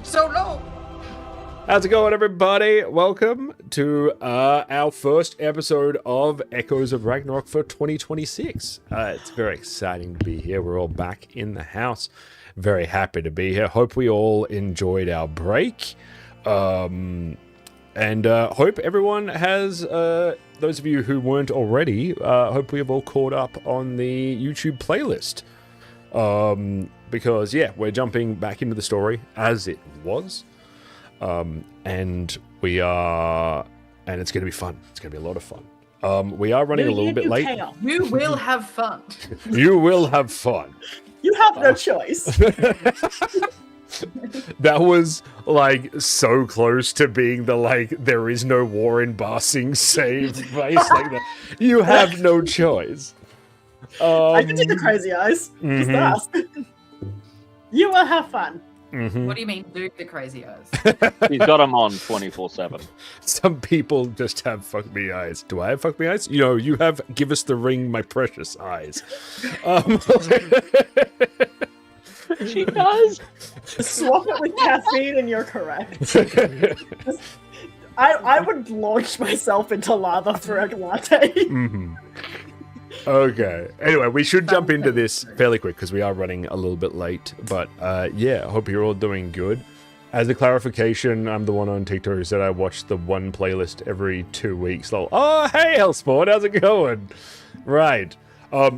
So low. How's it going, everybody? Welcome to our first episode of Echoes of Ragnarok for 2026. It's very exciting to be here. We're all back in the house. Very happy to be here. Hope we all enjoyed our break. And hope everyone has, those of you who weren't already, hope we have all caught up on the YouTube playlist. Because, yeah, we're jumping back into the story as it was. And we are, and it's going to be fun. It's going to be a lot of fun. We are running a little bit late. You will have fun. You will have fun. You have no choice. That was like so close to being the like there is no war in Ba Sing save face like that. You have no choice. I can do the crazy eyes. Just ask. You will have fun. What do you mean, do the crazy eyes? He's got them on 24/7. Some people just have fuck me eyes. Do I have fuck me eyes? You know, you have give us the ring, my precious eyes. She does. Swap it with caffeine and you're correct. I would launch myself into lava for a latte. Okay. Anyway, we should jump into this fairly quick because we are running a little bit late. But yeah, I hope you're all doing good. As a clarification, I'm the one on TikTok who said I watch the one playlist every 2 weeks. Oh, hey, Hellsport, how's it going? Right.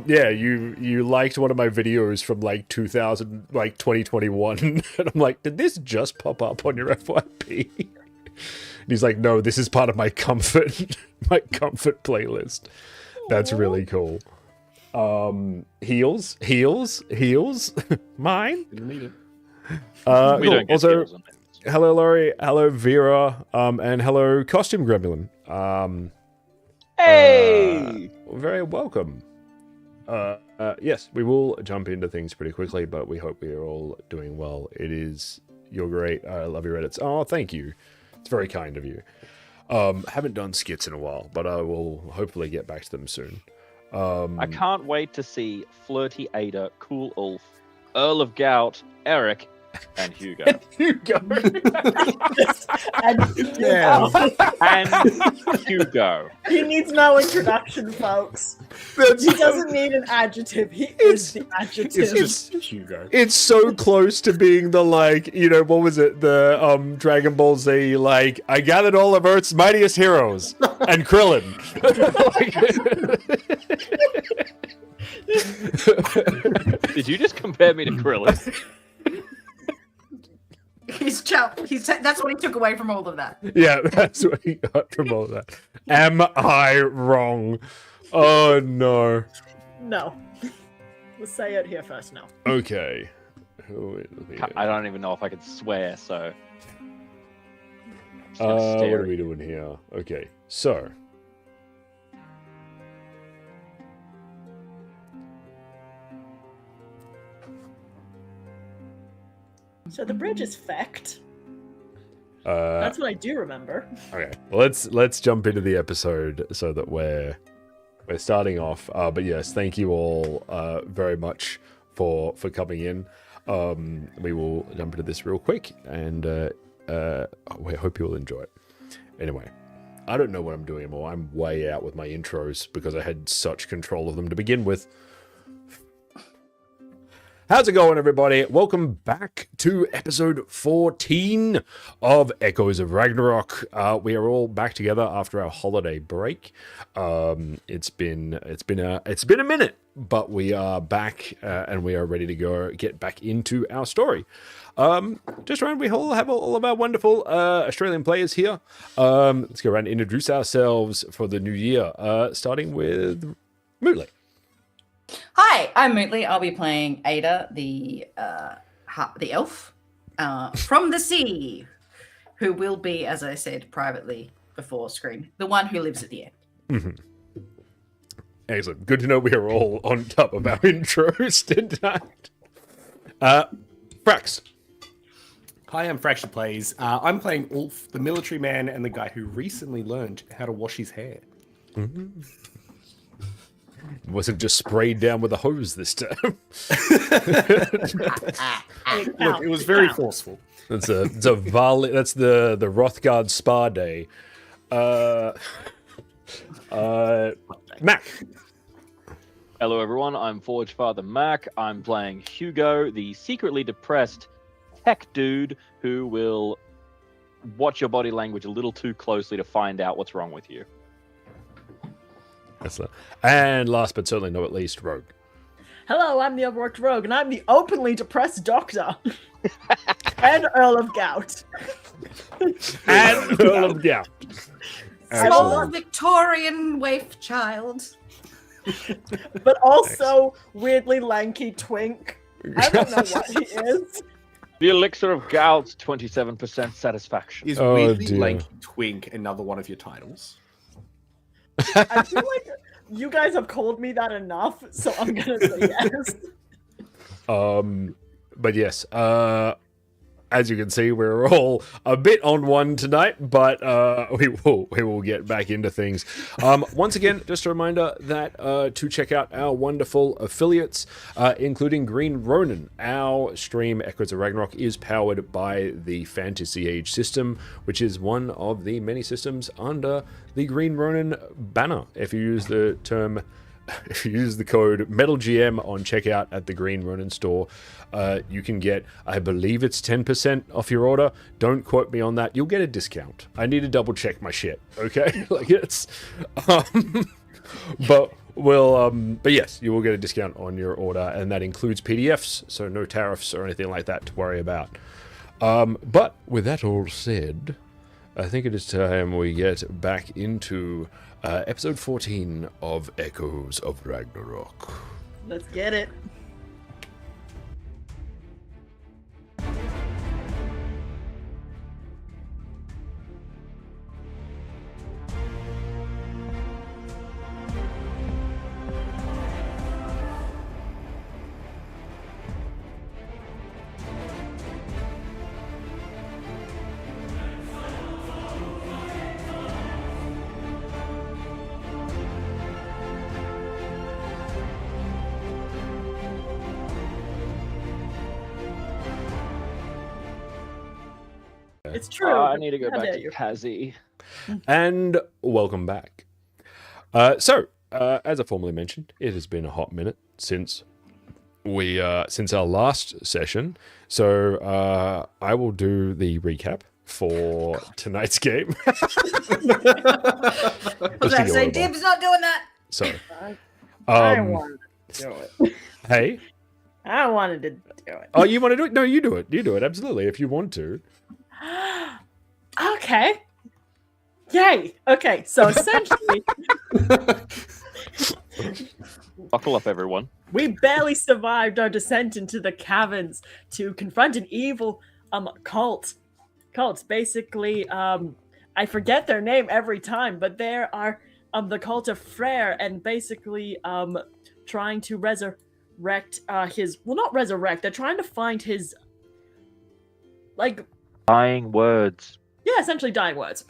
Yeah, you liked one of my videos from like 2021, and I'm like, did this just pop up on your FYP? And he's like, no, this is part of my comfort playlist. That's really cool. Heals, mine. We don't get Cool. Also, heals on it. hello Laurie, hello Vera, and hello Costume Gremlin. Hey! Very welcome. Yes, we will jump into things pretty quickly, but we hope we are all doing well. You're great. I love your edits. Oh, thank you. It's very kind of you. Haven't done skits in a while, but I will hopefully get back to them soon. I can't wait to see Flirty Ada, Cool Ulf, Earl of Gout, Eric, and Hugo. And Hugo. he needs no introduction, folks. He doesn't need an adjective. He is the adjective. It's Hugo. It's so close to being the like, you know, what was it? The Dragon Ball Z, like, I gathered all of Earth's mightiest heroes and Krillin. Did you just compare me to Krillin? That's what he took away from all of that. Yeah, that's what he got from all that. Am I wrong? Oh no. No. Let's say it here first now. Okay. I don't even know if I could swear, so... What are we doing here? Okay, so... So the bridge is fecked. That's what I do remember. Okay, well, let's jump into the episode so that we're starting off. But yes, thank you all very much for coming in. We will jump into this real quick, and we hope you will enjoy it. Anyway, I don't know what I'm doing anymore. I'm way out with my intros because I had such control of them to begin with. How's it going, everybody? Welcome back to episode 14 of Echoes of Ragnarok. We are all back together after our holiday break. It's been a minute, but we are back and we are ready to go get back into our story. Just around, we all have all of our wonderful Australian players here. Let's go around and introduce ourselves for the new year, starting with Mootley. Hi, I'm Mootley. I'll be playing Ada, the elf from the sea, who will be, as I said privately before screen, the one who lives at the end. Mm-hmm. Excellent. Good to know we are all on top of our intros tonight. Frax. Hi, I'm Fraction Plays. I'm playing Ulf, the military man and the guy who recently learned how to wash his hair. Mm-hmm. Wasn't just sprayed down with a hose this time. Look, it was very forceful. That's that's the Rothgard Spa Day. Mac. Hello, everyone. I'm Forge Father Mac. I'm playing Hugo, the secretly depressed tech dude who will watch your body language a little too closely to find out what's wrong with you. Excellent. And last but certainly not least, Rogue. Hello, I'm the overworked rogue, and I'm the openly depressed doctor. And Earl of Gout. And Earl of Gout. Small Victorian waif child. But also weirdly lanky twink. I don't know what he is. The elixir of gout's 27% satisfaction. Is Oh, weirdly dear. lanky twink another one of your titles? I feel like you guys have called me that enough, so I'm gonna say yes. But yes, as you can see, we're all a bit on one tonight, but we will get back into things. Once again, just a reminder that to check out our wonderful affiliates, including Green Ronin. Our stream Echoes of Ragnarok is powered by the Fantasy Age system, which is one of the many systems under the Green Ronin banner. If you use the code METALGM on checkout at the Green Ronin store, you can get, I believe it's 10% off your order. Don't quote me on that. You'll get a discount. I need to double check my shit, okay? Like it's, but yes, you will get a discount on your order, and that includes PDFs, so no tariffs or anything like that to worry about. But with that all said, I think it is time we get back into episode 14 of Echoes of Ragnarok. Let's get it. It's true. I need to go How back dare to you. Kazi. And welcome back. As I formerly mentioned, it has been a hot minute since since our last session. So I will do the recap for tonight's game. I was about to say, Dib's not doing that. So, I wanted to do it. hey, I wanted to do it. oh, you want to do it? No, you do it. You do it absolutely if you want to. Okay. Yay. Okay, so essentially, Buckle up, everyone. we barely survived our descent into the caverns to confront an evil cult. Cults, basically, I forget their name every time, but there are the cult of Freyr, and basically trying to resurrect not resurrect, they're trying to find his, like, Dying words. yeah, essentially dying words.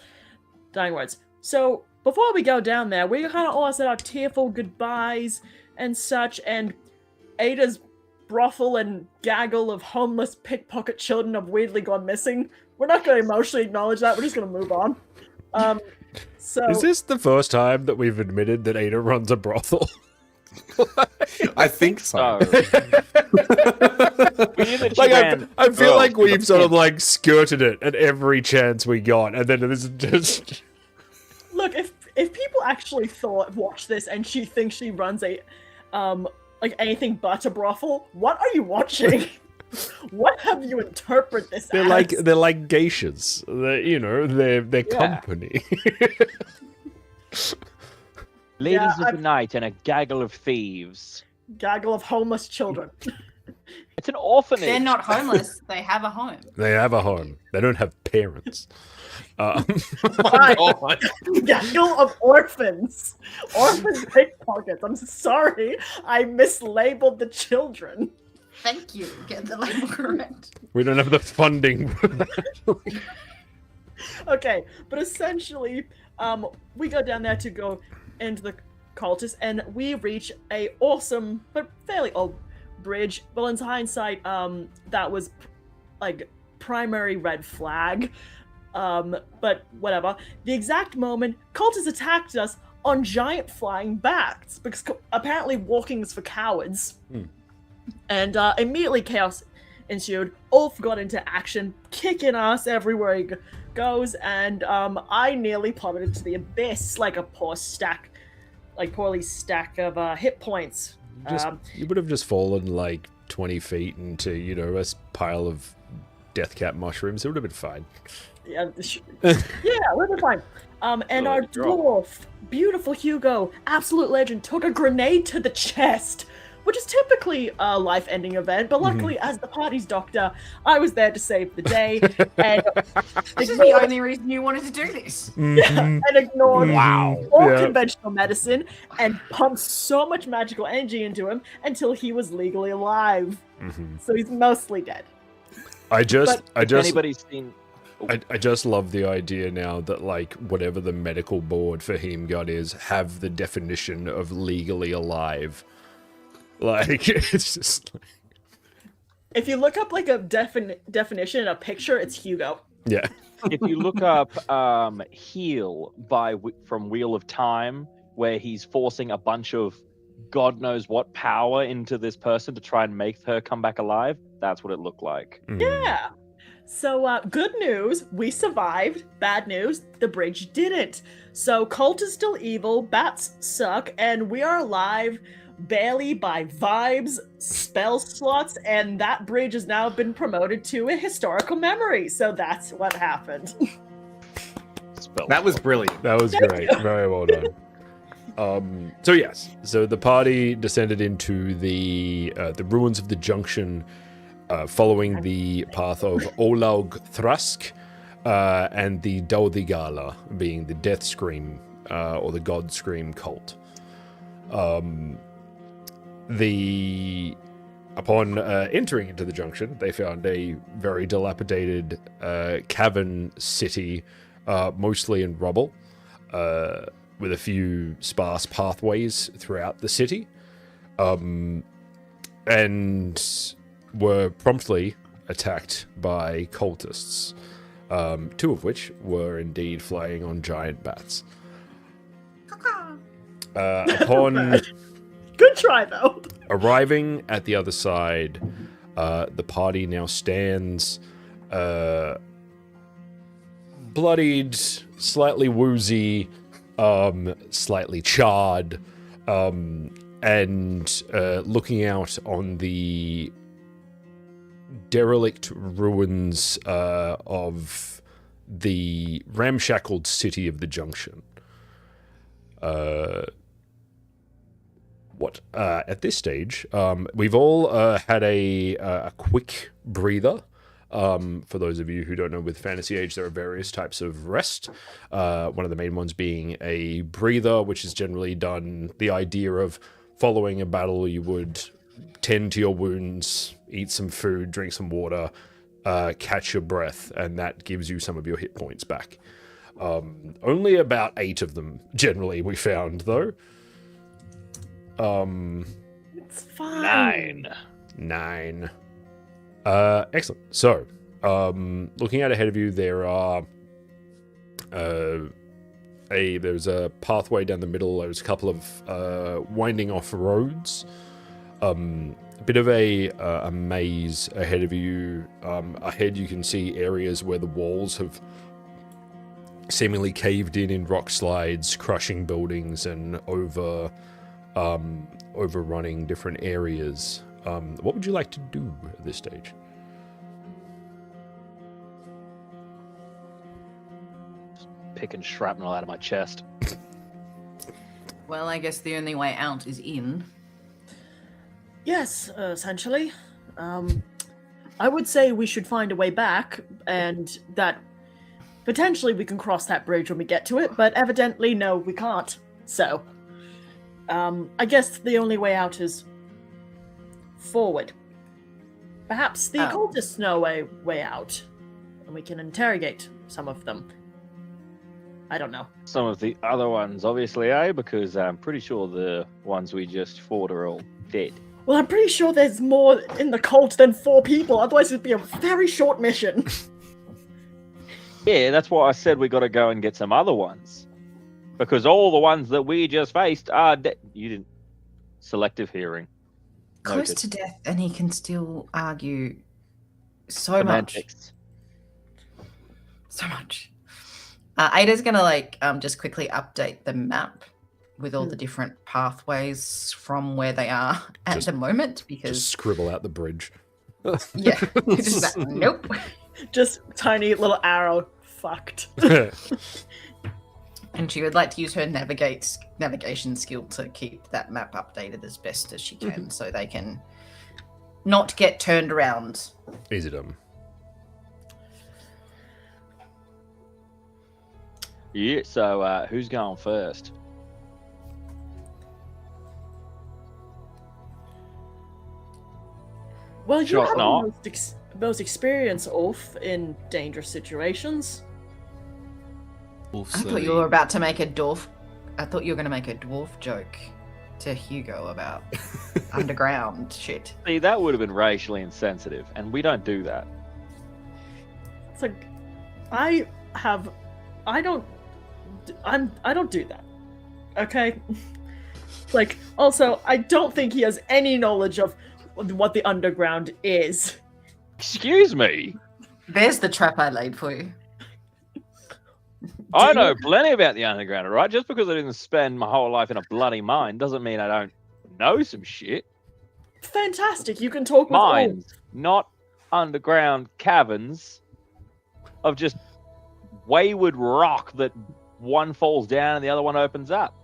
Dying words. So, before we go down there, we kind of all said our tearful goodbyes and such, and Ada's brothel and gaggle of homeless pickpocket children have weirdly gone missing. We're not going to emotionally acknowledge that, we're just going to move on. So... Is this the first time that we've admitted that Ada runs a brothel? I think so. So, we knew that she Like ran I feel girls like with a we've sort of pimp. like skirted it at every chance we got, and then this is just. Look, if people actually watch this and she thinks she runs a like anything but a brothel, what are you watching? What have you interpret this They're as? like geishas. They're company. Ladies Yeah, of the night and a gaggle of thieves. gaggle of homeless children. It's an orphanage. They're not homeless. They have a home. They have a home. They don't have parents. Fine. Gaggle of orphans. Orphan pickpockets. I'm sorry. I mislabeled the children. Thank you. Get the label correct. We don't have the funding. for that. Okay, but essentially, we go down there to go into the cultists, and we reach a awesome but fairly old bridge. Well, in hindsight, that was like primary red flag. But whatever. The exact moment cultists attacked us on giant flying bats, because apparently walking is for cowards. And immediately chaos ensued. Ulf got into action, kicking ass everywhere he goes, and I nearly plummeted to the abyss like a poorly stack of hit points. You would have just fallen like 20 feet into, a pile of death cap mushrooms. It would have been fine. Yeah, we're fine. And our dwarf, beautiful Hugo, absolute legend, took a grenade to the chest, which is typically a life-ending event, but luckily, as the party's doctor, I was there to save the day, and this is the only reason you wanted to do this. And ignored all conventional medicine, and pumped so much magical energy into him until he was legally alive. So he's mostly dead. I just anybody's seen. I just love the idea now that, like, whatever the medical board for him got is, have the definition of legally alive. Like, it's just... If you look up, like, a definition, a picture, it's Hugo. Yeah. If you look up Heal from Wheel of Time, where he's forcing a bunch of God knows what power into this person to try and make her come back alive, that's what it looked like. Yeah. So, good news, we survived. Bad news, the bridge didn't. So, cult is still evil, bats suck, and we are alive barely by vibes, spell slots, and that bridge has now been promoted to a historical memory. So that's what happened. That was brilliant. That was great. Very well done. So the party descended into the ruins of the junction, following the path of Olaug Thrask and the Daudigala, being the Death Scream or the God Scream cult. Upon entering into the junction, they found a very dilapidated cavern city, mostly in rubble, with a few sparse pathways throughout the city, and were promptly attacked by cultists, two of which were indeed flying on giant bats. Upon good try, though. Arriving at the other side, the party now stands bloodied, slightly woozy, slightly charred, and looking out on the derelict ruins of the ramshackled city of the Junction. At this stage, we've all had a quick breather. For those of you who don't know, with Fantasy Age, there are various types of rest. One of the main ones being a breather, which is generally done, the idea of following a battle, you would tend to your wounds, eat some food, drink some water, catch your breath, and that gives you some of your hit points back. Only about 8 of them, generally, we found, though. It's fine. 9. Excellent. So, looking out ahead of you, there are there's a pathway down the middle. There's a couple of winding off roads. A bit of a maze ahead of you. Ahead, you can see areas where the walls have seemingly caved in rock slides, crushing buildings and overrunning different areas. What would you like to do at this stage? Picking shrapnel out of my chest. Well, I guess the only way out is in. Yes, essentially. I would say we should find a way back, and that potentially we can cross that bridge when we get to it, but evidently, no, we can't. So, I guess the only way out is forward. Perhaps the occultists know a way out, and we can interrogate some of them. I don't know. Some of the other ones, obviously, because I'm pretty sure the ones we just fought are all dead. Well, I'm pretty sure there's more in the cult than 4 people. Otherwise, it'd be a very short mission. Yeah, that's why I said we got to go and get some other ones. Because all the ones that we just faced are dead. You didn't. Selective hearing. Close Noted. to death, and he can still argue so Semantics. much. So much. Ada's gonna just quickly update the map with all the different pathways from where they are at Just- the moment Just because scribble out the bridge. yeah, just that, nope. Just tiny little arrow. Fucked. And she would like to use her navigation skill to keep that map updated as best as she can, so they can not get turned around. Easy done. Yeah, so who's going first? Well, you Sure, have no. the most experience, Ulf, in dangerous situations. I thought you were about to make a dwarf. I thought you were going to make a dwarf joke to Hugo about underground shit. See, that would have been racially insensitive, and we don't do that. It's like, I don't do that. Okay? Like, also, I don't think he has any knowledge of what the underground is. Excuse me? There's the trap I laid for you. I know plenty about the underground, all right? Just because I didn't spend my whole life in a bloody mine doesn't mean I don't know some shit. Fantastic, you can talk with Mines, not underground caverns of just wayward rock that one falls down and the other one opens up.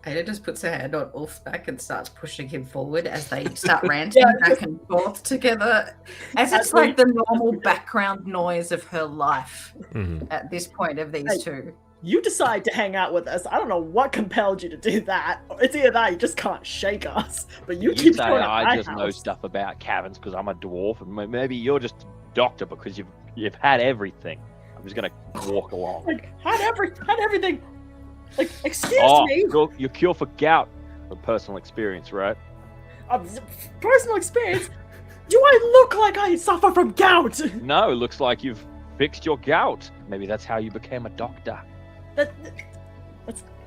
Ada just puts her hand on Ulf's back and starts pushing him forward as they start ranting back and forth together. As it's like the normal background noise of her life at this point of these two. You decide to hang out with us. I don't know what compelled you to do that. It's either that or you just can't shake us. But you keep say showing up I my just know house. stuff about caverns because I'm a dwarf, and maybe you're just a doctor because you've had everything. I'm just gonna walk along. Like, had everything. Like, excuse me. Your cure for gout, from personal experience, right? Personal experience. Do I look like I suffer from gout? No, it looks like you've fixed your gout. Maybe that's how you became a doctor.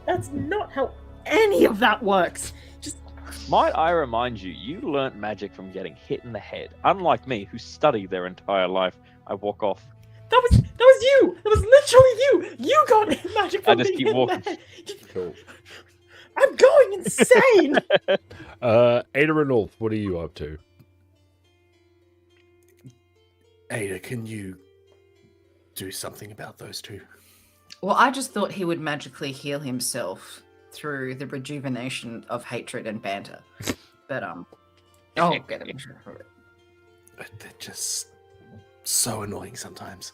That's not how any of that works. Just Might I remind you, you learnt magic from getting hit in the head. Unlike me, who study their entire life, I walk off. that was you. That was literally you. You got magic from I just being keep in walking. there. Cool. I'm going insane. Ada and Ulf, what are you up to? Ada, can you do something about those two? Well, I just thought he would magically heal himself through the rejuvenation of hatred and banter. But I'll get him for it. They're just so annoying sometimes.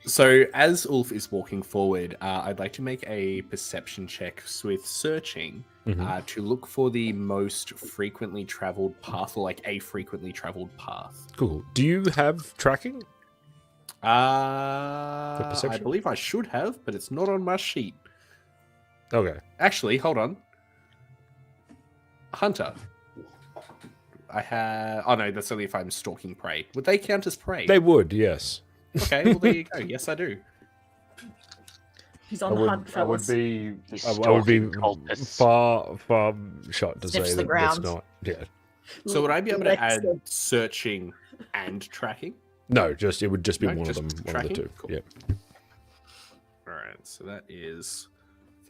So as Ulf is walking forward, I'd like to make a perception check with searching to look for the most frequently traveled path, or like a frequently traveled path. Cool. Do you have tracking? I perception? believe I should have, but it's not on my sheet. Okay. Actually, hold on. Hunter. I have... Oh no, that's only if I'm stalking prey. Would they count as prey? They would, yes. Okay, well there you go. Yes, I do. He's on the hunt, I would fellas. be He's I would stalking be cultists. far shot to Sniffs say the that that's ground. not. Yeah. So would I be able to Let's add go. searching and tracking? No, it would just be No, one just of them. One of the tracking? two. Cool. Yeah. Alright, so that is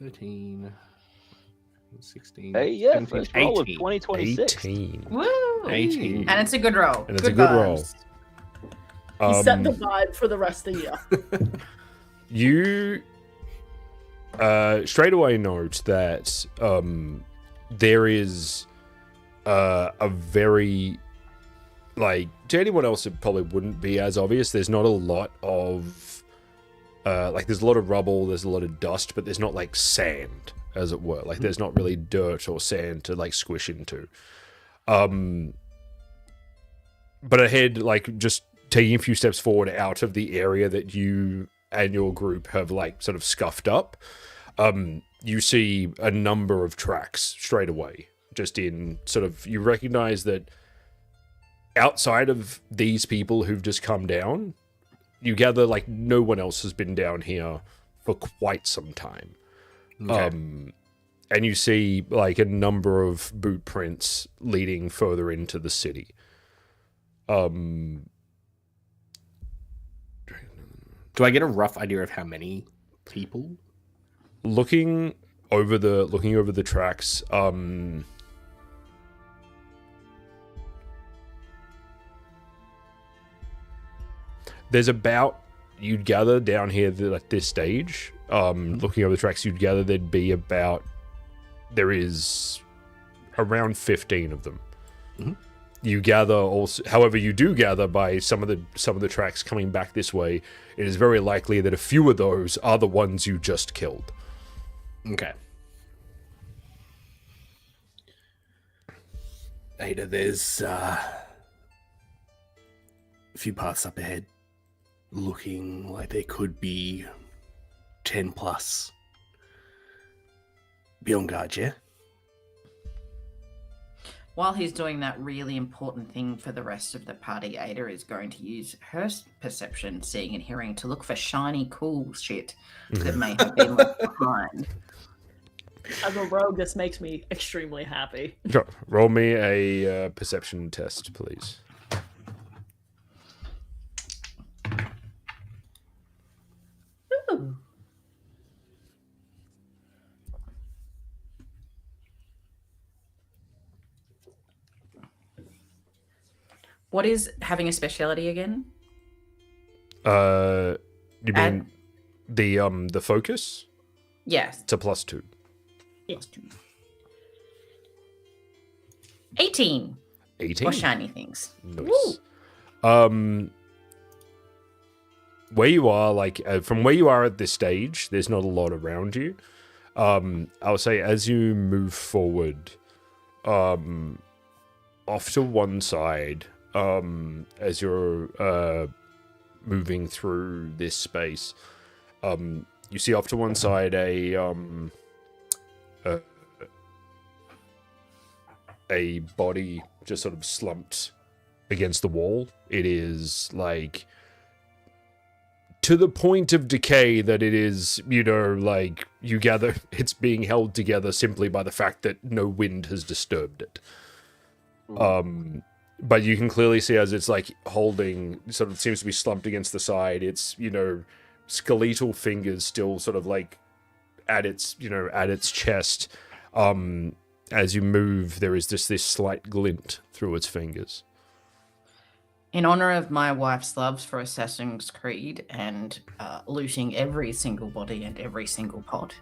13, 16, Hey, yeah, 17, first roll of 18. 2026. 18. Woo! 18. And it's a good roll. And it's a good roll. vibes. He set the vibe for the rest of the year. You straight away note that there is a very, like, to anyone else it probably wouldn't be as obvious. There's not a lot of like, there's a lot of rubble, there's a lot of dust, but there's not like sand, as it were. Like, there's not really dirt or sand to like squish into. But ahead, like, just taking a few steps forward out of the area that you and your group have like sort of scuffed up, you see a number of tracks straight away. Just in sort of, you recognize that outside of these people who've just come down, you gather like no one else has been down here for quite some time. Okay. And you see like a number of boot prints leading further into the city. Do I get a rough idea of how many people? Looking over the tracks, there's about, you'd gather down here at this stage, looking over the tracks, you'd gather there is around 15 of them. Mm-hmm. You gather also, however, you do gather by some of the tracks coming back this way, it is very likely that a few of those are the ones you just killed. Okay. Ada, there's a few paths up ahead looking like there could be 10 plus. Be on guard, yeah? While he's doing that really important thing for the rest of the party, Ada is going to use her perception, seeing and hearing to look for shiny, cool shit that may have been left behind. As a rogue, this makes me extremely happy. Sure. Roll me a perception test, please. Ooh. What is having a speciality again? You mean the focus? Yes. It's a +2. Yes. 18. 18. Or shiny things. Nice. Where you are, like from where you are at this stage, there's not a lot around you. I'll say as you move forward, off to one side, as you're moving through this space, you see off to one side a body just sort of slumped against the wall. It is like to the point of decay that it is, like you gather it's being held together simply by the fact that no wind has disturbed it. But you can clearly see as it's like holding, sort of seems to be slumped against the side. It's, skeletal fingers still sort of like at its chest. As you move, there is just this slight glint through its fingers. In honor of my wife's loves for Assassin's Creed and looting every single body and every single pot,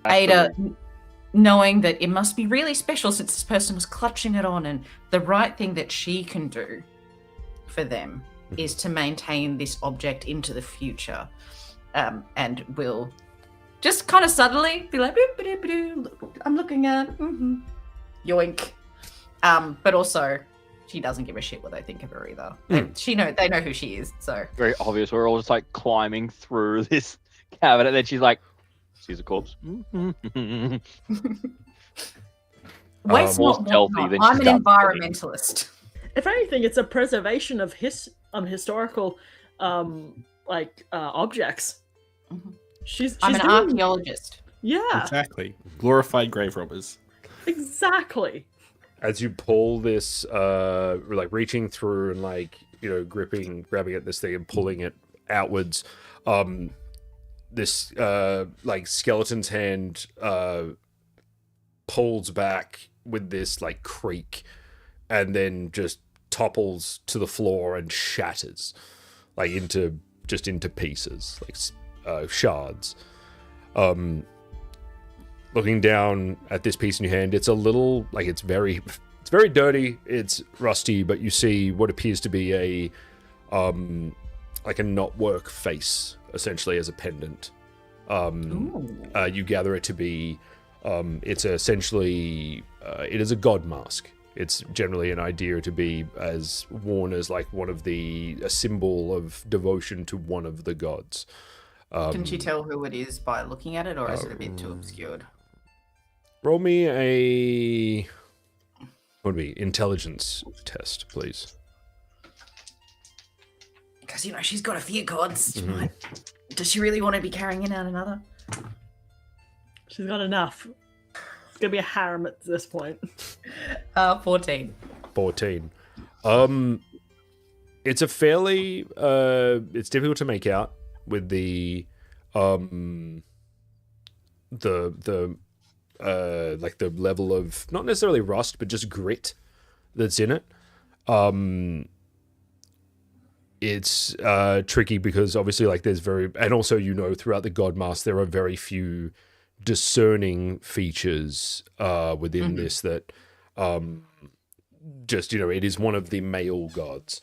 Ada, knowing that it must be really special since this person was clutching it on, and the right thing that she can do for them is to maintain this object into the future, and will just kind of subtly be like, I'm looking at, yoink. But also, she doesn't give a shit what they think of her either. They know who she is, so. Very obvious. We're all just like climbing through this cabinet, and then she's like, sees a corpse. Waste more not, stealthy want than not. I'm she's an done. environmentalist. If anything, it's a preservation of historical objects. She's I'm an doing- archaeologist. Yeah, Exactly. Glorified grave robbers. exactly. As you pull this, like reaching through and like, grabbing at this thing and pulling it outwards, this like skeleton's hand pulls back with this like creak and then just topples to the floor and shatters like into pieces, like shards. Looking down at this piece in your hand, it's a little like it's very dirty, it's rusty, but you see what appears to be a like a knotwork face, essentially, as a pendant. You gather it to be, it's essentially, it is a god mask. It's generally an idea to be as worn as like a symbol of devotion to one of the gods. Can she tell who it is by looking at it, or is it a bit too obscured? Roll me a what would be intelligence test, please. Because she's got a few gods. Mhm. Does she really want to be carrying in out another? She's got enough. It's gonna be a harem at this point. 14. 14. It's a fairly it's difficult to make out with the like the level of not necessarily rust but just grit that's in it. It's tricky because obviously like there's and also throughout the God Mask there are very few discerning features within this that just it is one of the male gods.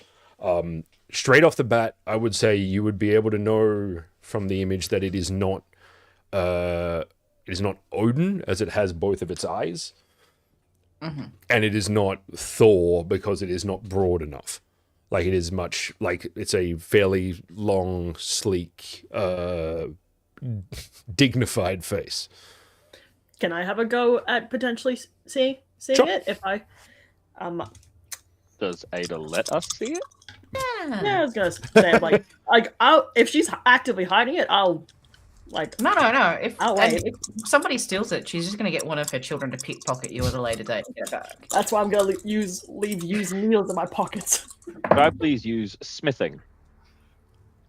Straight off the bat, I would say you would be able to know from the image that it is not Odin, as it has both of its eyes, and it is not Thor because it is not broad enough. Like it is much like it's a fairly long, sleek, dignified face. Can I have a go at potentially seeing Sure. it? If I, Does Ada let us see it? yeah, I was gonna say if she's actively hiding it, I'll No. I'll wait. If somebody steals it, she's just going to get one of her children to pickpocket you at a later date and get it back. That's why I'm gonna leave needles in my pockets. Could I please use smithing?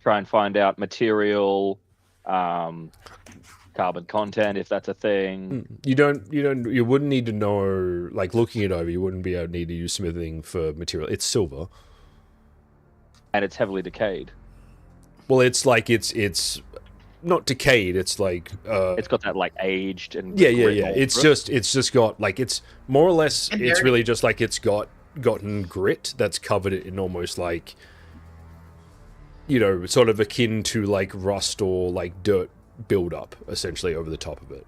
Try and find out material, carbon content, if that's a thing. You wouldn't need to know, like looking it over, you wouldn't be able to need to use smithing for material. It's silver. And it's heavily decayed. Well, it's like it's not decayed. It's like it's got that like aged and yeah. grit all It's through it. just got like it's more or less. And It's very- really just like it's gotten grit that's covered it in almost like sort of akin to like rust or like dirt buildup essentially over the top of it.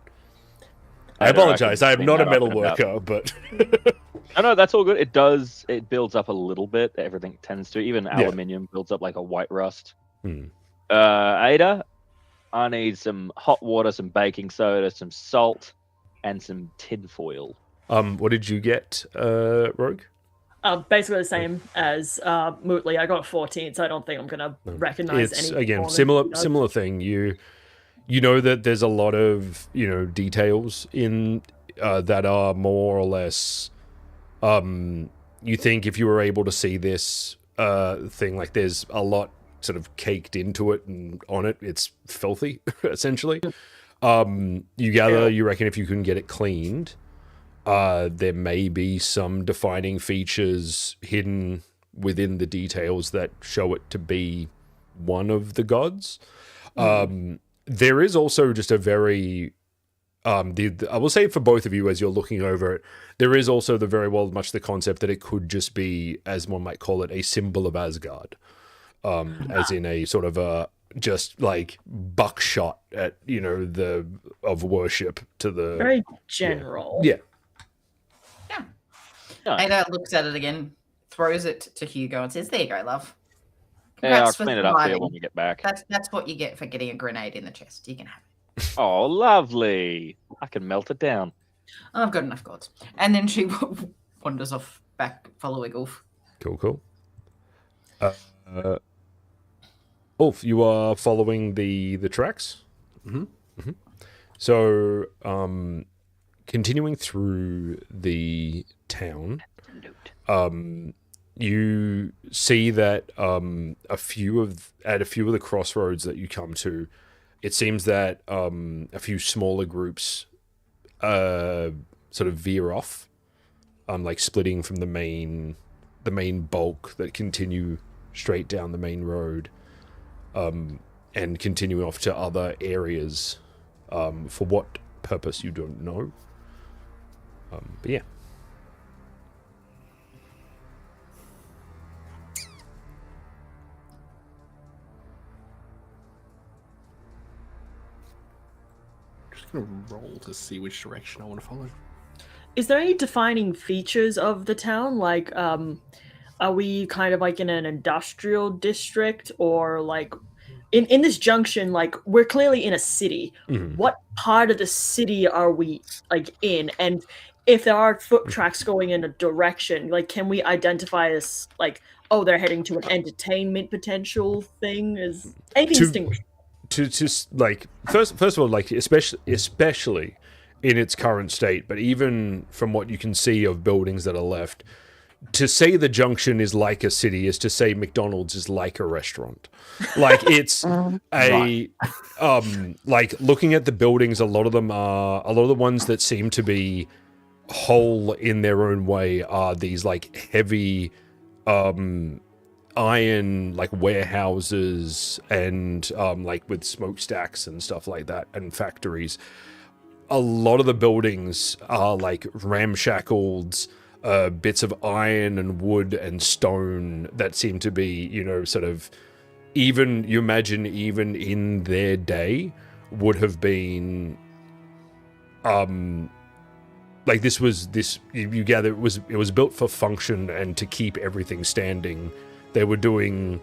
I apologize. I am not a metal worker, but No, that's all good. It does. It builds up a little bit. Everything tends to. Even aluminium builds up like a white rust. Ada, I need some hot water, some baking soda, some salt, and some tin foil. what did you get, Rogue? Basically the same as Mootley. I got 14, so I don't think I'm gonna recognize It's any. again similar thing. You know that there's a lot of details in that are more or less. You think if you were able to see this thing, like there's a lot sort of caked into it and on it, it's filthy essentially. You reckon if you can get it cleaned, there may be some defining features hidden within the details that show it to be one of the gods. There is also just a very I will say for both of you as you're looking over it, there is also much the concept that it could just be, as one might call it, a symbol of Asgard, as in a sort of a just like buckshot at of worship to the Very general. yeah. Nice. Ada looks at it again, throws it to Hugo, and says, "There you go, love. Yeah, I'll Congrats for clean it up for you surviving. when we get back. That's what you get for getting a grenade in the chest. You can have it. Oh, lovely. I can melt it down. I've got enough gods." And then she wanders off back, following Ulf. Cool. Ulf, you are following the tracks. So, continuing through the town, you see that at a few of the crossroads that you come to, it seems that a few smaller groups sort of veer off, like splitting from the main bulk that continue straight down the main road, and continue off to other areas. For what purpose you don't know. But yeah. Just gonna roll to see which direction I want to follow. Is there any defining features of the town? Like, are we kind of like in an industrial district, or like in this junction, like we're clearly in a city. Mhm. What part of the city are we like in? And if there are foot tracks going in a direction, like can we identify as like, oh, they're heading to an entertainment potential thing? Is anything To- distinguished? to like first of all, like especially in its current state, but even from what you can see of buildings that are left, to say the junction is like a city is to say McDonald's is like a restaurant. Like it's like looking at the buildings, a lot of the ones that seem to be whole in their own way are these like heavy iron like warehouses and like with smokestacks and stuff like that and factories. A lot of the buildings are like ramshackled bits of iron and wood and stone that seem to be, you know, sort of even you imagine even in their day would have been like you gather it was built for function and to keep everything standing. They were doing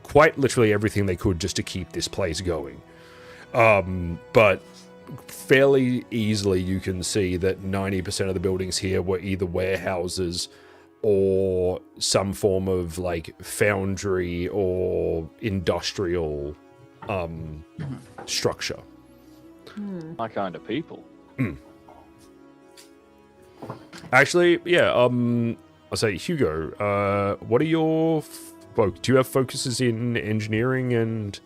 quite literally everything they could just to keep this place going. But fairly easily you can see that 90% of the buildings here were either warehouses or some form of like foundry or industrial structure. My kind of people. Actually, yeah, I'll say, Hugo, what are your do you have focuses in engineering and...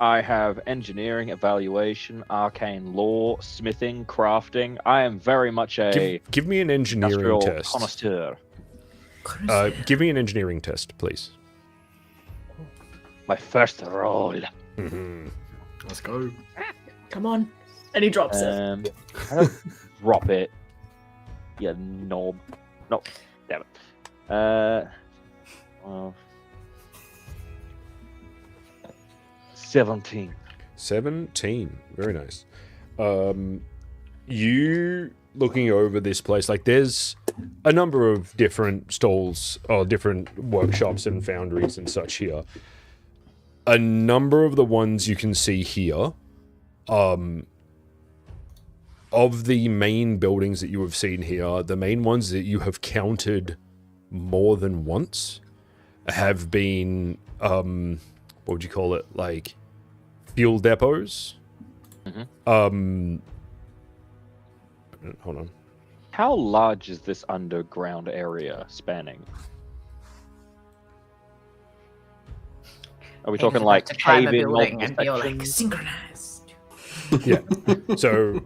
I have engineering, evaluation, arcane law, smithing, crafting. I am very much a give me an engineering industrial test. connoisseur. Give me an engineering test, please. My first roll. Mm-hmm. Let's go. Come on. And he drops it. I don't drop it. You knob. No, damn it. Well, 17. 17. Very nice. You looking over this place, like there's a number of different stalls or different workshops and foundries and such here. A number of the ones you can see here, of the main buildings that you have seen here, the main ones that you have counted more than once have been, what would you call it? Like fuel depots. Mm-hmm. Hold on. How large is this underground area spanning? Are we talking like to climb a cave-in building multiple and feel like sections? synchronized. Yeah. So,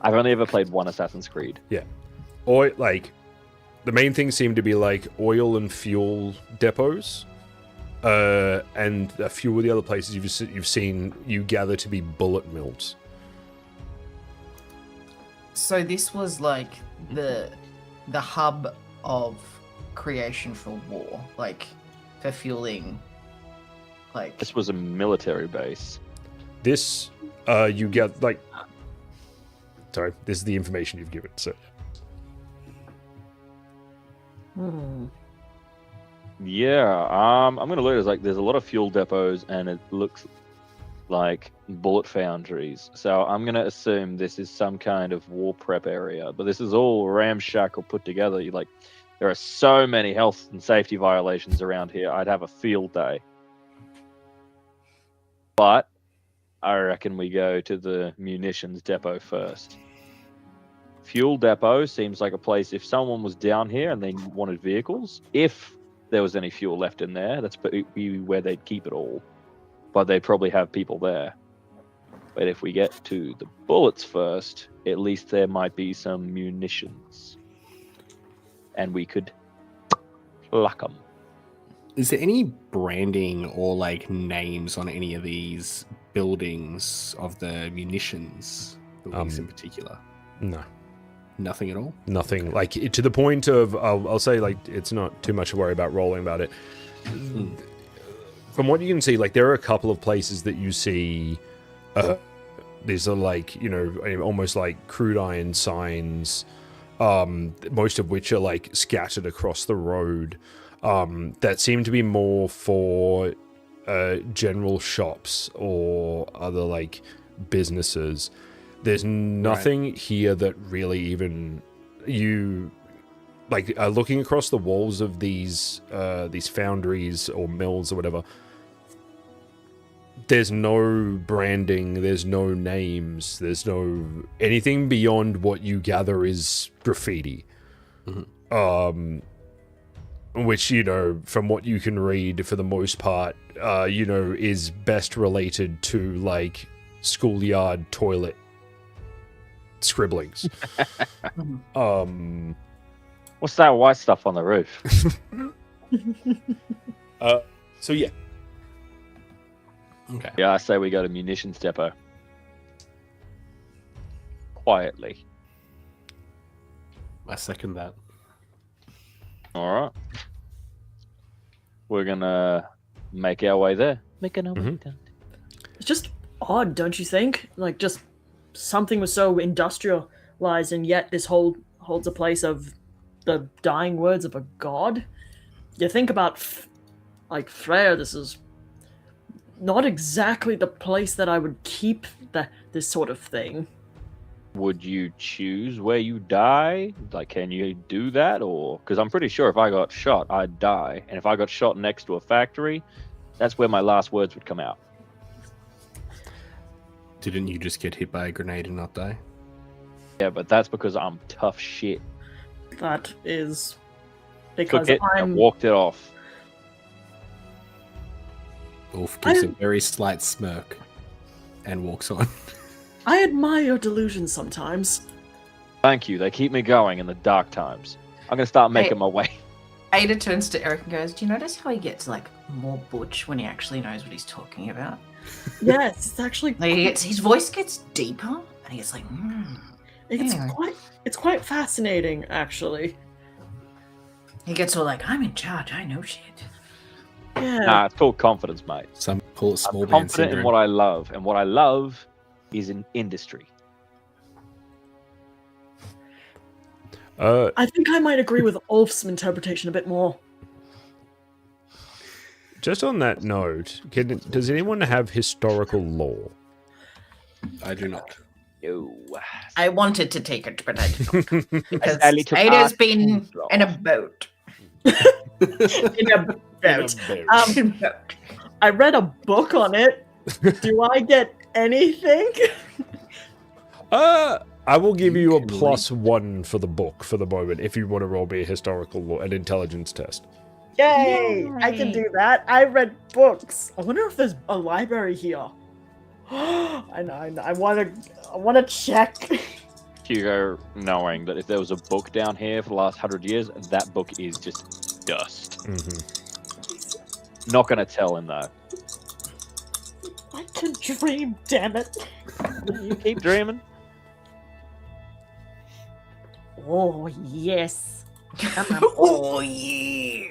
I've only ever played one Assassin's Creed. oil, like, the main things seem to be like oil and fuel depots. And a few of the other places you've seen you gather to be bullet mills. So this was like the hub of creation for war, like for fueling. Like This was a military base. This, you get like. Sorry, this is the information you've given. So. Yeah, I'm gonna look. There's a lot of fuel depots, and it looks like bullet foundries. So I'm gonna assume this is some kind of war prep area. But this is all ramshackle put together. There are so many health and safety violations around here. I'd have a field day. But I reckon we go to the munitions depot first. Fuel depot seems like a place if someone was down here and they wanted vehicles, if there was any fuel left in there, that's be where they'd keep it all. But they'd probably have people there. But if we get to the bullets first, at least there might be some munitions. And we could pluck them. Is there any branding or like names on any of these buildings of the munitions buildings in particular? No. Nothing at all? Nothing. Like, to the point of, I'll say, like, it's not too much to worry about rolling about it. From what you can see, like, there are a couple of places that you see, these are like, you know, almost like crude iron signs, most of which are like scattered across the road, that seem to be more for general shops or other like businesses. There's nothing here that really even you like looking across the walls of these foundries or mills or whatever. There's no branding, there's no names, there's no anything beyond what you gather is graffiti. Which, you know, from what you can read for the most part, you know, is best related to like schoolyard toilet scribblings. What's that white stuff on the roof? So yeah. Okay. Yeah, I say we go to munitions depot. Quietly. I second that. All right. We're gonna make our way there. Making our way down. It's just odd, don't you think? Like, just something was so industrialized, and yet this holds a place of the dying words of a god. You think about, like, Freya, this is not exactly the place that I would keep this sort of thing. Would you choose where you die? Like, can you do that? Or because I'm pretty sure if I got shot, I'd die, and if I got shot next to a factory, that's where my last words would come out. Didn't you just get hit by a grenade and not die? Yeah, but that's because I'm tough shit. That is because Took it and walked it off. Wolf gives a very slight smirk and walks on. I admire your delusions sometimes. Thank you. They keep me going in the dark times. I'm gonna start making my way. Ada turns to Eric and goes, "Do you notice how he gets like more butch when he actually knows what he's talking about? Yes, it's actually Like his voice gets deeper, and he gets like, it's quite fascinating, actually. He gets all like, "I'm in charge. I know shit." Yeah. Nah, it's called confidence, mate. Some call it small I'm man confident in syndrome. what I love, and what I love is in industry. I think I might agree with Ulf's interpretation a bit more. Just on that note, does anyone have historical lore? I do not. No. I wanted to take it, but I didn't because Sadly took Ada's ours. been in a boat. In a boat. I read a book on it. Do I get anything? I will give you a +1 for the book for the moment if you want to roll me a historical lore, an intelligence test. Yay! I can do that. I read books. I wonder if there's a library here. I know. I want to check. Hugo, knowing that if there was a book down here for the last 100 years, that book is just dust. Not gonna tell him though. I can dream, damn it. You keep dreaming. Oh, yes. Oh yeah.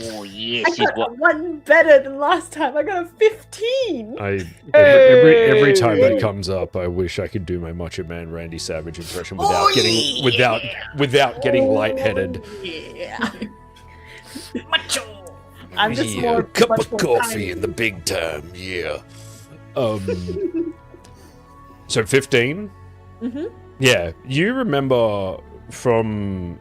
Oh I yes, got one better than last time. I got a 15. Every time that comes up, I wish I could do my Macho Man Randy Savage impression without getting lightheaded. Yeah. Macho. I'm just Yeah, more cup much of more coffee kind. in the big time, yeah. So 15? Yeah, you remember from...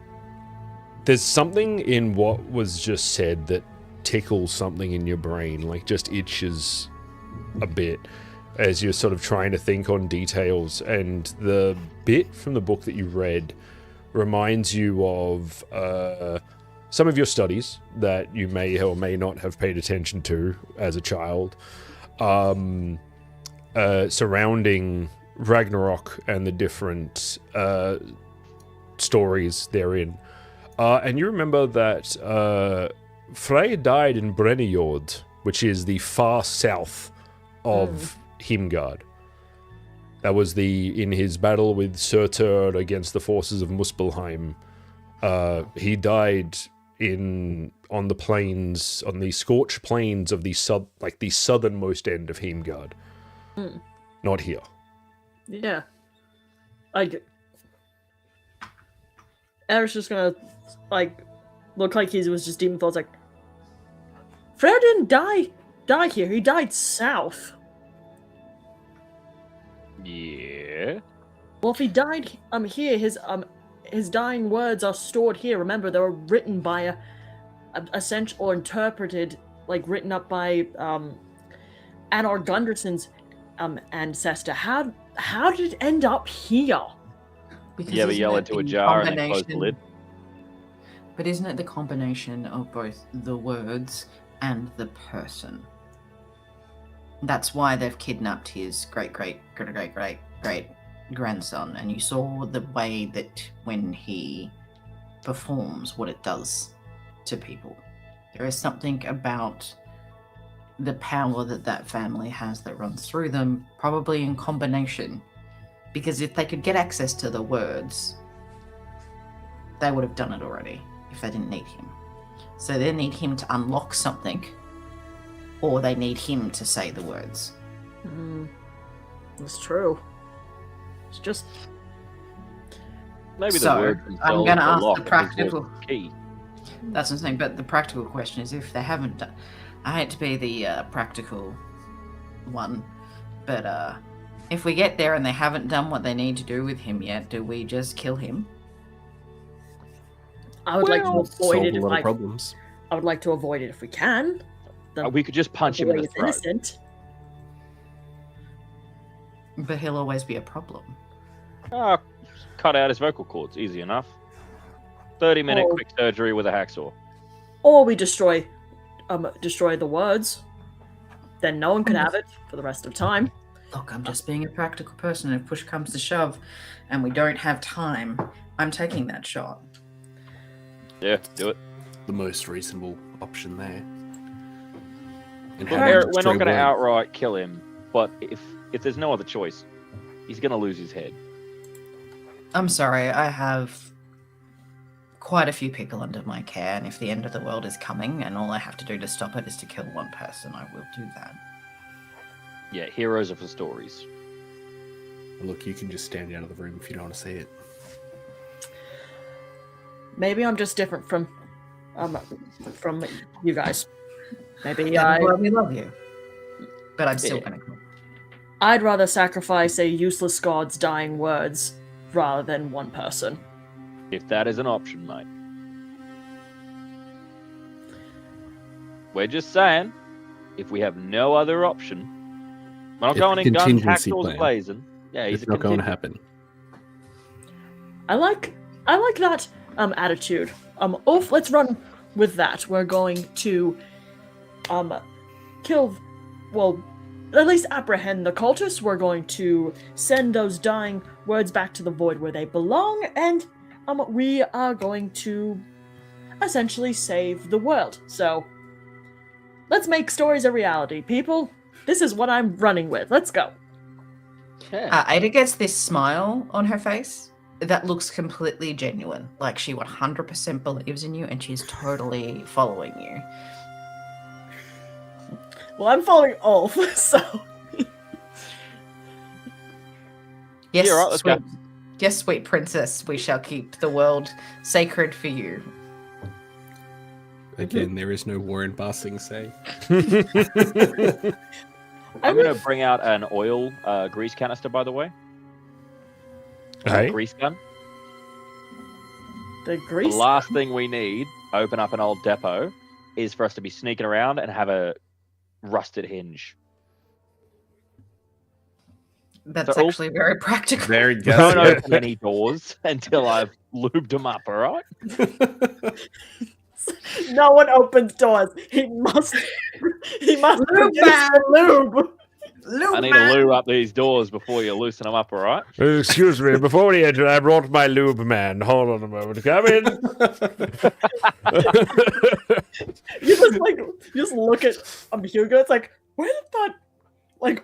There's something in what was just said that tickles something in your brain, like just itches a bit as you're sort of trying to think on details, and the bit from the book that you read reminds you of some of your studies that you may or may not have paid attention to as a child, surrounding Ragnarok and the different stories therein. And you remember that Frey died in Brennejord, which is the far south of Himgard. That was in his battle with Surtur against the forces of Muspelheim. He died on the plains, on the scorched plains of the southernmost end of Himgard. Not here. Yeah. Eric's just gonna, look like he was just demon thoughts, like, Frere didn't die here. He died south. Yeah. Well, if he died here, his dying words are stored here. Remember, they were written by a essential or interpreted, like written up by Anar Gunderson's ancestor. How did it end up here? Because You ever isn't yell it into a the jar and then close the combination- lid? But isn't it the combination of both the words and the person? That's why they've kidnapped his great grandson, and you saw the way that when he performs, what it does to people. There is something about the power that family has that runs through them, probably in combination. Because if they could get access to the words, they would have done it already if they didn't need him. So they need him to unlock something, or they need him to say the words. That's true. It's just Maybe So, the word I'm themselves gonna are ask the locked and his practical- voice is key. That's what I'm saying, but the practical question is if they haven't done... I hate to be the practical one, but if we get there and they haven't done what they need to do with him yet, do we just kill him? I would like to avoid Solve it a if lot of problems. I would like to avoid it if we can. We could just punch him in the He's throat. innocent. But he'll always be a problem. Oh, cut out his vocal cords. Easy enough. 30-minute Oh. quick surgery with a hacksaw. Or we destroy the words. Then no one could have it for the rest of time. Look, I'm just being a practical person. If push comes to shove and we don't have time, I'm taking that shot. Yeah, do it. The most reasonable option there. And Look, how Eric, to we're not destroy going to word. outright kill him, but if there's no other choice, he's going to lose his head. I'm sorry, I have quite a few people under my care, and if the end of the world is coming and all I have to do to stop it is to kill one person, I will do that. Yeah, heroes are for stories. Look, you can just stand out of the room if you don't want to see it. Maybe I'm just different from you guys. Maybe Yeah, well, we love you. But I'm still Yeah. gonna kill. I'd rather sacrifice a useless god's dying words rather than one person. If that is an option, mate. We're just saying, if we have no other option, we're not It's going a in guns, contingency hacksaws plan. blazing. Yeah, he's It's a not going to contingent. happen. I like that attitude. Ulf, let's run with that. We're going to kill, well, at least apprehend the cultists. We're going to send those dying words back to the void where they belong, and we are going to essentially save the world. So let's make stories a reality, people. This is what I'm running with. Let's go. Yeah. Ada gets this smile on her face that looks completely genuine. Like she 100% believes in you and she's totally following you. Well, I'm following Ulf, so Yes, Yeah, right, let's go. Yes, sweet princess, we shall keep the world sacred for you. Again, there is no war in Ba Sing Se. I'm going to bring out an oil grease canister, by the way. Hey? Grease gun. the The grease. last thing we need, open up an old depot, is for us to be sneaking around and have a rusted hinge. That's So, actually very practical. Very Don't good. open any doors until I've lubed them up, all right? No one opens doors. He must Lube produce man. the lube. Lube I need man. to lube up these doors before you loosen them up, all right? Excuse me, before we enter, I brought my lube man. Hold on a moment. Come in. You just look at Hugo. It's like, where did that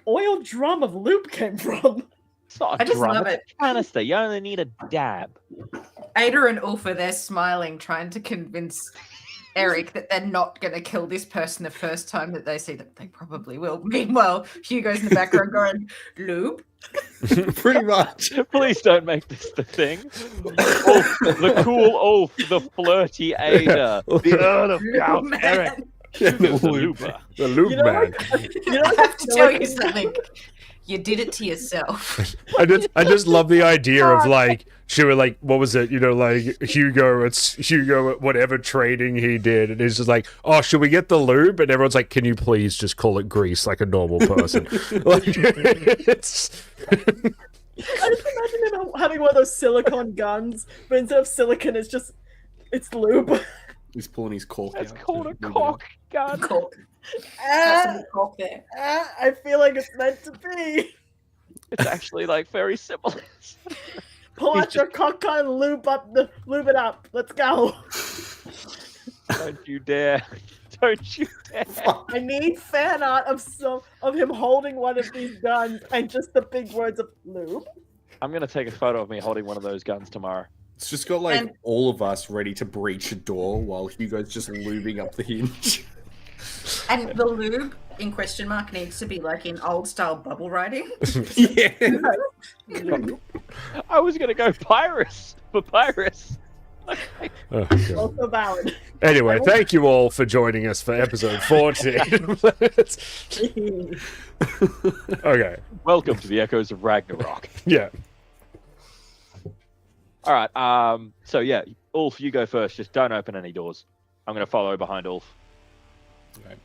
oil drum of lube came from? It's not I a just drum, love it's a canister. You only need a dab. Ada and Ulfa, they're smiling, trying to convince Eric that they're not going to kill this person the first time that they see them. They probably will. Meanwhile, Hugo's in the background going, lube? Pretty much. Please don't make this the thing. Ulf, the cool Ulf, the flirty Ada, the Earl of Lube Gout, man. Eric. Hugo's the looper. The lube You know, man. I have to tell you something. You did it to yourself. I just love the idea of like she were like, what was it? You know, like Hugo, it's Hugo at whatever trading he did, and he's just like, oh, should we get the lube? And everyone's like, can you please just call it grease like a normal person? Like, it's I just imagine him having one of those silicone guns, but instead of silicon, it's lube. He's pulling his cork That's out. called a to move it cock up. gun. Cork. Ah, Some cork there. I feel like it's meant to be. It's actually like very similar. Pull out your cock gun and lube it up. Let's go. Don't you dare. Don't you dare. I need fan art of him holding one of these guns and just the big words of lube. I'm going to take a photo of me holding one of those guns tomorrow. It's just got like And- all of us ready to breach a door while Hugo's just lubing up the hinge. And the lube in question mark needs to be like in old style bubble writing. Yeah. Lube. I was going to go Pyrus for Pyrus. oh, God. Also valid. Anyway, thank you all for joining us for episode 14. Okay, Welcome to the Echoes of Ragnarok. yeah. All right. So yeah, Ulf, you go first. Just don't open any doors. I'm going to follow behind Ulf. Okay.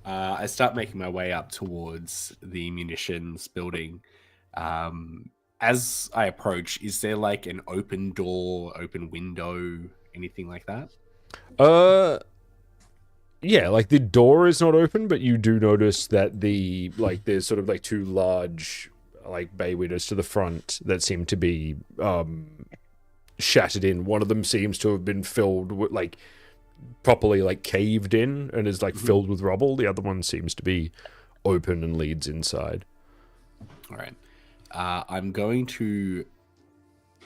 I start making my way up towards the munitions building. As I approach, is there like an open door, open window, anything like that? Yeah, like the door is not open, but you do notice that there's sort of like two large like bay windows to the front that seem to be shattered in. One of them seems to have been filled with like properly like caved in and is like filled with rubble. The other one seems to be open and leads inside. All right. I'm going to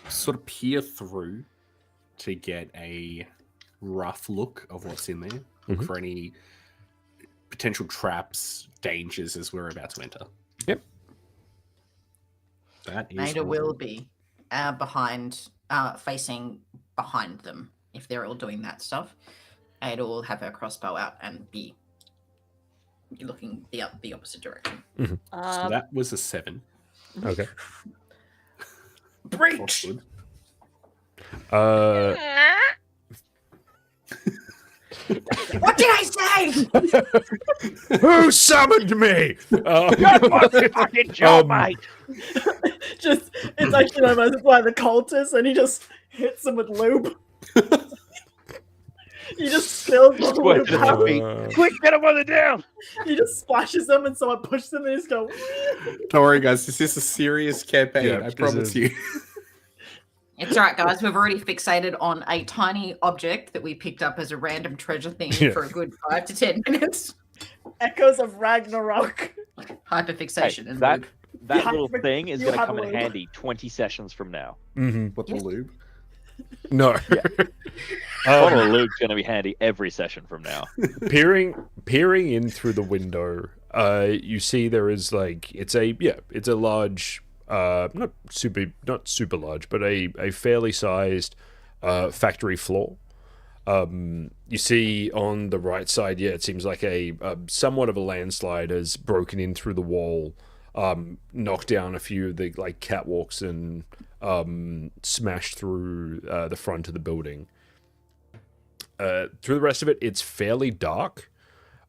sort of peer through to get a rough look of what's in there. Look for any potential traps, dangers as we're about to enter. Yep. That is Ada will be facing behind them if they're all doing that stuff. Ada will have her crossbow out and be looking the opposite direction. So that was a 7. Okay. Breach. Good. What did I say? Who summoned me? Fucking job, mate. Just it's like, you know, it's one of the cultists and he just hits him with lube. He just spills the Wait, lube out. Quick, get him on the down. He just splashes them and someone pushes them and he just go. Don't worry, guys. This is a serious campaign. Yeah, I this promise is- you. It's all right, guys. We've already fixated on a tiny object that we picked up as a random treasure thing Yeah. for a good 5 to 10 minutes. Echoes of Ragnarok. Hyperfixation Hey, and that lube. that You little have- thing is you going to have come in lube. handy 20 sessions from now. What the lube? No. Bottle of lube's going to be handy every session from now. peering in through the window, you see there is like it's a large, not super large, but a fairly sized factory floor. You see on the right side, it seems like a somewhat of a landslide has broken in through the wall, knocked down a few of the like catwalks and smashed through the front of the building. Through the rest of it, it's fairly dark.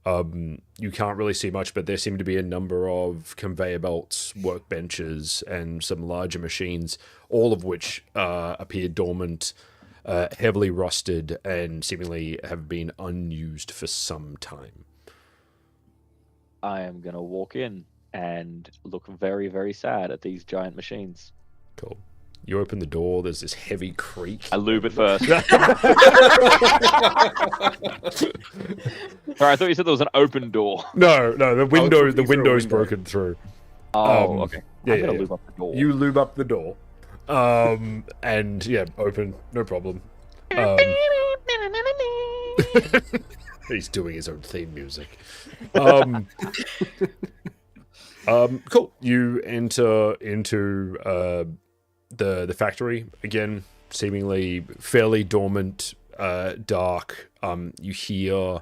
You can't really see much, but there seem to be a number of conveyor belts, workbenches, and some larger machines, all of which appear dormant, heavily rusted, and seemingly have been unused for some time. I am going to walk in and look very, very sad at these giant machines. Cool. You open the door, there's this heavy creak. I lube it first. Sorry, I thought you said there was an open door. No, the window, through the a window's window. broken through. Oh, okay. yeah, I'm going to yeah. lube up the door. You lube up the door, and open, no problem. He's doing his own theme music. Cool. You enter into the factory again, seemingly fairly dormant, dark. You hear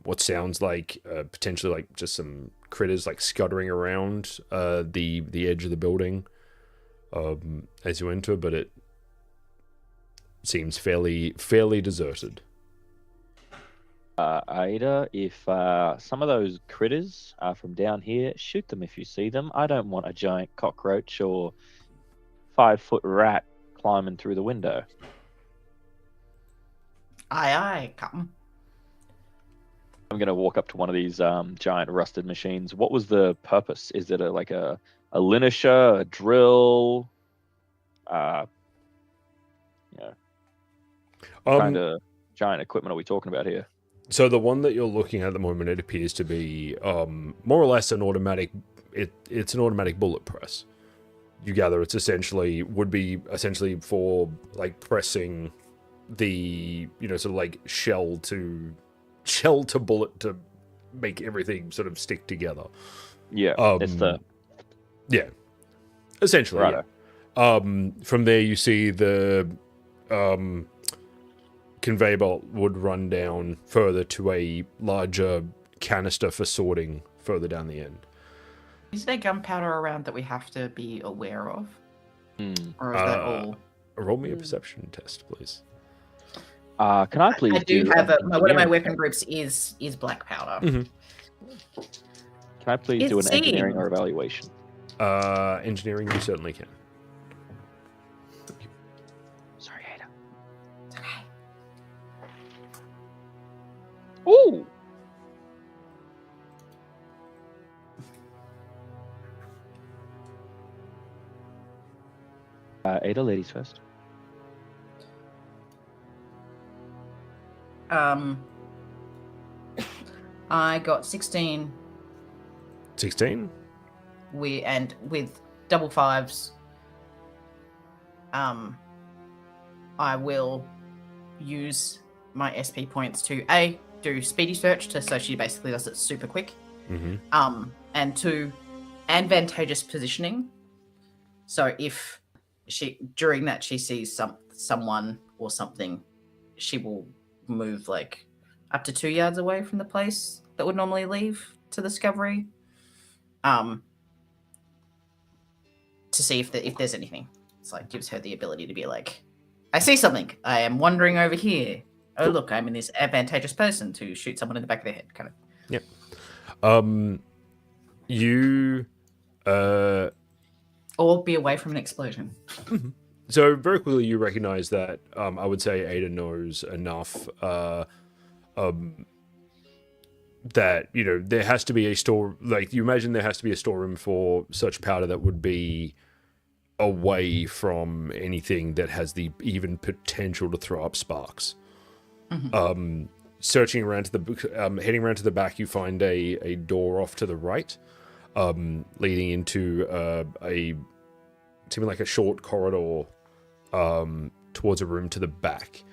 what sounds like potentially like just some critters like scuttering around the edge of the building as you enter, but it seems fairly deserted. Ada, if some of those critters are from down here, shoot them if you see them. I don't want a giant cockroach or 5-foot rat climbing through the window. Aye, Captain. I'm going to walk up to one of these giant rusted machines. What was the purpose? Is it like a linisher, a drill? Kind of giant equipment are we talking about here? So the one that you're looking at the moment, it appears to be more or less an automatic. It's an automatic bullet press. You gather it's would be essentially for like pressing the sort of like shell to bullet to make everything sort of stick together. Yeah, it's essentially. Right. Yeah. From there you see the conveyor belt would run down further to a larger canister for sorting further down the end. Is there gunpowder around that we have to be aware of? Or is that all? Roll me a perception test, please. Can I please I do have one of my engineering? weapon groups is black powder. Mm-hmm. Can I please do an engineering or evaluation? Engineering, you certainly can. Sorry, Ada. It's okay. Ooh! Ada, ladies first. I got 16. 16? With double fives, I will use my SP points to do speedy search so she basically does it super quick. Mm-hmm. And 2, advantageous positioning. So if during that she sees someone or something, she will move like up to 2 yards away from the place that would normally leave to discovery. To see if there's anything. It's like gives her the ability to be like, I see something. I am wandering over here. Oh look, I'm in this advantageous person to shoot someone in the back of the head, kind of. Yep. You or be away from an explosion. So very quickly you recognize that I would say Ada knows enough that there has to be a store, like you imagine there has to be a storeroom for such powder that would be away from anything that has the even potential to throw up sparks. Mm-hmm. Searching around heading around to the back, you find a door off to the right, leading into something like a short corridor towards a room to the back.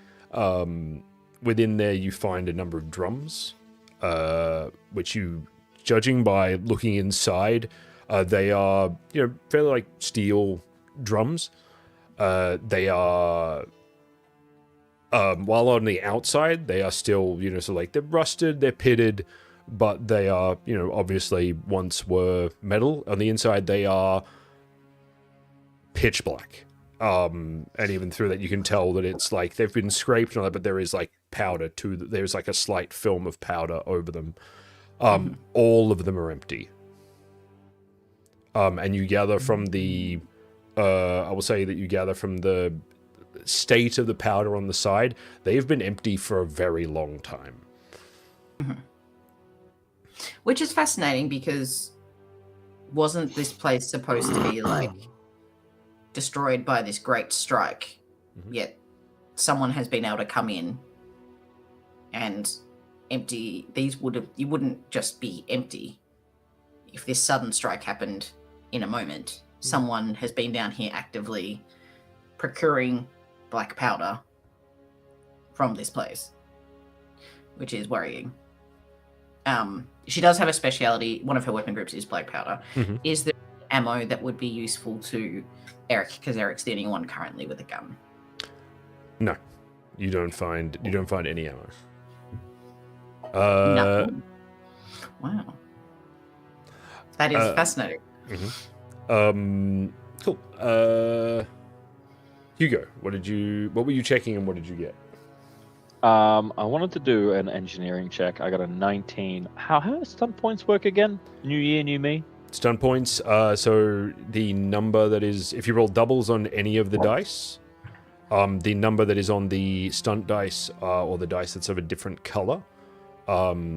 Within there, you find a number of drums, which you, judging by looking inside, they are fairly like steel drums. They are while on the outside they are still so like they're rusted, they're pitted, but they are obviously once were metal. On the inside they are pitch black, and even through that you can tell that it's like they've been scraped and all that, but there is like powder too. There's like a slight film of powder over them. All of them are empty. And you gather from the I will say that you gather from the state of the powder on the side, they've been empty for a very long time. Which is fascinating because wasn't this place supposed to be like destroyed by this great strike? Yet someone has been able to come in and empty these. You wouldn't just be empty if this sudden strike happened in a moment. Someone has been down here actively procuring black powder from this place, which is worrying. She does have a speciality. One of her weapon groups is black powder. Is there ammo that would be useful to Eric? Because Eric's the only one currently with a gun. No, you don't find any ammo. Nothing. Wow. That is fascinating. Cool. Hugo, what were you checking and what did you get? I wanted to do an engineering check. I got a 19. How does stunt points work again? New year, new me? Stun points. So the number that is, if you roll doubles on any of the dice, the number that is on the stunt dice or the dice that's of a different color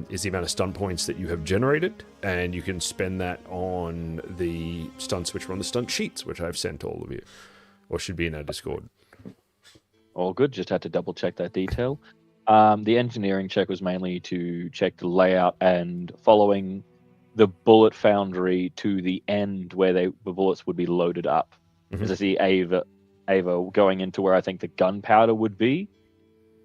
is the amount of stun points that you have generated, and you can spend that on the stunts which are on the stunt sheets, which I've sent all of you, or should be in our Discord. All good. Just had to double check that detail. The engineering check was mainly to check the layout and following the bullet foundry to the end where the bullets would be loaded up. Because I see Ava going into where I think the gunpowder would be,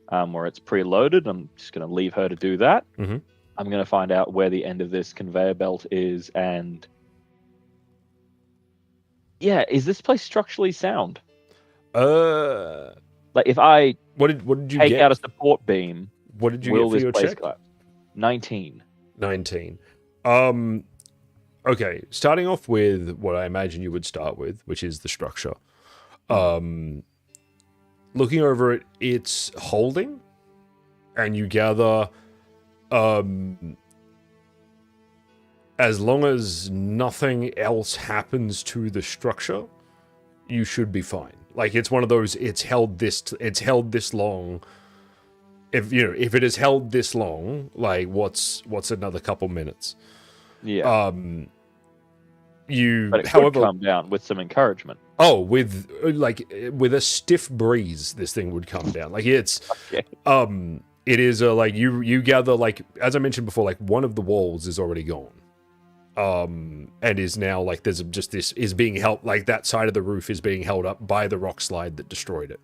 where it's preloaded. I'm just going to leave her to do that. I'm going to find out where the end of this conveyor belt is, and yeah, is this place structurally sound? Like if I what did you take get? out a support beam, What did you will get for this your place check? collapse? 19. 19. Okay, starting off with what I imagine you would start with, which is the structure. Looking over it, it's holding, and you gather, as long as nothing else happens to the structure, you should be fine. Like, it's one of those, it's held this long. If it has held this long, like, what's another couple minutes? Yeah. But it however, could come down with some encouragement. Oh, with a stiff breeze, this thing would come down. Like, it's, Okay. it is like you gather, like, as I mentioned before, like one of the walls is already gone, and is now like there's just this is being held, like that side of the roof is being held up by the rock slide that destroyed it.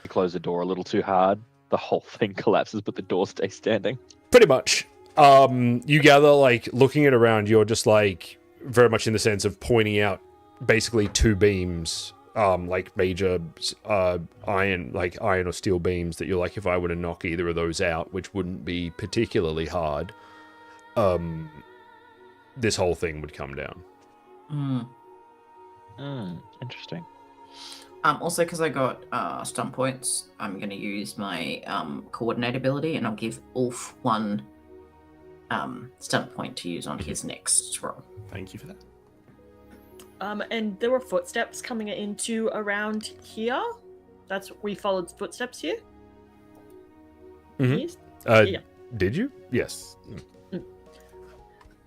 You close the door a little too hard, the whole thing collapses, but the door stays standing. Pretty much. You gather, like, looking at around, you're just like very much in the sense of pointing out basically two beams, like major iron or steel beams that you're like, if I were to knock either of those out, which wouldn't be particularly hard, this whole thing would come down. Interesting. Also, because I got stunt points, I'm going to use my coordinate ability, and I'll give Ulf one stunt point to use on his next roll. Thank you for that. And there were footsteps coming into around here. We followed footsteps here. Yes? Yeah. Did you? Yes.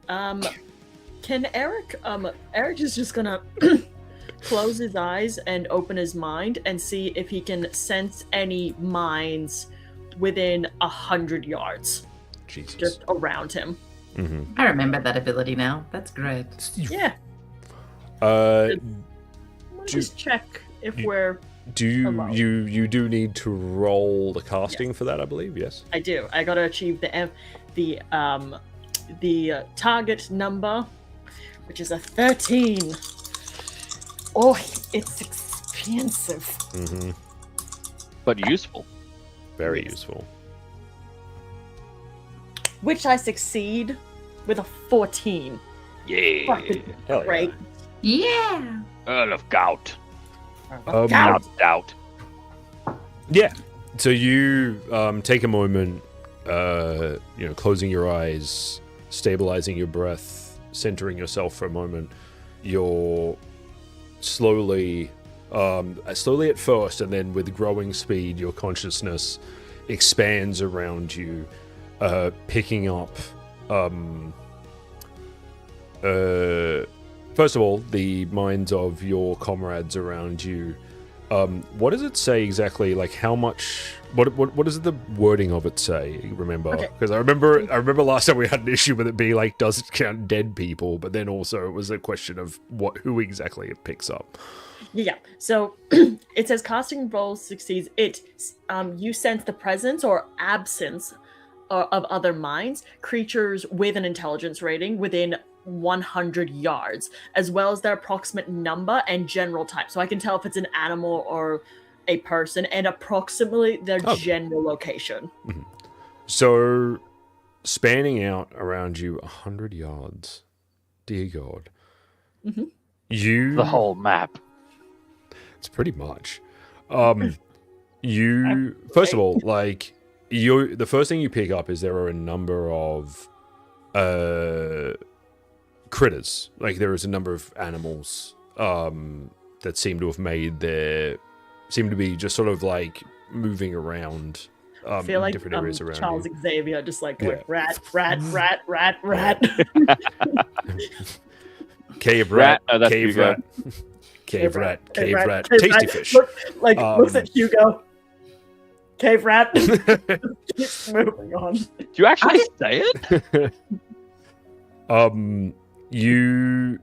Can Eric? Eric is just gonna close his eyes and open his mind and see if he can sense any mines within 100 yards, Jesus. just around him. I remember that ability now. That's great. Yeah. Just check if we're. Do you do need to roll the casting for that? I believe, yes. I do. I gotta achieve the target number, which is a 13. Oh, it's expensive. But useful. Very useful. Which I succeed with a 14. Yeah. Fucking Hell yeah. great. Yeah. Earl of Gout. Um, Not doubt. Yeah. So you take a moment, closing your eyes, stabilizing your breath, centering yourself for a moment. You're slowly at first, and then with growing speed, your consciousness expands around you, picking up. First of all, the minds of your comrades around you. What does it say exactly? Like, how much? What does the wording of it say? Remember? Because I remember last time we had an issue with it being like, does it count dead people? But then also it was a question of who exactly it picks up. Yeah. So it says casting roll succeeds. You sense the presence or absence of other minds, creatures with an intelligence rating within 100 yards, as well as their approximate number and general type. So I can tell if it's an animal or a person, and approximately their general location. So spanning out around you 100 yards. Dear God. Mhm. You... The whole map. It's pretty much. You... First of all, like, the first thing you pick up is there are a number of critters. Like, there is a number of animals that seem to have made their... Seem to be just sort of, like, moving around I feel in like different areas around Charles you. Xavier, just like Yeah. going rat, rat, rat, rat, rat. Cave rat, Rat, oh, that's cave Hugo. rat, cave rat, Cave cave rat, rat, cave tasty rat. fish. Looks at Hugo. Cave rat. Keeps moving on. Do you actually say it? You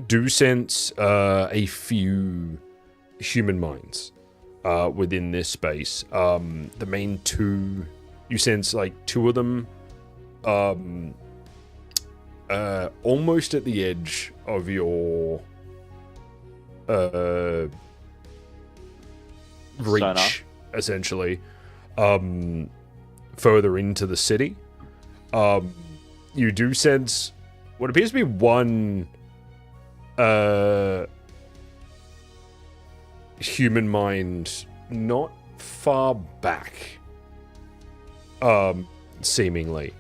do sense a few human minds within this space. The main two, you sense like two of them almost at the edge of your reach, Sonar. essentially, further into the city. You do sense what appears to be one human mind not far back, seemingly.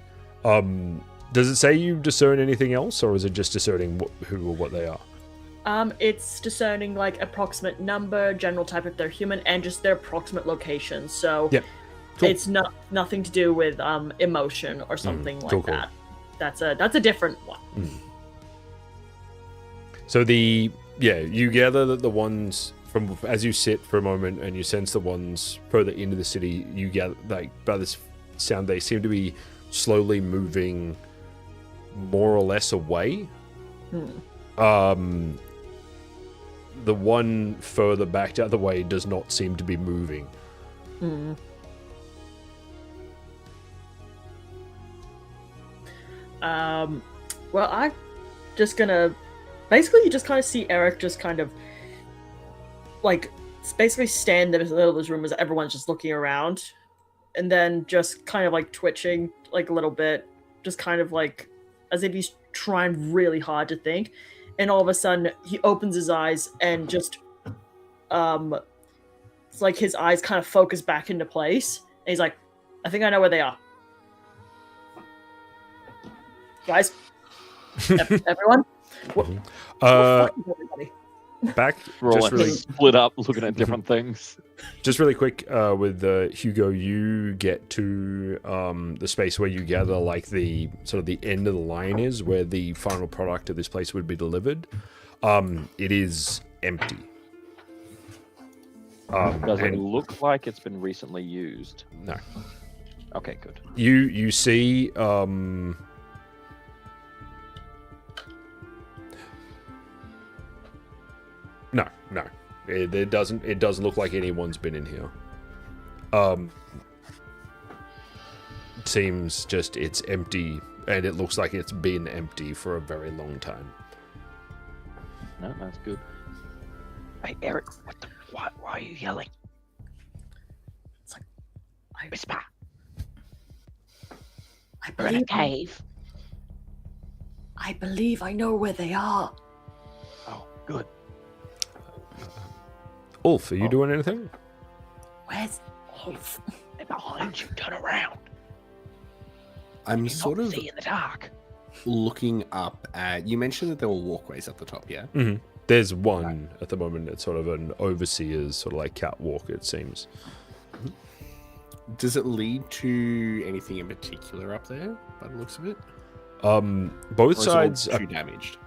Does it say you discern anything else, or is it just discerning who or what they are? It's discerning like approximate number, general type if they're human, and just their approximate location. So Yeah. Cool. it's nothing to do with emotion or something like cool. that. That's a different one. So you gather that the ones from as you sit for a moment and you sense the ones further into the city, you gather like by this sound they seem to be slowly moving more or less away. The one further back out of the way does not seem to be moving. Well, I'm just gonna basically you just kind of see Eric just kind of like basically stand in the middle of this room as everyone's just looking around, and then just kind of like twitching like a little bit, just kind of like as if he's trying really hard to think, and all of a sudden he opens his eyes and just it's like his eyes kind of focus back into place, and he's like, I think I know where they are. Guys, everyone, everybody. Back We're all just like really split up looking at different things. Just really quick, with Hugo, you get to the space where you gather like the sort of the end of the line is, where the final product of this place would be delivered. It is empty. Does it and- look like it's been recently used? No. Okay, good. You see No. It doesn't look like anyone's been in here. Seems just it's empty, and it looks like it's been empty for a very long time. No, that's good. Hey, Eric, why are you yelling? It's like Whisper. I We're in a believe cave. I believe I know where they are. Oh, good. Ulf, are you doing anything? Where's Ulf? They're behind you. Turn around. I'm You sort not of see in the dark. looking up at. You mentioned that there were walkways at the top, yeah? Mm-hmm. There's one at the moment. It's sort of an overseer's sort of like catwalk, it seems. Does it lead to anything in particular up there, by the looks of it? Both Or is it all sides too damaged.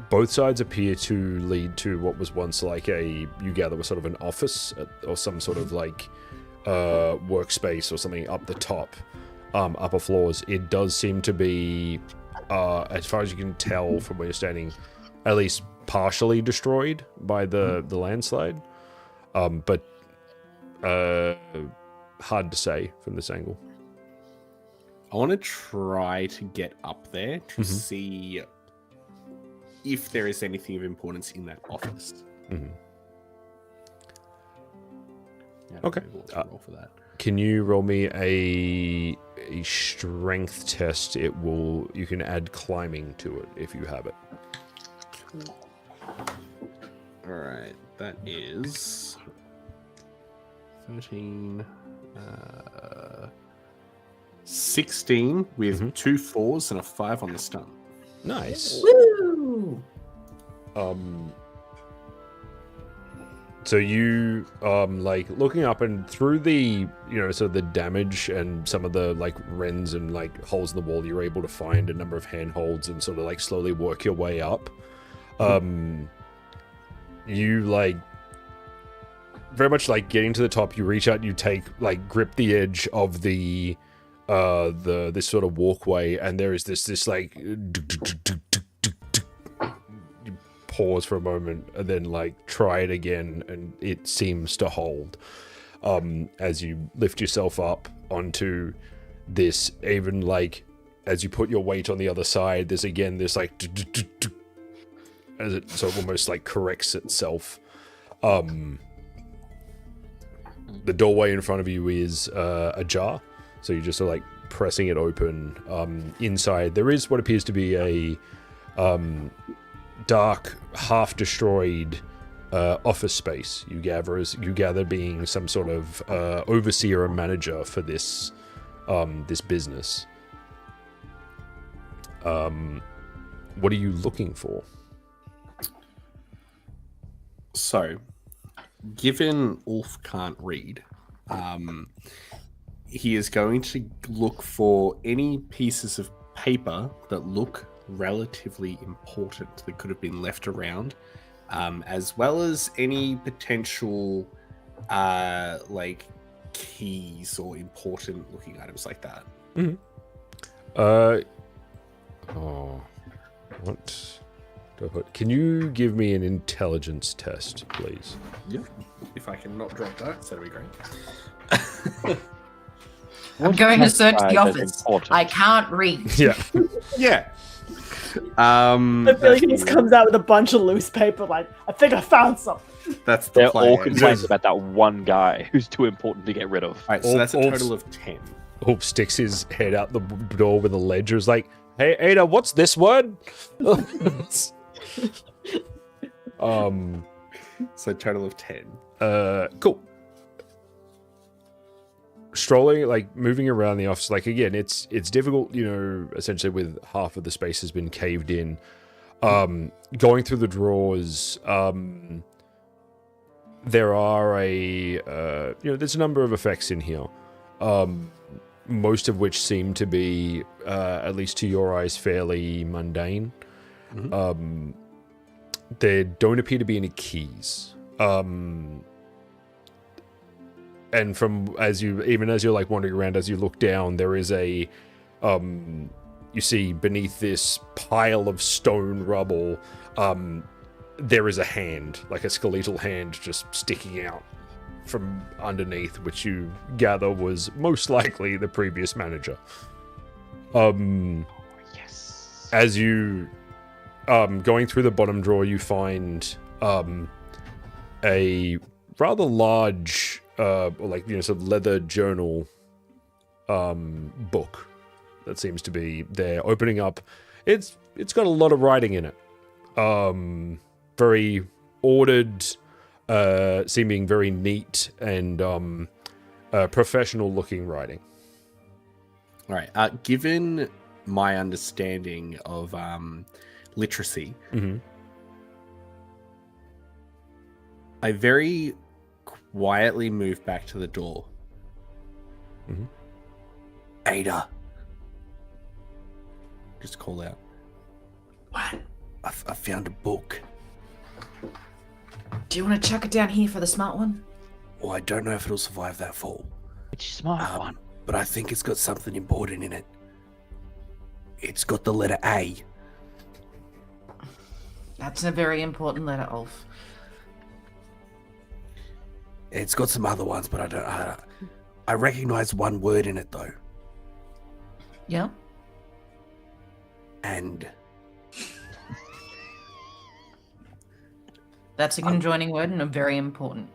both sides appear to lead to what was once like you gather was sort of an office or some sort of like workspace or something up the top, upper floors. It does seem to be, as far as you can tell from where you're standing, at least partially destroyed by the landslide. But hard to say from this angle. I want to try to get up there to see if there is anything of importance in that office. Mhm. Yeah, Okay. maybe we'll roll for that. Can you roll me a strength test? You can add climbing to it if you have it. All right, that is 13, 16 with 2 4s and a 5 on the stun. Nice. Woo! So you like looking up and through the sort of the damage and some of the like rents and like holes in the wall, you're able to find a number of handholds and sort of like slowly work your way up. You like very much like getting to the top, you reach out, you take like grip the edge of this sort of walkway, and there is this like pause for a moment and then like try it again, and it seems to hold as you lift yourself up onto this. Even like as you put your weight on the other side, there's again this like as it sort of almost like corrects itself. The doorway in front of you is ajar, so you're just sort of like pressing it open. Inside there is what appears to be a dark, half-destroyed office space. You gather being some sort of overseer and manager for this business. What are you looking for? So, given Ulf can't read, he is going to look for any pieces of paper that look relatively important that could have been left around, as well as any potential like keys or important looking items like that. What? Can you give me an intelligence test, please? Yep. If I can not drop dice, that'd be great. I'm going to search the office. I can't read. Yeah. Yeah. I feel like he just comes out with a bunch of loose paper, like, I think I found something. That's the They're plan. all complaining about that one guy who's too important to get rid of. Alright, so that's a total of 10. Hope sticks his head out the door with a ledger. Is like, hey Ada, what's this word? So total of 10. Cool. Strolling, like moving around the office, like again, it's difficult, essentially with half of the space has been caved in. Going through the drawers, there are there's a number of effects in here. Most of which seem to be, at least to your eyes, fairly mundane. There don't appear to be any keys. And from as you're like wandering around, as you look down, there is you see beneath this pile of stone rubble, there is a hand, like a skeletal hand, just sticking out from underneath, which you gather was most likely the previous manager. Yes. As you going through the bottom drawer, you find a rather large sort of leather journal book that seems to be there. Opening up, it's got a lot of writing in it. Very ordered, seeming very neat and professional looking writing. All right. Given my understanding of literacy, I very quietly move back to the door. Ada. Just call out. What? I found a book. Do you want to chuck it down here for the smart one? Well, I don't know if it'll survive that fall. Which smart one? But I think it's got something important in it. It's got the letter A. That's a very important letter, Ulf. It's got some other ones, but I recognize one word in it though. Yeah? And That's a conjoining word and a very important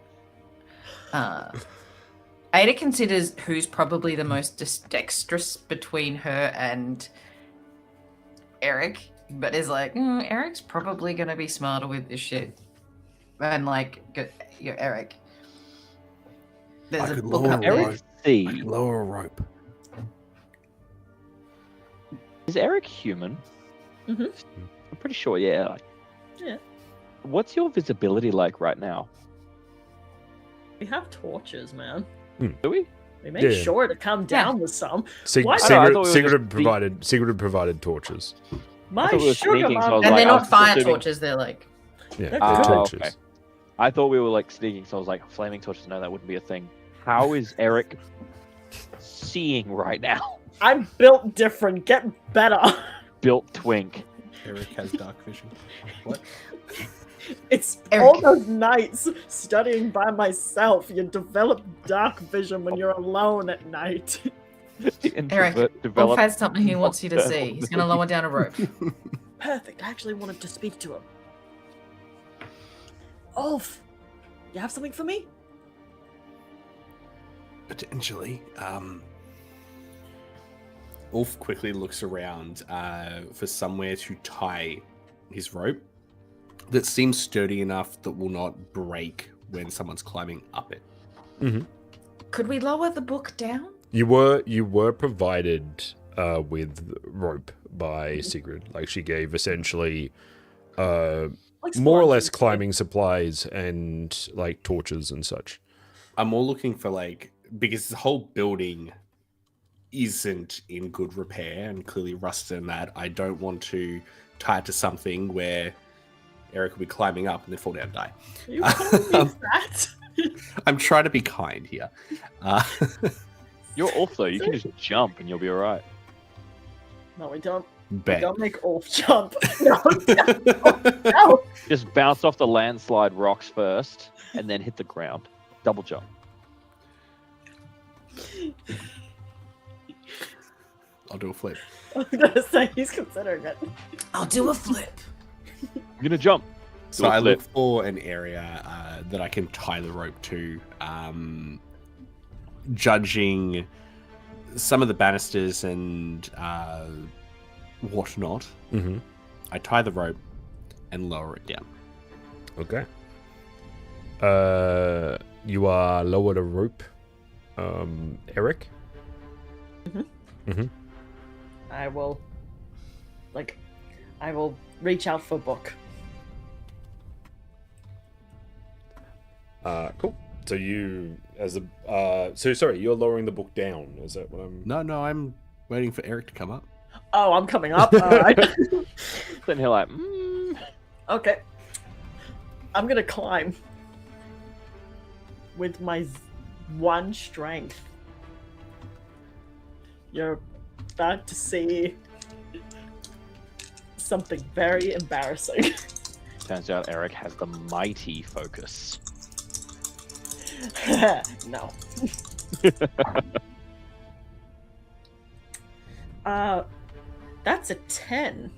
Ada considers who's probably the most dexterous between her and Eric, but is like, Eric's probably gonna be smarter with this shit. And like, Eric. There's I a could book lower up a there. rope. Eric I C. could lower a rope. Is Eric human? Mhm. I'm pretty sure, yeah. Yeah. What's your visibility like right now? We have torches, man. Do we? We made Yeah. sure to come down with some. Why- I thought we were Sigrid just provided torches. My thought we were sugar sneaking, so I mom. was And like, they're I not was fire assuming- torches, they're like, Yeah, They're they're good. torches. Okay. I thought we were like sneaking, so I was like, flaming torches. No, that wouldn't be a thing. How is Eric seeing right now? I'm built different. Get better. Built twink. Eric has dark vision. What? It's Eric. all those nights studying by myself. You develop dark vision when you're alone at night. The Eric, introvert Wolf developed. has something he wants you to see. He's gonna lower down a rope. Perfect. I actually wanted to speak to him. Ulf, you have something for me? Potentially. Ulf quickly looks around for somewhere to tie his rope that seems sturdy enough that will not break when someone's climbing up it. Could we lower the book down? You were provided with rope by Sigrid. Like she gave essentially Like more or less splunges, climbing supplies and like torches and such. I'm more looking for because the whole building isn't in good repair and clearly rusted and that. I don't want to tie it to something where Eric will be climbing up and then fall down and die. Are you calling me that? I'm trying to be kind here. You're off though. You can just jump and you'll be alright. No, we don't. We Bet. don't make Ulf jump. No, no. Just bounce off the landslide rocks first, and then hit the ground. Double jump. I'll do a flip. I was gonna say he's considering it. I'll do a flip. I'm gonna jump. So Do a I look flip. for an area that I can tie the rope to, judging some of the banisters and whatnot. Mm-hmm. I tie the rope and lower it down. Okay. You are lowered a rope, Eric. I will reach out for a book. Cool. So you, you're lowering the book down. Is that what I'm? No, I'm waiting for Eric to come up. Oh, I'm coming up. All right. Then he'll like, Okay. I'm gonna climb with my one strength. You're about to see something very embarrassing. Turns out Eric has the mighty focus. No. That's a 10.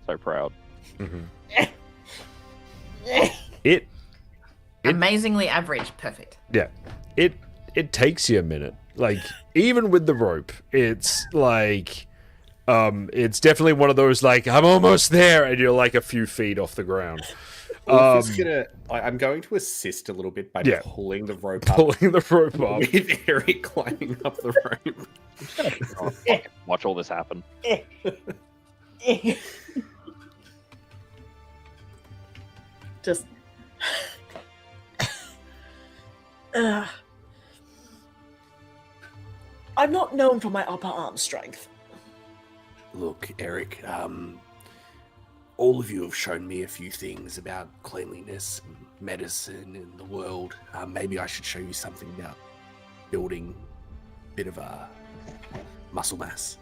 So proud. It Amazingly average. Perfect. Yeah. It takes you a minute. Like, even with the rope, it's like it's definitely one of those like, I'm almost there, and you're like a few feet off the ground. I'm going to assist a little bit by Yeah. pulling the rope up Pulling the rope up. with Eric climbing up the rope. Oh, fuck. Watch all this happen. Just. I'm not known for my upper arm strength. Look, Eric, all of you have shown me a few things about cleanliness and medicine in the world. Maybe I should show you something about building a bit of a muscle mass.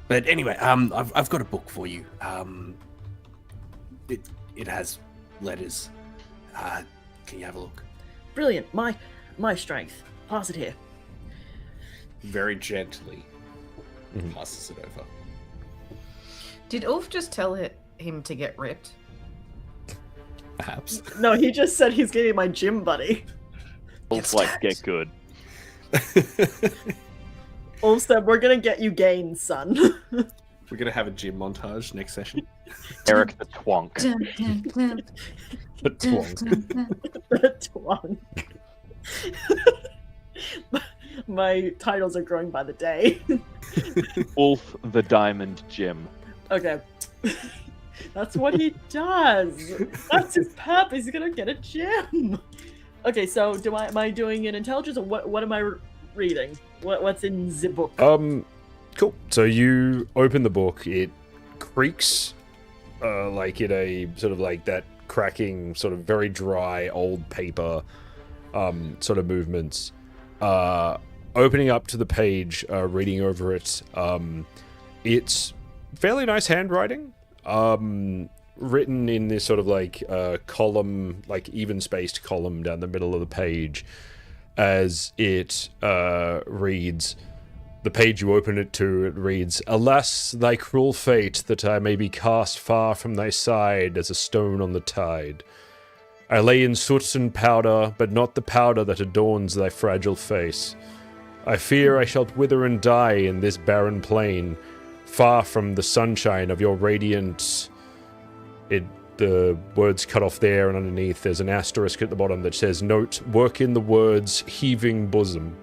But anyway, I've got a book for you. It has letters. Can you have a look? Brilliant. My strength. Pass it here. Very gently passes it over. Did Ulf just tell him to get ripped? Perhaps. No, he just said he's getting my gym buddy. It's like, get good. Also, we're gonna get you gains, son. We're gonna have a gym montage next session. Eric the Twonk. The twonk. The twonk. My titles are growing by the day. Wolf the Diamond Gym. Okay. That's what he does. That's his purpose. He's gonna get a gym. Okay, so am I doing an intelligence, or what am I reading? What's in the book? Cool. So you open the book. It creaks, like in a sort of like that cracking, sort of very dry old paper, sort of movements. Opening up to the page, reading over it. It's fairly nice handwriting. Written in this sort of like column, like even spaced column down the middle of the page, as it reads. The page you open it to, it reads, "Alas, thy cruel fate, that I may be cast far from thy side as a stone on the tide. I lay in soot and powder, but not the powder that adorns thy fragile face. I fear I shall wither and die in this barren plain, far from the sunshine of your radiant..." The words cut off there, and underneath there's an asterisk at the bottom that says, "Note, work in the words heaving bosom."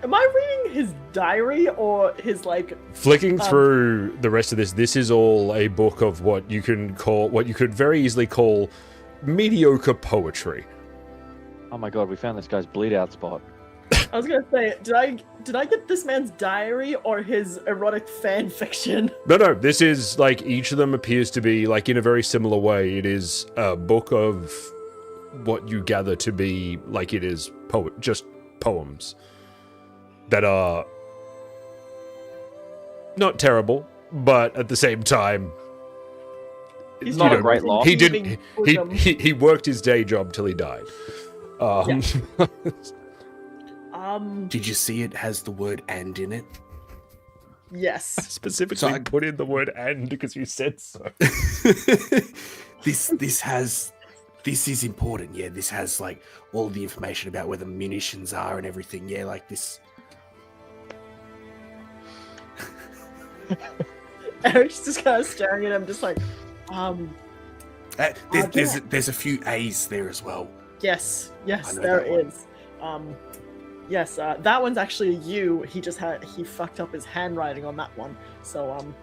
Am I reading his diary or his like? Flicking through the rest of this is all a book of what you could very easily call mediocre poetry. Oh my god, we found this guy's bleed out spot. I was gonna say, did I get this man's diary or his erotic fan fiction? No, this is like each of them appears to be like in a very similar way. It is a book of what you gather to be like it is just poems that are not terrible, but at the same time, He's not a great loss. He didn't. He worked his day job till he died. Did you see it has the word "and" in it? Yes. Specifically So I put in the word "and" because you said so. This is important. Yeah, this has like all the information about where the munitions are and everything. Yeah, like this. Eric's just kind of staring at him, just like, There's a few A's there as well. yes, I know there that one. is. Yes, that one's actually you. He fucked up his handwriting on that one. So,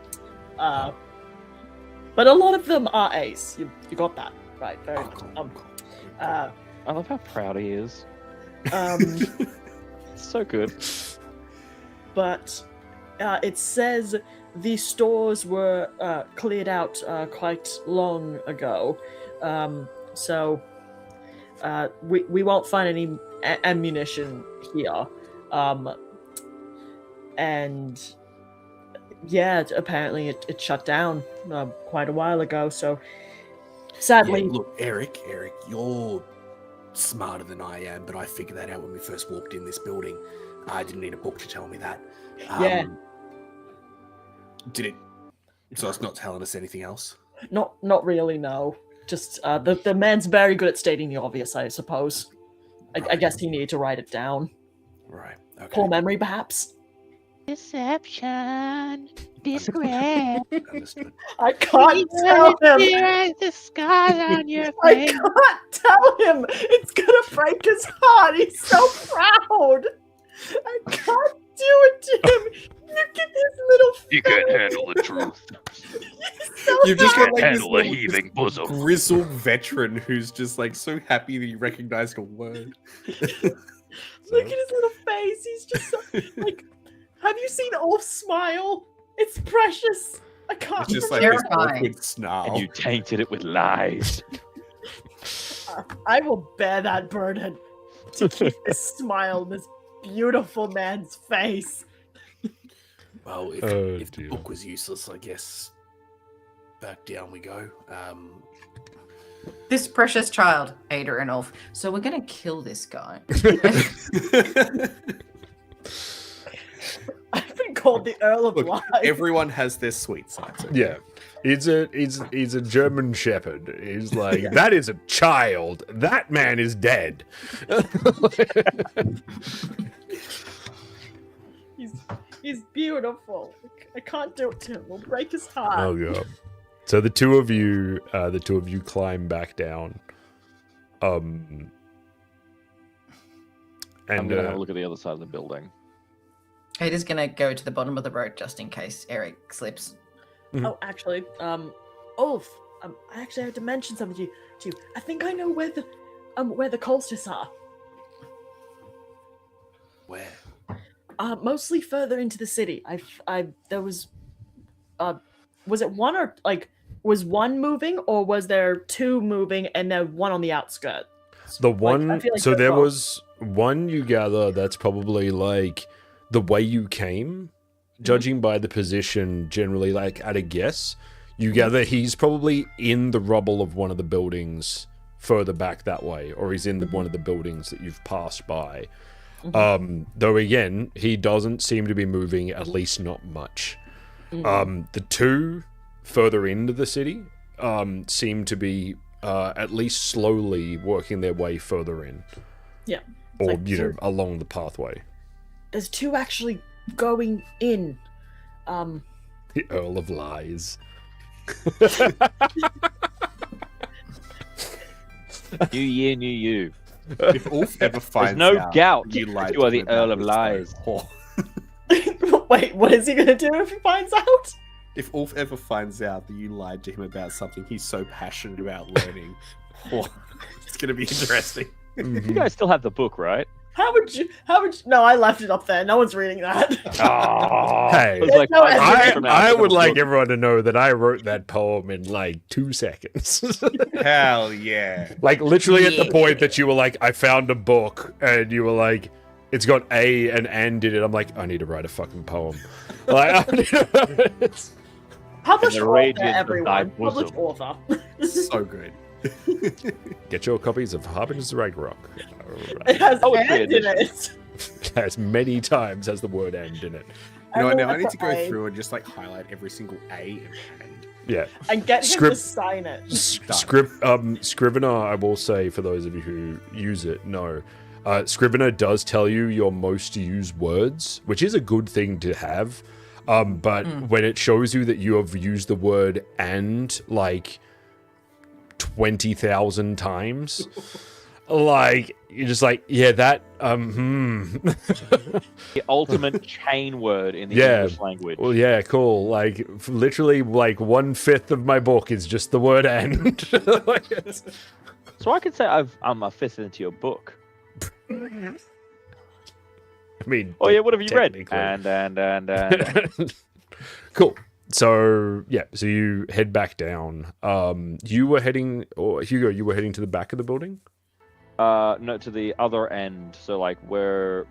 but a lot of them are A's. You got that right. Very Oh, good. cool. I love how proud he is. Um, So good. but it says the stores were cleared out quite long ago, so we won't find any ammunition here, and yeah, apparently it shut down quite a while ago. So sadly, Yeah, look, Eric, you're smarter than I am, but I figured that out when we first walked in this building. I didn't need a book to tell me that. Yeah. Did it? So it's not telling us anything else. not really. No, just the man's very good at stating the obvious, I suppose. I guess he needed to write it down. Right. Okay. Poor memory, perhaps. Deception, disgrace. Understood. I can't tell him. The scar on your I face. can't tell him. It's gonna break his heart. He's so proud. I can't do it to him. Look at his little face. You can't handle the truth. He's so You've just got happy. like this Handle a little- heaving bosom. grizzled veteran who's just like so happy that he recognized a word. Look at his little face. He's just so, like. Have you seen Ulf smile? It's precious. I can't. It's just like forget this Terrifying. awkward And snarl. you tainted it with lies. I will bear that burden to keep this smile on this beautiful man's face. Well, if Oh, the dear. book was useless, I guess back down we go. This precious child, Ada and Ulf. So we're gonna kill this guy. I've been called the Earl of Look, Lies. everyone has their sweet side. So Yeah. He's a German Shepherd. He's like, that is a child. That man is dead. He's beautiful. I can't do it to him. We'll break his heart. Oh god. So the two of you climb back down. I'm And gonna have a look at the other side of the building. Ada's gonna go to the bottom of the road just in case Eric slips. Oh, actually, Ulf, I actually have to mention something to you. I think I know where the Colsters are. Where? Mostly further into the city. There was it one or was one moving, or was there two moving and then one on the outskirts? the one, I feel like so they're there both. was one you gather that's probably like the way you came, judging by the position generally, like at a guess, you gather he's probably in the rubble of one of the buildings further back that way, or he's in one of the buildings that you've passed by. Though again, he doesn't seem to be moving, at least not much. The two further into the city seem to be at least slowly working their way further in. Yeah. Or, like you know, sort along the pathway. There's two actually going in. The Earl of Lies. New year, new you. If Ulf ever There's finds no out doubt you lied you are to the him Earl about of this, Lies. though, oh. Wait, what is he gonna do if he finds out? If Ulf ever finds out that you lied to him about something he's so passionate about learning, oh, it's going to be interesting. You guys still have the book, right? How would you? No, I left it up there. No one's reading that. Oh, Hey, it was like no 5 minutes evidence. from now, I it's would gonna like look- everyone to know that I wrote that poem in like 2 seconds. Hell yeah. Like literally at the point that you were like, I found a book, and you were like, it's got A and N in it. I'm like, I need to write a fucking poem. Like, Published And the author, radiance of thy everyone. Published bosom. author. So good. get your copies of Harbingers of Ragnarok. It has Poetry and in edition. it. As many times as the word end in it. You know what, now I Everyone need to go has through and just like highlight every single A and Yeah. and get him Script- to sign it. Scrivener, I will say, for those of you who use it, no. Scrivener does tell you your most used words, which is a good thing to have. But when it shows you that you have used the word and like 20,000 times, like you're just like, yeah, that The ultimate chain word in the Yeah. English language. Well, yeah, cool. Like literally, like 1/5 of my book is just the word "and." Like, it's- So I could say I'm a fifth into your book. I mean, Oh yeah, what have you read? technically. And Cool. So yeah, so you head back down. You were heading, or Hugo, you were heading to the back of the building. no, to the other end. So like where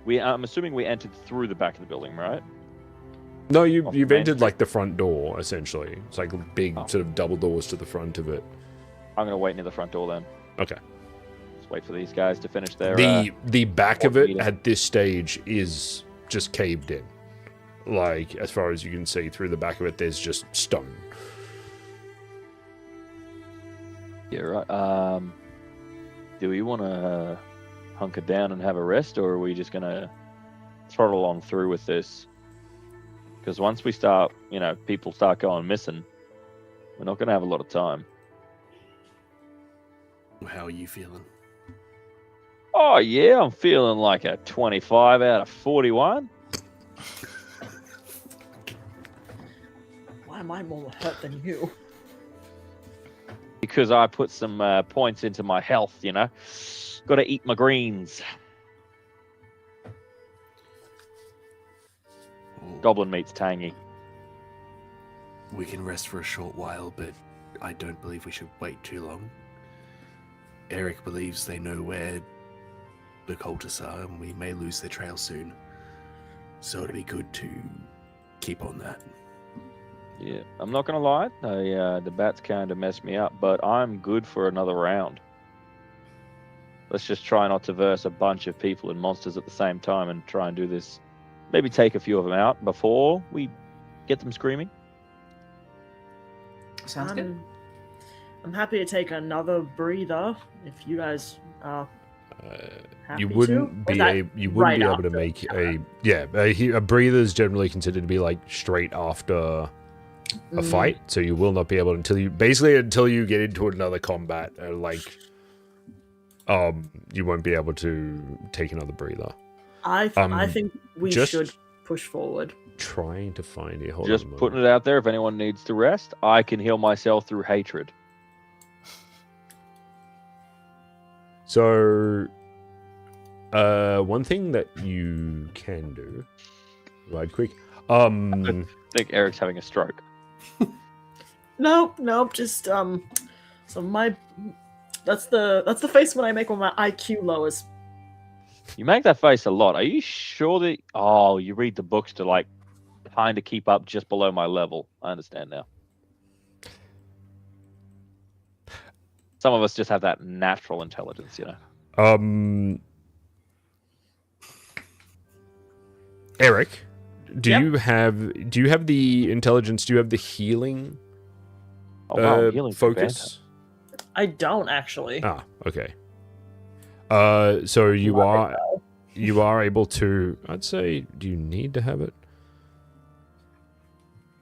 I'm assuming we entered through the back of the building, right? No, Off you've Main entered Street. like the front door essentially. It's like big Oh. sort of double doors to the front of it. I'm gonna wait near the front door then. Okay. Let's wait for these guys to finish their. The back of walk it meter. at this stage is just caved in. Like as far as you can see through the back of it, there's just stone. Yeah, right. Do we want to hunker down and have a rest, or are we just gonna throttle on through with this? Because once we start, people start going missing, we're not gonna have a lot of time. how are you feeling? Oh yeah, I'm feeling like a 25 out of 41. Why am I more hurt than you? Because I put some points into my health, Got to eat my greens. Goblin meat's tangy. We can rest for a short while, but I don't believe we should wait too long. Eric believes they know where the cultists are, and we may lose their trail soon. So it'd be good to keep on that. Yeah, I'm not gonna lie. The bats kind of messed me up, but I'm good for another round. Let's just try not to verse a bunch of people and monsters at the same time, and try and do this. Maybe take a few of them out before we get them screaming. Sounds good. I'm happy to take another breather if you guys are happy You to. wouldn't Or be is that you wouldn't right be able to after? make a breather is generally considered to be like straight after a fight, so you will not be able until you get into another combat, you won't be able to take another breather. I think we just should push forward. Trying to find it. Just putting it out there. If anyone needs to rest, I can heal myself through hatred. So, one thing that you can do, right quick. I think Eric's having a stroke. Nope, just so my that's the face when I make when my IQ lowers. You make that face a lot. Are you sure that? Oh, you read the books to like kind of keep up just below my level. I understand now. Some of us just have that natural intelligence, you know. Eric, do Yep. you have the intelligence? Do you have the healing? Oh, wow, healing focus. I don't actually. Ah, okay. So you are able to. I'd say, do you need to have it?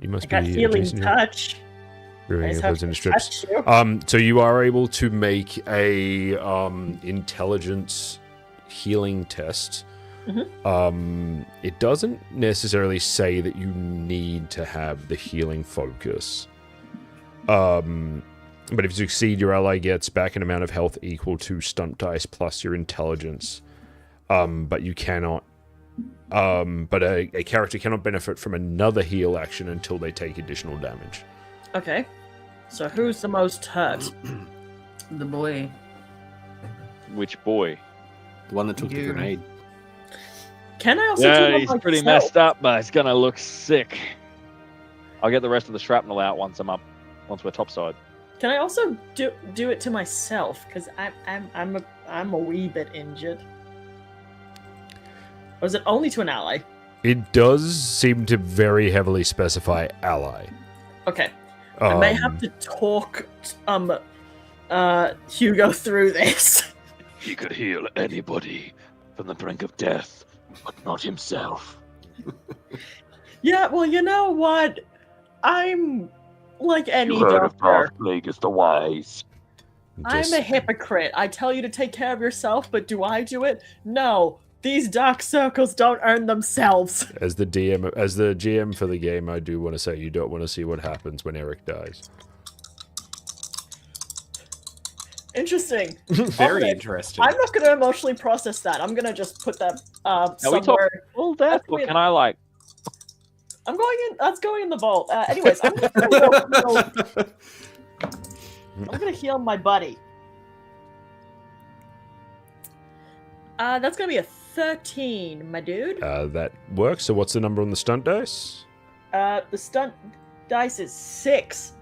You must I got be healing adjacent to- touch. Removing I just episodes have into to strips. touch you. So you are able to make a intelligence healing test. It doesn't necessarily say that you need to have the healing focus. But if you succeed, your ally gets back an amount of health equal to stunt dice plus your intelligence. But you cannot. But a character cannot benefit from another heal action until they take additional damage. Okay. So who's the most hurt? The boy. Which boy? The one that took the You. grenade. Can I also do Yeah, one he's pretty myself? messed up, but he's gonna look sick. I'll get the rest of the shrapnel out once we're topside. Can I also do it to myself? Because I'm a wee bit injured. Or is it only to an ally? It does seem to very heavily specify ally. Okay. I may have to talk Hugo through this. He could heal anybody from the brink of death, but not himself. Yeah, well, you know what? I'm like any doctor. Plagueis the Wise. I'm a hypocrite. I tell you to take care of yourself, but do I do it? No. These dark circles don't earn themselves. As the GM for the game, I do want to say you don't want to see what happens when Eric dies. Interesting. Very Okay. interesting. I'm not going to emotionally process that. I'm going to just put that Are we somewhere. talking full death, That's or weird. can I like? I'm going in. That's going in the vault. Anyways, I'm going to heal my buddy. That's going to be a 13, my dude. That works. So what's the number on the stunt dice? The stunt dice is 6.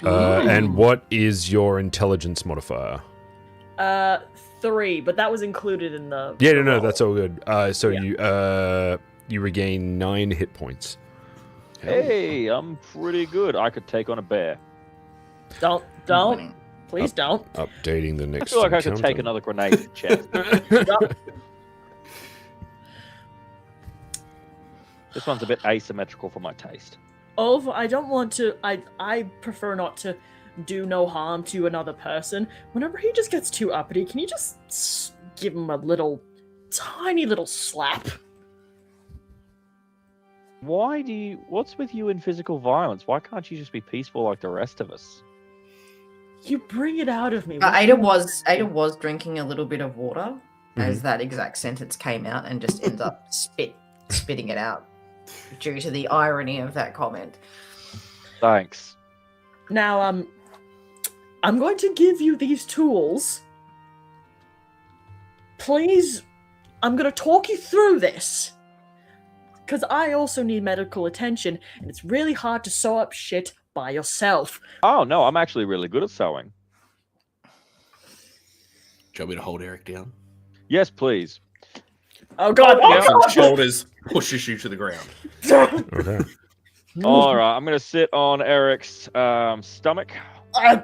And what is your intelligence modifier? 3, but that was included in the. Yeah, the no, roll. that's all good. So Yeah. you regain 9 hit points. Hey, I'm pretty good. I could take on a bear. Don't. Please don't. Updating the I next. feel like I could encounter. take another grenade in the chest. This one's a bit asymmetrical for my taste. Over. I don't want to. I prefer not to do no harm to another person. Whenever he just gets too uppity, can you just give him a little, tiny little slap? What's with you in physical violence? Why can't you just be peaceful like the rest of us? You bring it out of me. Ada was drinking a little bit of water as that exact sentence came out and just ends up spitting it out due to the irony of that comment. Thanks. Now, I'm going to give you these tools. Please, I'm going to talk you through this. Because I also need medical attention, and it's really hard to sew up shit by yourself. Oh no, I'm actually really good at sewing. Do you want me to hold Eric down? Yes, please. Oh god, Yeah, oh god! shoulders pushes you to the ground. Okay. All right, I'm gonna sit on Eric's stomach. Oh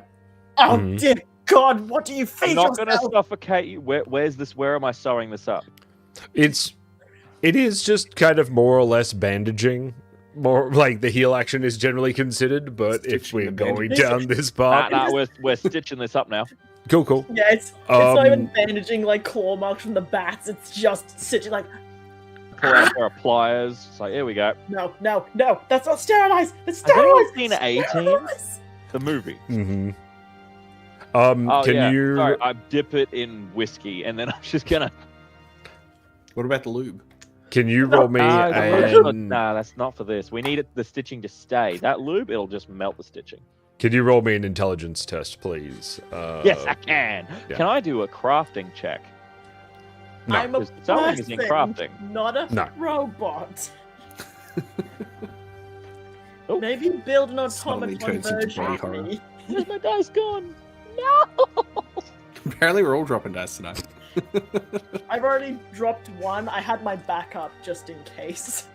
Mhm. dear God! What do you I'm feed not gonna yourself? suffocate you. Where's this? Where am I sewing this up? It is just kind of more or less bandaging. More like the heal action is generally considered, but if Stitching we're the going bandage. down this Nah, path, we're stitching this up now. cool. Yeah, it's not even Um, bandaging like claw marks from the bats. It's just sitting like, Pull out a pair of pliers. It's like, here we go. no, that's not sterilized. It's Has anyone sterilized. seen A-Team? Sterilized. The movie. Mm-hmm. Oh, Can yeah. you? Sorry, I dip it in whiskey, and then I'm just gonna. What about the lube? Can you roll me Nah, the lube's not- an? nah, that's not for this. We need the stitching to stay. That lube, it'll just melt the stitching. Can you roll me an intelligence test, please? Yes, I can. yeah. Can I do a crafting check? No. I'm a Because sewing is in person, crafting. not a No. robot. Oh. Maybe build an Suddenly automaton turns into version body of horror. me. Where's my dice gone? No! Apparently, we're all dropping dice tonight. I've already dropped one. I had my backup just in case.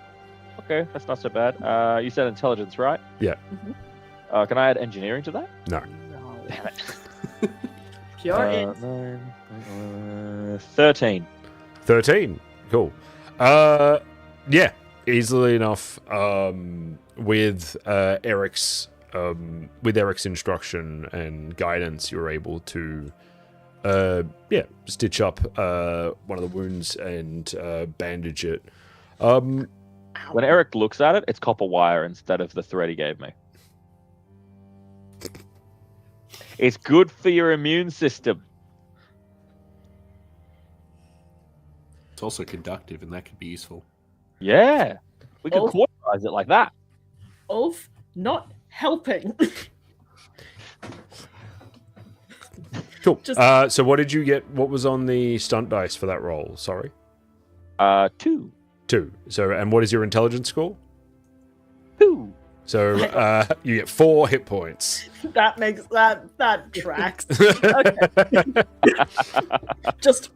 Okay, that's not so bad. You said intelligence, right? Yeah. Mhm. Can I add engineering to that? No. No. Damn it. Pure in. 13. 13. Cool. Yeah, easily enough. With Eric's instruction and guidance, you're able to stitch up one of the wounds and bandage it. When Eric looks at it, it's copper wire instead of the thread he gave me. It's good for your immune system. It's also conductive, and that could be useful. Yeah. We could Oh. cauterize it like that. Ulf, not helping. Cool. Just- So what did you get? What was on the stunt dice for that roll? Sorry. 2. 2. So, and what is your intelligence score? 2. So you get 4 hit points. That makes that tracks. Okay. Just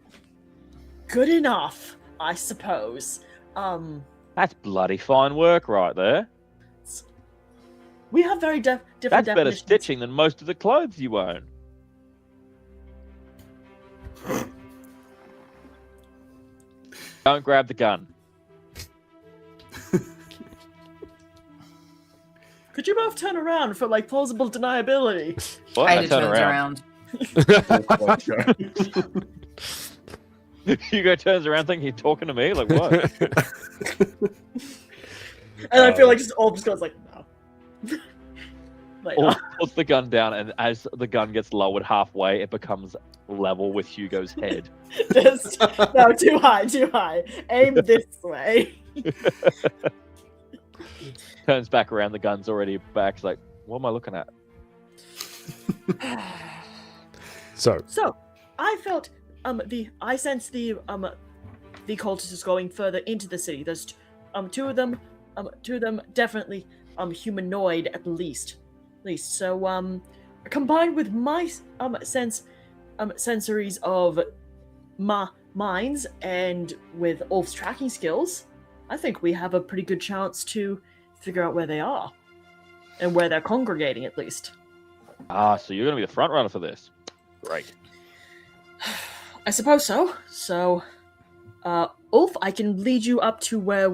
good enough, I suppose. That's bloody fine work right there. We have very different That's better definitions. stitching than most of the clothes you own. Don't grab the gun. Could you both turn around for like plausible deniability? What? I Ada turn turns around. around. Hugo turns around thinking you're talking to me? Like, what? And I feel like just all just goes like no. Like, Or puts the gun down, and as the gun gets lowered halfway, it becomes level with Hugo's head. just, no, too high. Aim this way. Turns back around, the gun's already back. It's like, what am I looking at? So, So, I felt I sense the cultists going further into the city. There's two of them definitely humanoid at least. So combined with my sensories of my minds and with Ulf's tracking skills, I think we have a pretty good chance to figure out where they are and where they're congregating at least. Ah, so you're going to be the front runner for this. Great. I suppose so. So, Ulf, I can lead you up to where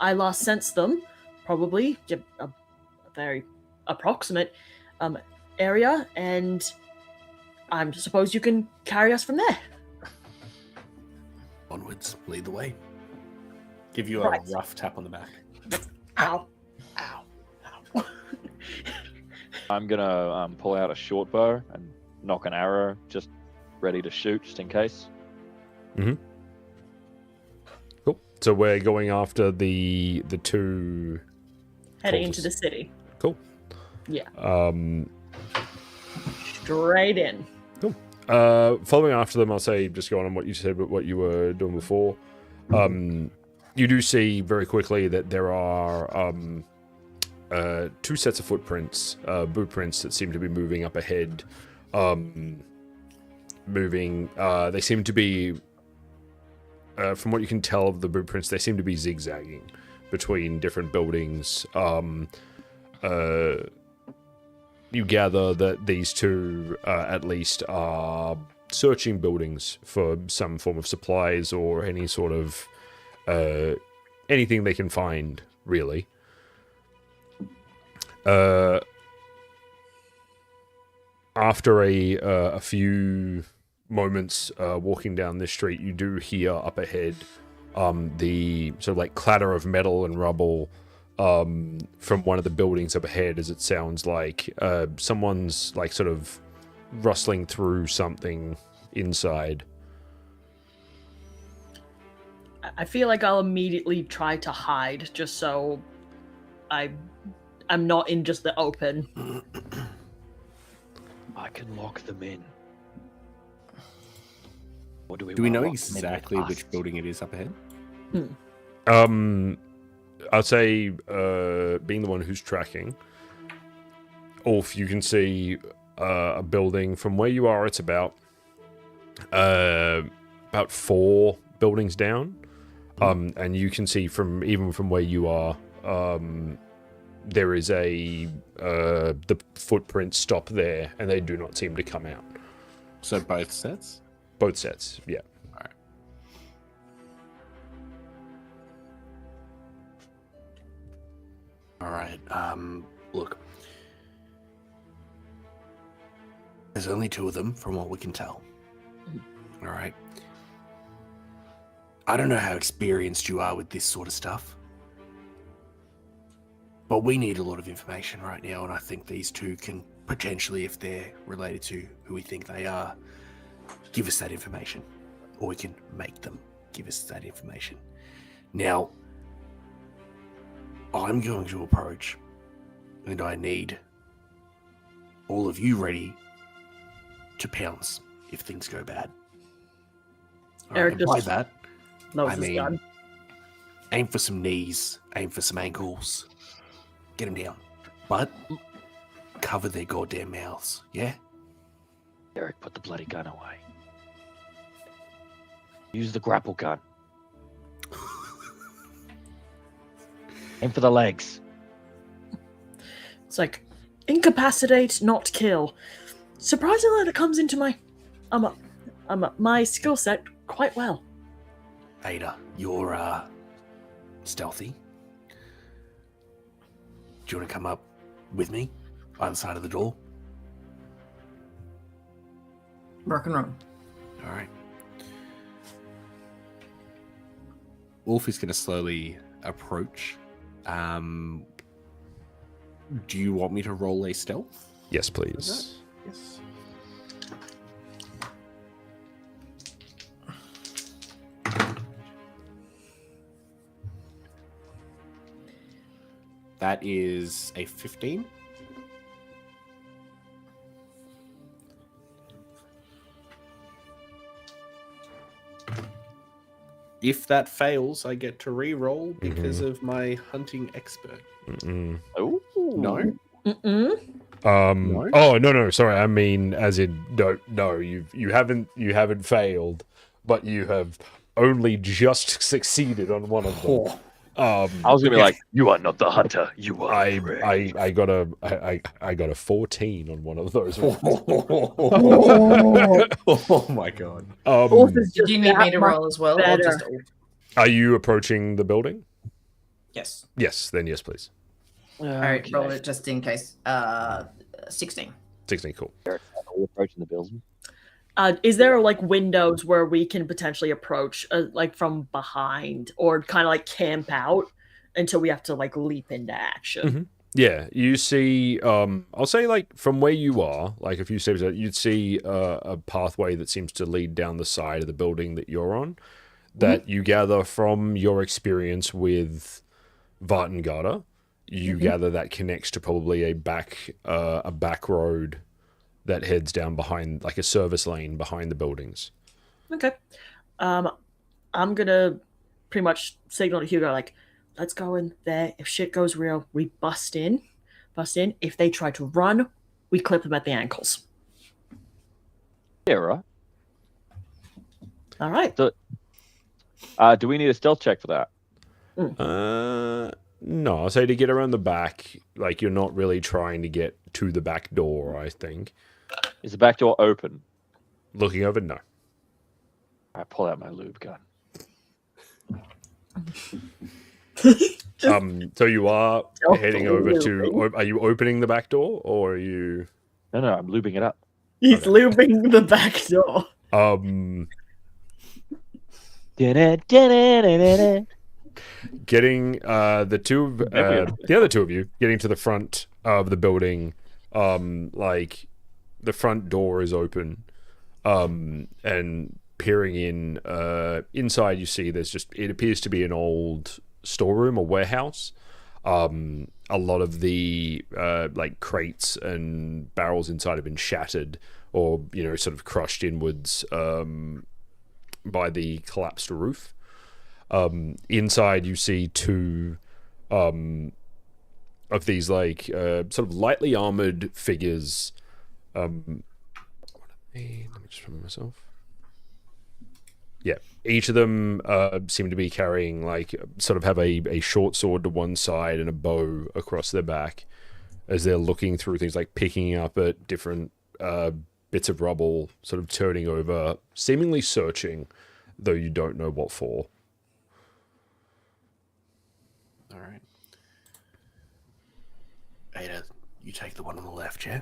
I last sensed them. Probably give a very approximate area, and I suppose you can carry us from there. Onwards, lead the way. Give you a Right. rough tap on the back. Ow. I'm going to pull out a short bow and knock an arrow, just ready to shoot, just in case. cool. So we're going after the 2 Heading Cultists. into the city. Cool. Yeah. Um, Straight in. following after them, I'll say, just going on what you said, but what you were doing before. You do see very quickly that there are 2 sets of footprints, boot prints that seem to be moving up ahead. They seem to be, from what you can tell of the boot prints, they seem to be zigzagging. between different buildings. You gather that these two, at least, are searching buildings for some form of supplies or any sort of anything they can find, really. After a few moments walking down this street, you do hear up ahead the sort of like clatter of metal and rubble from one of the buildings up ahead, as it sounds like someone's like sort of rustling through something inside. I feel like I'll immediately try to hide just so I'm not in just the open. I can lock them in. Or do we we wanna know lock them in with exactly us? which building it is up ahead? I'd say, being the one who's tracking, Ulf, you can see a building from where you are. It's about 4 buildings down, and you can see even from where you are, there is the footprints stop there, and they do not seem to come out. So both sets? Both sets, yeah. All right. Look. There's only 2 of them from what we can tell. All right. I don't know how experienced you are with this sort of stuff. But we need a lot of information right now, and I think these 2 can potentially, if they're related to who we think they are, give us that information. Or we can make them give us that information. Now, I'm going to approach, and I need all of you ready to pounce if things go bad. All Eric right, and by just that, knows I his mean, gun. aim for some knees, aim for some ankles, get them down. But cover their goddamn mouths, yeah? Eric, put the bloody gun away. Use the grapple gun. Aim for the legs. It's like incapacitate, not kill. Surprisingly, that comes into my my skill set quite well. Ada, you're stealthy. Do you want to come up with me by the side of the door? Rock and roll. All right. Wolf is going to slowly approach. Do you want me to roll a stealth? Yes, please. Yes. That is a 15. If that fails, I get to re-roll because of my hunting expert. Oh No? Mm-mm. No? Oh no, sorry. I mean, as in, no. You haven't failed, but you have only just succeeded on one of them. I was gonna be like, you are not the hunter. You are. I got a 14 on one of those. Oh my god. Wolf is Do just you need me that to much roll as well? Or better. just Ulf? Are you approaching the building? Yes. Yes, then yes, please. All right, roll it just in case. 16. 16, cool. Are we approaching the building? Is there like windows where we can potentially approach, like from behind, or kind of like camp out until we have to like leap into action? Mhm. Yeah, you see, I'll say like from where you are, like a few steps out, you'd see a pathway that seems to lead down the side of the building that you're on, that you gather from your experience with Vartengata. You gather that connects to probably a back road that heads down behind, like a service lane behind the buildings. Okay. I'm gonna pretty much signal to Hugo like, let's go in there. If shit goes real, we bust in. If they try to run, we clip them at the ankles. Yeah, right. All right. Do we need a stealth check for that? No, I'll say to get around the back. Like you're not really trying to get to the back door. I think Is the back door open? looking over, no. I pull out my lube gun. So you are heading over to. Absolutely. Are you opening the back door, or are you? No, I'm lubing it up. He's Okay. lubing the back door. Getting the other two of you getting to the front of the building. Like the front door is open. And peering in, inside you see it appears to be an old storeroom or warehouse. A lot of the like crates and barrels inside have been shattered or sort of crushed inwards by the collapsed roof. Inside you see two of these like sort of lightly armored figures. Let me just remember myself. Yeah, each of them seem to be carrying like sort of have a short sword to one side and a bow across their back as they're looking through things, like picking up at different bits of rubble, sort of turning over, seemingly searching, though you don't know what for. All right. Ada, you take the one on the left, yeah?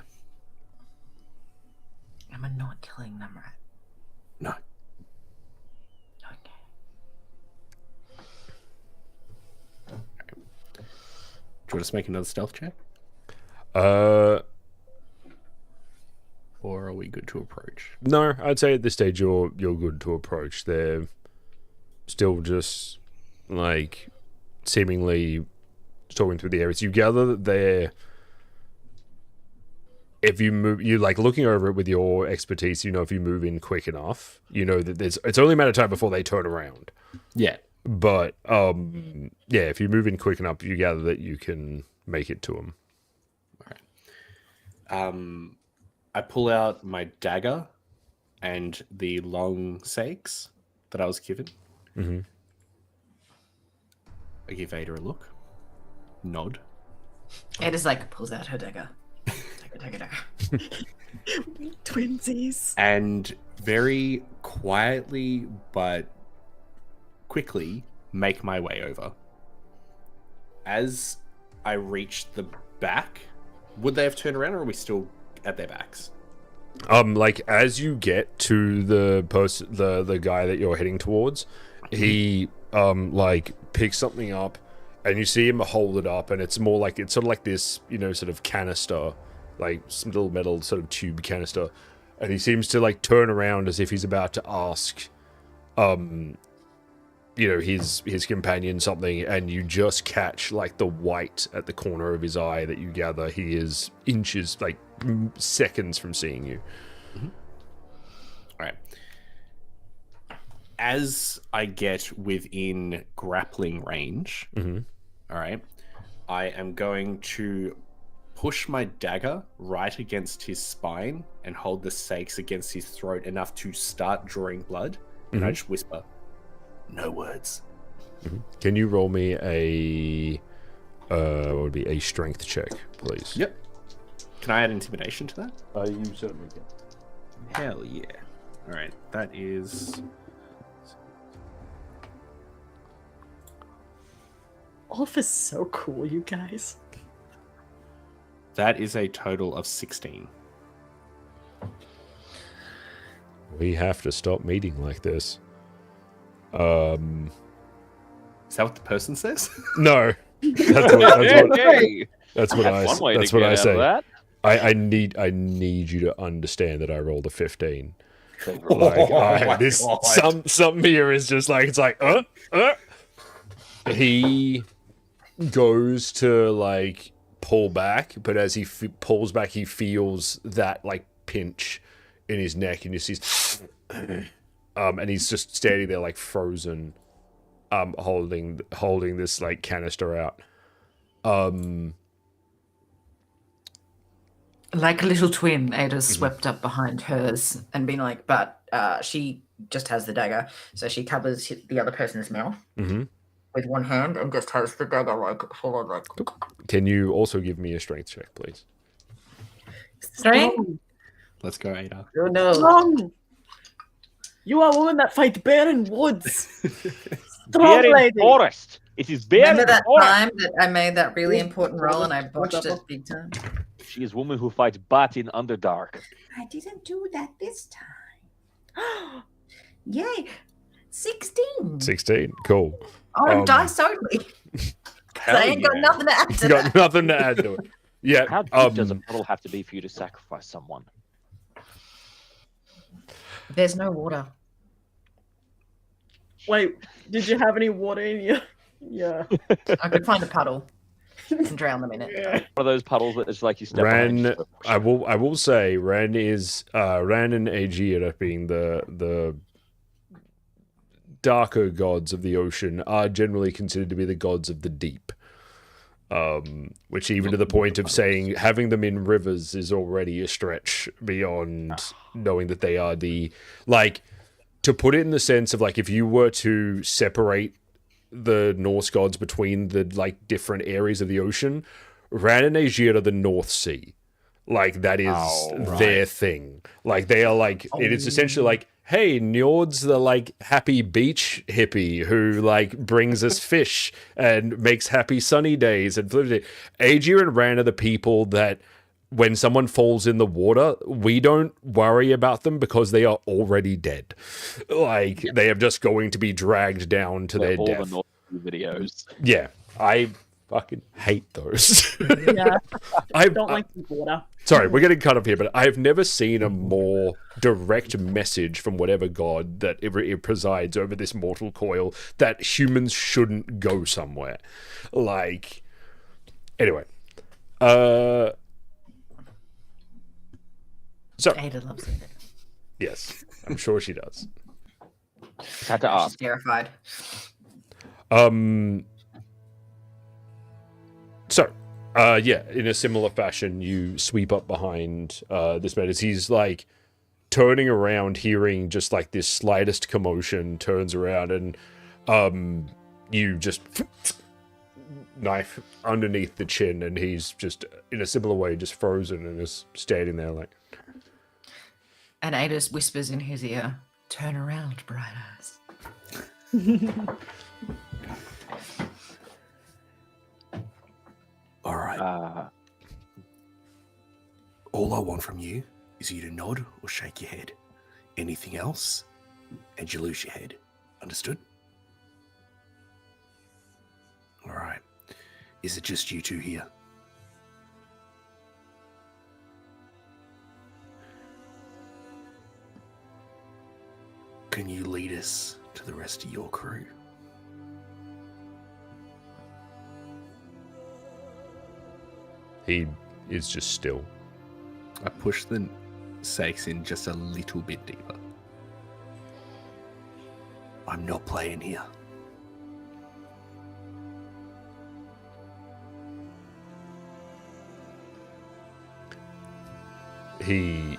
Am I not killing them, right? No. Okay. Do you want us to make another stealth check? Or are we good to approach? No, I'd say at this stage you're good to approach. They're still just like seemingly talking through the areas. You gather that they're, if you move, you like looking over it with your expertise, if you move in quick enough, that it's only a matter of time before they turn around. Yeah. But yeah, if you move in quick enough, you gather that you can make it to them. All right. I pull out my dagger and the long sakes that I was given. Mm-hmm. I give Ada a look. Nod. Ada's like pulls out her dagger. Dagger. Twinsies. And very quietly but quickly make my way over. As I reach the back, would they have turned around or are we still at their backs? Like as you get to the guy that you're heading towards, he like picks something up and you see him hold it up and it's sort of like this, sort of canister, like some little metal sort of tube canister, and he seems to like turn around as if he's about to ask his companion something, and you just catch like the white at the corner of his eye that you gather he is inches, like seconds from seeing you. Mm-hmm. All right. As I get within grappling range, all right, I am going to push my dagger right against his spine and hold the sakes against his throat enough to start drawing blood. And I just whisper, "No words." Can you roll me a what would be a strength check, please? Yep. Can I add intimidation to that? You certainly can. Hell yeah. All right, that is... Olaf is so cool, you guys. That is a total of 16. We have to stop meeting like this. Is that what the person says? No. That's what I One way to that's what get I out say. of that. I need you to understand that I rolled a 15. Oh Like my God. some here is just like it's like He goes to like pull back, but as he pulls back, he feels that like pinch in his neck, and you see, and he's just standing there like frozen, holding this like canister out. Like a little twin, Ada's swept up behind hers and been like, but she just has the dagger, so she covers the other person's mouth. Mm-hmm. with one hand and just has the dagger like full on like. Can you also give me a strength check, please? Strength? Let's go, Ada. Oh no! Strong. You are a woman that fights bear in woods. Bear Strong in lady. forest. It is bear Remember in that forest. time that I made that really important roll and I botched it big time? She is woman who fights bat in Underdark. I didn't do that this time. Yay! 16. 16. Cool. On dice only. Hell I ain't got yeah. nothing to add to Got that. nothing to add to it. Yeah. How deep does a puddle have to be for you to sacrifice someone? There's no water. Wait, did you have any water in you? Yeah. I could find a puddle and drown them in it. Yeah. One of those puddles that is like you step on it and Ran, just I will say, Ran and Aegir being the darker gods of the ocean are generally considered to be the gods of the deep. Which even to the point of saying having them in rivers is already a stretch beyond knowing that they are to put it in the sense of like if you were to separate the Norse gods between the like different areas of the ocean, Ran and Aegir are the North Sea. Like that is their thing. Like they are like it is essentially like, hey, Njord's the like happy beach hippie who like brings us fish and makes happy sunny days and Aegir and Ran are the people that when someone falls in the water, we don't worry about them because they are already dead. Like they are just going to be dragged down to their all death. the North videos. Yeah, I fucking hate those. Yeah. I Don't like the water. Sorry, we're getting cut off here, but I've never seen a more direct message from whatever god that it presides over this mortal coil that humans shouldn't go somewhere. Like, anyway. So, Ada loves it. yes, I'm sure she does. Just had to She's ask. terrified. So, yeah, in a similar fashion, you sweep up behind this man as he's like turning around, hearing just like this slightest commotion, turns around and you just knife underneath the chin, and he's just in a similar way just frozen and is standing there like. And Ada whispers in his ear, "Turn around, bright eyes." All right. All I want from you is you to nod or shake your head. Anything else, and you lose your head. Understood? All right. Is it just you two here? Can you lead us to the rest of your crew? He is just still. I push the stakes in just a little bit deeper. I'm not playing here. He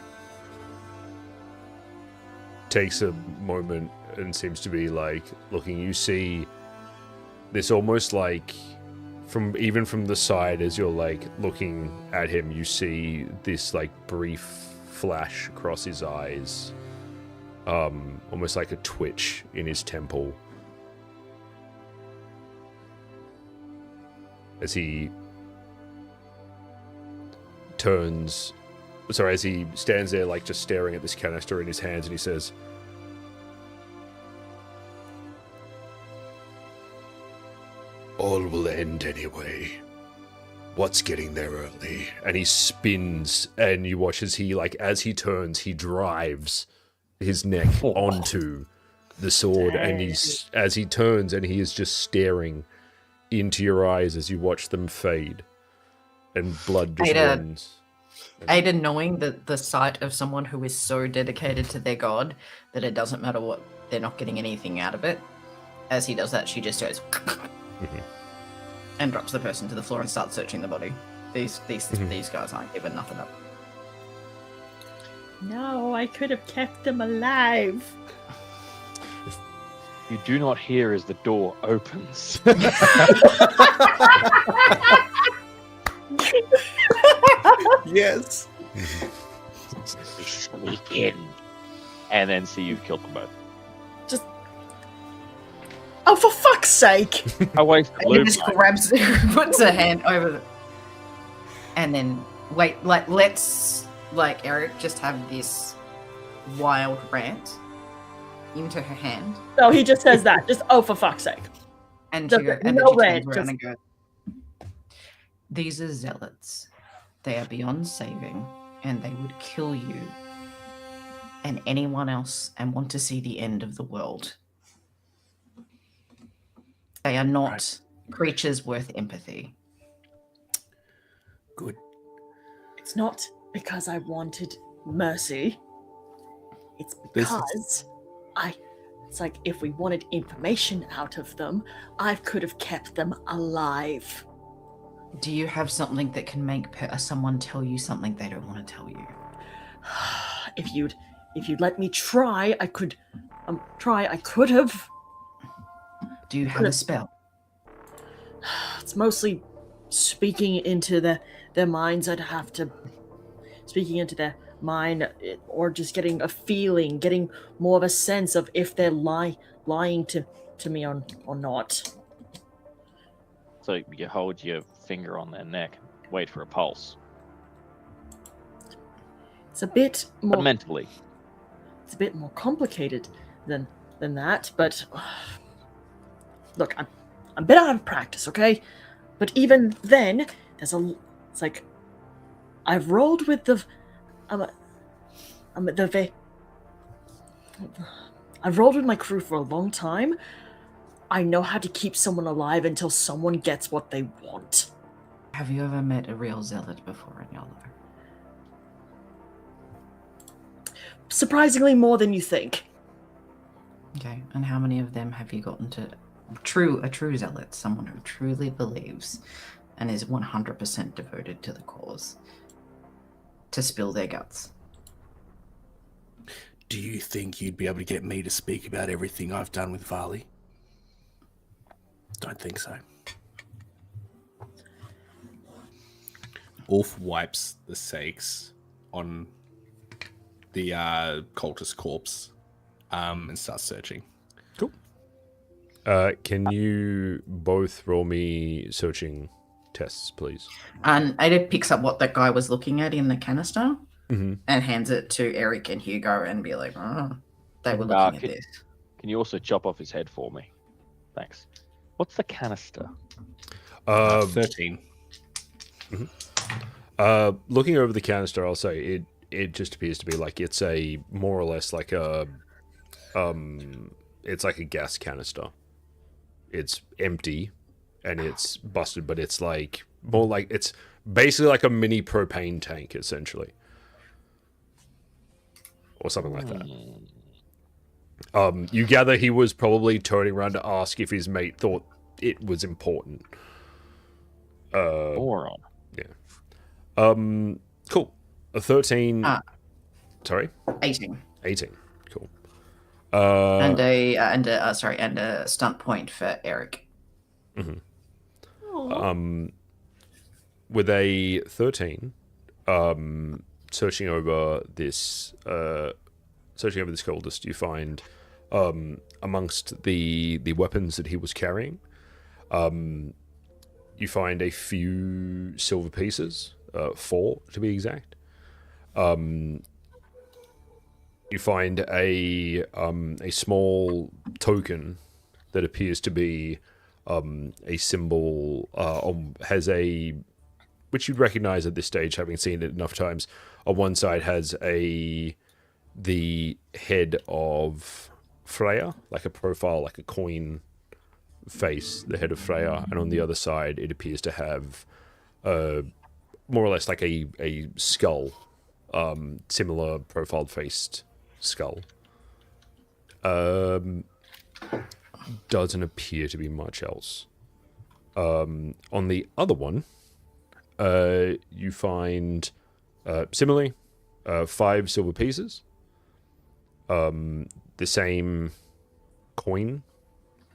takes a moment and seems to be like looking. You see this almost like from the side as you're like looking at him, you see this like brief flash across his eyes, almost like a twitch in his temple as he as he stands there like just staring at this canister in his hands, and he says, "All will end anyway. What's getting there early?" And he spins, and you watch as he turns, he drives his neck onto the sword, and as he turns, and he is just staring into your eyes as you watch them fade, and blood just runs. Ada, knowing the sight of someone who is so dedicated to their god that it doesn't matter what, they're not getting anything out of it. As he does that, she just goes and drops the person to the floor and starts searching the body. These guys aren't giving nothing up. No, I could have kept them alive. you do not hear as the door opens. Yes. We sneak in, and then see you've killed them both. Oh, for fuck's sake! I wasted He lube. just mate. grabs, puts a hand over, and then wait. Let's Eric just have this wild rant into her hand, No, he just says that. Just, oh, for fuck's sake. and Just she goes, no and then she rant, turns around just- and goes, "These are zealots. They are beyond saving, and they would kill you and anyone else, and want to see the end of the world. They are not creatures worth empathy." Good. It's not because I wanted mercy. It's This is- because it's like if we wanted information out of them, I could have kept them alive. Do you have something that can make someone tell you something they don't want to tell you? If you'd let me try, I could I could have. Do you have a spell? It's mostly speaking into their minds. I'd have to speaking into their mind, or just getting a feeling, getting more of a sense of if they're lying to me or not. So you hold your finger on their neck, wait for a pulse. It's a bit But more. mentally, It's a bit more complicated than that, but look, I'm a bit out of practice, okay? But even then, it's like I've rolled with the I've rolled with my crew for a long time. I know how to keep someone alive until someone gets what they want. Have you ever met a real zealot before in your life? Surprisingly more than you think. Okay, and how many of them have you gotten to a true zealot, someone who truly believes and is 100% devoted to the cause, to spill their guts? Do you think you'd be able to get me to speak about everything I've done with Varley? Don't think so. Ulf wipes the sakes on the cultist corpse and starts searching. Cool. Can you both roll me searching tests, please? And Ada picks up what that guy was looking at in the canister Mm-hmm. and hands it to Eric and Hugo and be like, oh, they were looking at this. can you also chop off his head for me? Thanks. What's the canister? 13. Looking over the canister, I'll say it just appears to be like it's a more or less like a it's like a gas canister. It's empty and it's busted, but it's like more like it's basically like a mini propane tank essentially. Or something like that. You gather he was probably turning around to ask if his mate thought it was important. Moron. Cool. A 13. Sorry? 18. 18. Cool. And a stunt point for Eric. With a 13, searching over this cultist, you find amongst the weapons that he was carrying, you find a few silver pieces, 4 to be exact. You find a small token that appears to be a symbol, has a, which you'd recognize at this stage, having seen it enough times. On one side has the head of Freya, like a profile, like a coin face, the head of Freya, and on the other side it appears to have more or less like a skull, similar profiled faced skull. Doesn't appear to be much else. On the other one, you find similarly 5 silver pieces, the same coin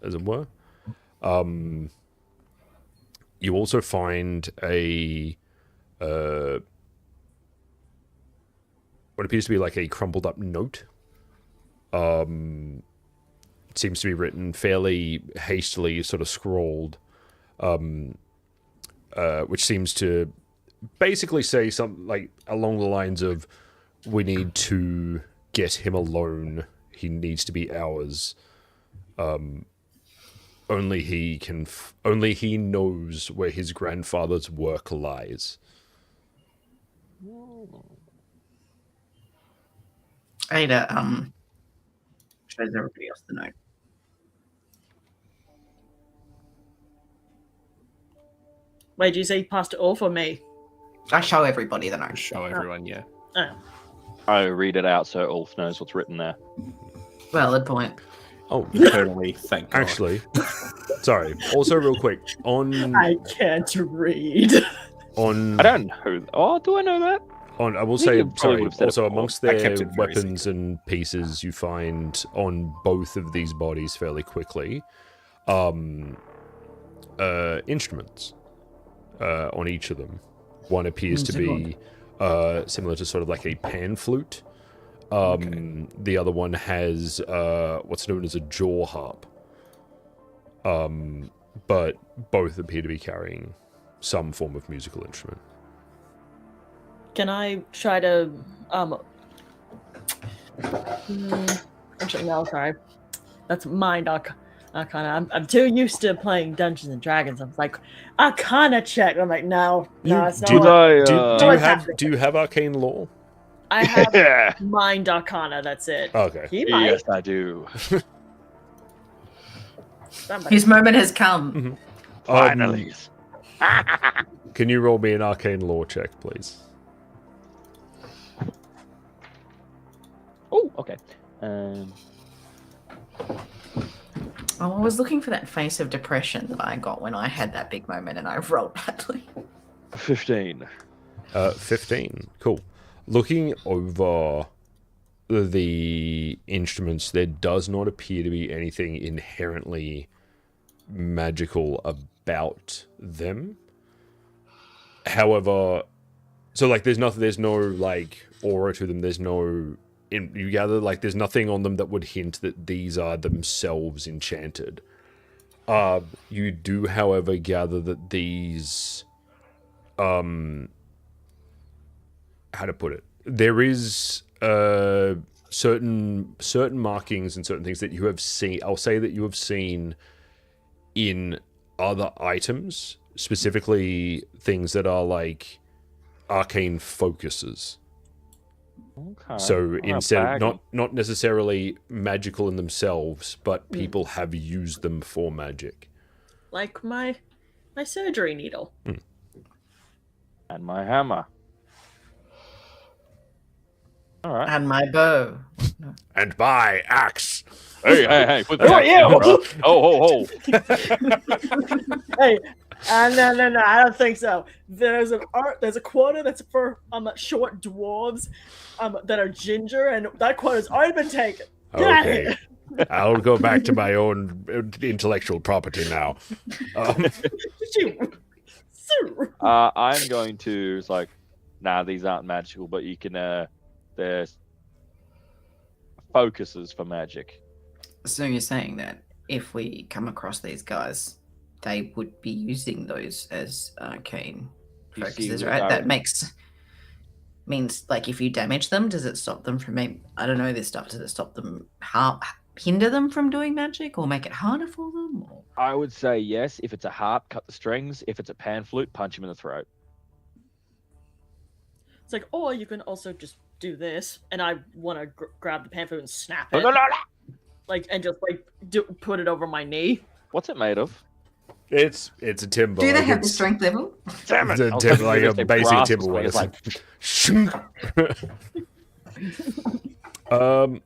as it were. You also find a what appears to be like a crumpled up note. It seems to be written fairly hastily, sort of scrawled, which seems to basically say something like along the lines of, "We need to get him alone. He needs to be ours. Only he can. Only he knows where his grandfather's work lies." Ada shows everybody else the note. Wait, did you say you passed it all for me? I show everybody the note. Show everyone, yeah. Oh. I read it out so Ulf knows what's written there. Valid point. Oh, Totally, thank God. actually, sorry. Also, real quick on I can't read. I don't know. Oh, do I know that? I will think say, you probably sorry, would have said it also before. amongst I their kept it very weapons and pieces you find on both of these bodies fairly quickly, instruments on each of them. One appears to be similar to sort of like a pan flute. The other one has what's known as a jaw harp. But both appear to be carrying some form of musical instrument. Can I try to actually no, sorry. That's mind arcana. I'm too used to playing Dungeons and Dragons. I'm like, arcana check. I'm like, no, it's not. Do you have arcane law? I have Yeah. mind arcana, that's it. Okay. He might. Yes, I do. Somebody. His moment has come. Finally. Can you roll me an arcane law check, please? Oh, okay. Oh, I was looking for that face of depression that I got when I had that big moment and I rolled badly. 15. 15. Cool. Looking over the instruments, there does not appear to be anything inherently magical about them. However, so like there's no like aura to them. There's no, you gather like there's nothing on them that would hint that these are themselves enchanted. You do, however, gather that these, how to put it? There is certain markings and certain things that you have seen. I'll say that you have seen in other items, specifically things that are like arcane focuses. Okay. So instead, baggy. not necessarily magical in themselves, but people have used them for magic. Like my surgery needle. And my hammer. All right. And my bow. And my axe. Hey, put Who are you? Oh. Hey, no, I don't think so. There's a quota that's for short dwarves that are ginger, and that quota's already been taken. Get out of Okay. here. I'll go back to my own intellectual property now. I'm going to. It's like, nah, these aren't magical, but you can. They're focuses for magic. So you're saying that if we come across these guys, they would be using those as arcane You see focuses, what right? I- That means like if you damage them, does it stop them from I don't know this stuff. Does it stop them, hinder them from doing magic, or make it harder for them? Or... I would say yes. If it's a harp, cut the strings. If it's a pan flute, punch him in the throat. It's like, or you can also just do this, and I want to grab the pamphlet and snap it, No. like, and just like put it over my knee. What's it made of? It's a timber. Do they like have the it's- strength level? Damn It's it! a timber, like a basic timber one. It's like,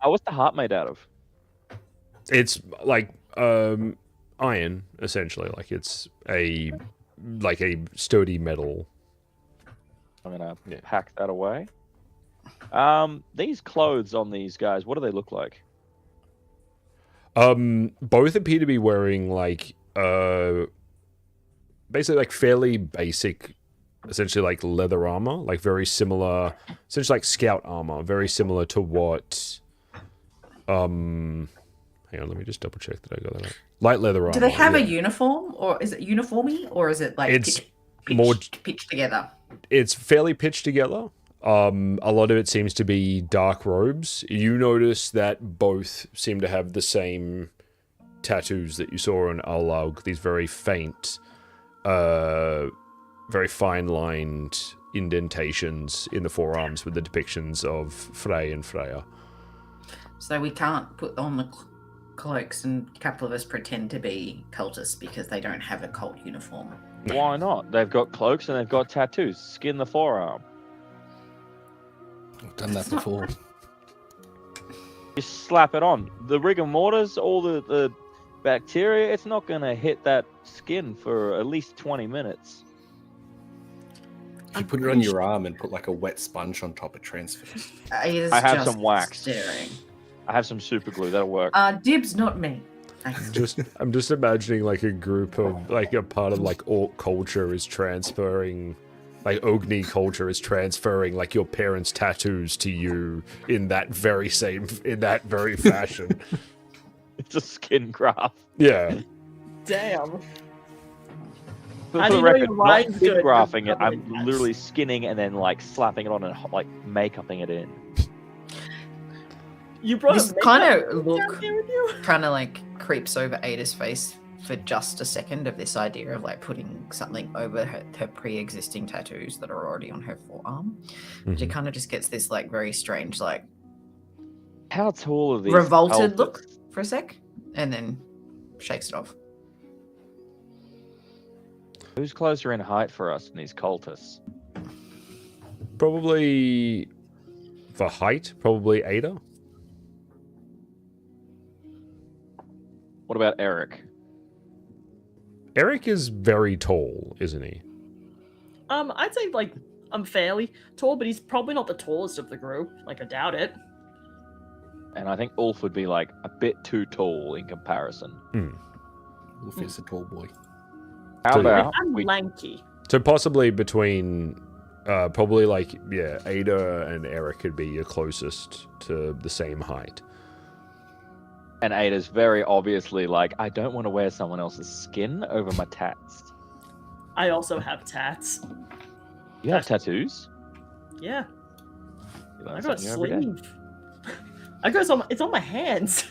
what's the harp made out of? It's like iron, essentially. Like it's a sturdy metal. I'm gonna Yeah. pack that away. These clothes on these guys, what do they look like? Both appear to be wearing like basically like fairly basic, essentially like leather armor, like very similar, essentially like scout armor, very similar to what. Hang on, let me just double check that I got that right. Light leather armor. Do they have a yeah. uniform, or is it uniformy, or is it like It's pitched together? It's fairly pitched together. A lot of it seems to be dark robes. You notice that both seem to have the same tattoos that you saw on Alag, these very faint, very fine-lined indentations in the forearms with the depictions of Frey and Freya. So we can't put on the cloaks and a couple of us pretend to be cultists because they don't have a cult uniform. Why not? They've got cloaks and they've got tattoos. Skin the forearm. I've done that before. You slap it on. The rigor mortis, all the bacteria, it's not going to hit that skin for at least 20 minutes. You put it on your arm and put like a wet sponge on top, it transfers. I have some wax. Staring. I have some super glue. That'll work. Dibs, not me. Thanks. I'm just imagining like a group of like a part of like orc culture is transferring, like Ogni culture is transferring like your parents' tattoos to you in that very fashion. It's a skin graft. Yeah. Damn. For How the do you know record, your not line's skin good? grafting it. You're I'm covering literally tats. skinning and then like slapping it on and like make-upping it in. You brought This a kind makeup of down look here with you? kind of like creeps over Ada's face for just a second of this idea of like putting something over her pre-existing tattoos that are already on her forearm. She kind of just gets this like very strange like How tall are these? revolted cultists? look for a sec and then shakes it off. Who's closer in height for us than these cultists? Probably for height, probably Ada. What about Eric? Eric is very tall, isn't he? I'd say like I'm fairly tall, but he's probably not the tallest of the group. Like I doubt it. And I think Ulf would be like a bit too tall in comparison. Wolf is a tall boy. How So- about I'm we lanky. So possibly between, probably like, yeah, Ada and Eric could be your closest to the same height. And Ada's very obviously like, I don't want to wear someone else's skin over my tats. I also have tats. You have tattoos? Yeah, You learn I got a something new every day. sleeve. It's on my hands.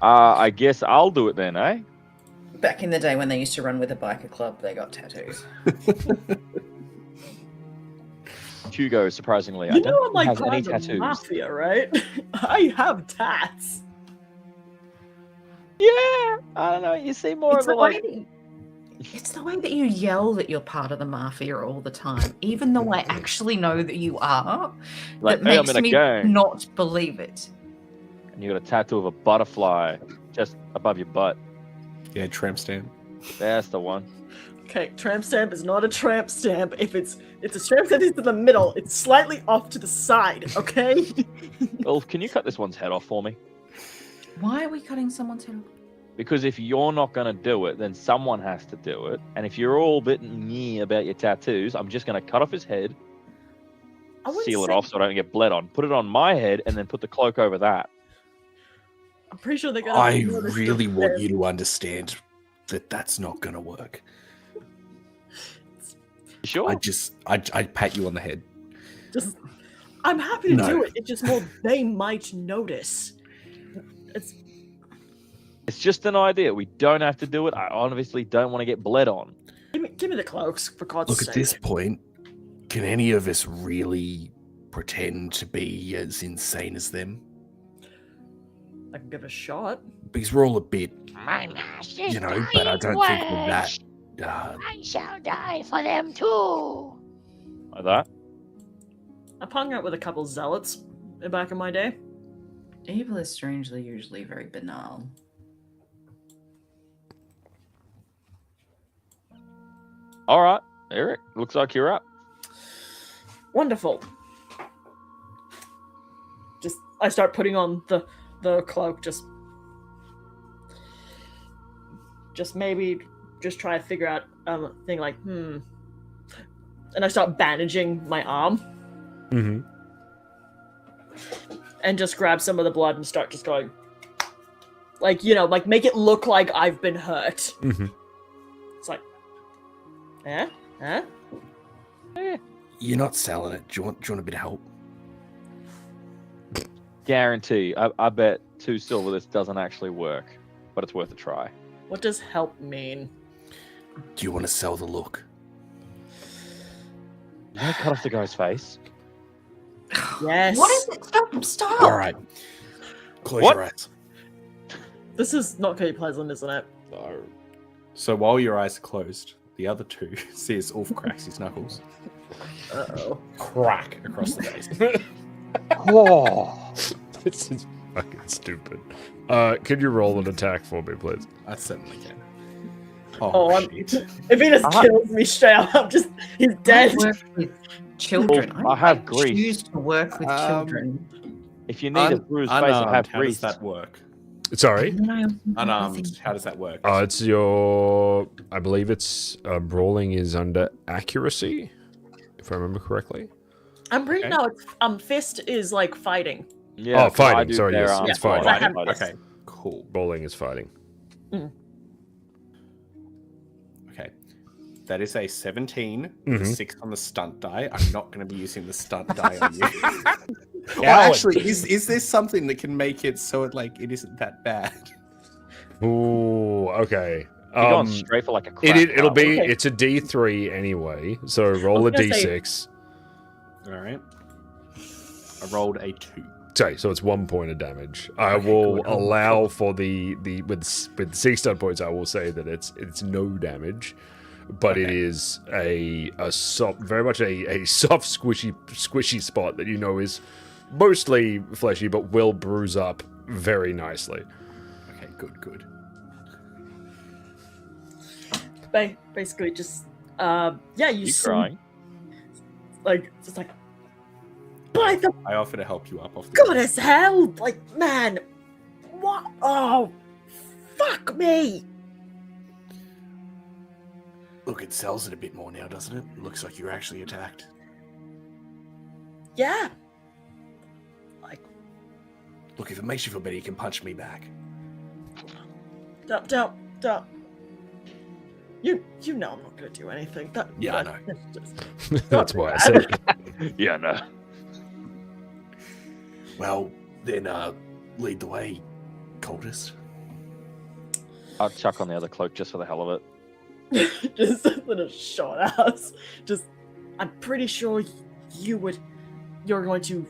I guess I'll do it then, eh? Back in the day when they used to run with a biker club, they got tattoos. Hugo, surprisingly, I You don't know think I'm like has any part of the tattoos. mafia, right? I have tats. Yeah, I don't know. You see more It's of the, a way like. that it's the way that you yell that you're part of the mafia all the time, even though I actually know that you are. Like, that hey, I'm makes in a me gang. not believe it. And you got a tattoo of a butterfly just above your butt. Yeah, tramp stamp. That's the one. Okay, tramp stamp is not a tramp stamp. If it's a tramp stamp, it's in the middle. It's slightly off to the side. Okay. Ulf, can you cut this one's head off for me? Why are we cutting someone's head off? Because if you're not going to do it, then someone has to do it. And if you're all a bit meh about your tattoos, I'm just going to cut off his head, I wouldn't seal it say- off so I don't get bled on, put it on my head, and then put the cloak over that. I'm pretty sure they're gonna. I notice really the- want you to understand that that's not going to work. You sure? I pat you on the head. Just, I'm happy to No. do it. It's just more they might notice. It's just an idea. We don't have to do it. I obviously don't want to get bled on. Give me the cloaks for God's Look, sake. at this point, can any of us really pretend to be as insane as them? I can give it a shot. Because we're all a bit, My master you know, but I don't think we're that. I shall die for them too. Like that. I've hung out with a couple zealots back in my day. Evil is strangely usually very banal. All right, Eric, looks like you're up. Wonderful. Just I start putting on the the cloak, just maybe just try to figure out thing like and I start bandaging my arm Mm-hmm. and just grab some of the blood and start just going like, you know, like make it look like I've been hurt. Mm-hmm. It's like huh? You're not selling it. Do you want a bit of help? Guarantee. I bet 2 silver this doesn't actually work, but it's worth a try. What does help mean? Do you want to sell the look? You know, cut off the guy's face. Yes. What is it? Stop. All right. Close What? your eyes. This is not very pleasant, isn't it? So while your eyes are closed, the other two see as Ulf cracks his knuckles. Uh-oh. Crack across the face. Oh. This is fucking stupid. Could you roll an attack for me, please? I certainly can. Oh, shit. If he just kills me straight up, he's dead. I work with children. Well, I have grease. choose to work with children. If you need a bruised face, I Unarmed, have how does grease. that work? Sorry. Unarmed, how does that work? It's your. I believe it's rolling is under accuracy, if I remember correctly. I'm pretty Okay. no. It's, fist is like fighting. Yeah, Oh, fighting, I do sorry, bear yes, arms it's for fighting. I have fighting. Okay, cool. Rolling is fighting. Okay. That is a 17 Mhm. with a 6 on the stunt die. I'm not going to be using the stunt die on you. Well, Alan. actually, is there something that can make it so it isn't that bad? Ooh, okay. You're going straight for like a crack. It'll be. Okay. It's a D3 anyway. So roll a I was gonna D6. All right. I rolled a 2. Sorry, so it's 1 point of damage. I Okay, will good. Oh, allow cool. for the with 6 stun points. I will say that it's no damage, but it Okay. is a soft, very much a soft, squishy spot that you know is mostly fleshy, but will bruise up very nicely. Okay, good. Basically, just you You see, crying? like just like by the I offer to help you up off the goddess hell, like man, what? Oh, fuck me! Look, it sells it a bit more now, doesn't it? It looks like you're actually attacked. Yeah, Look, if it makes you feel better, you can punch me back. don't. You know I'm not gonna do anything. Yeah, I know. That's why I said. Yeah, no. Well, then lead the way, cultist. I'll chuck on the other cloak just for the hell of it. Just a little short ass. Just, I'm pretty sure you're going to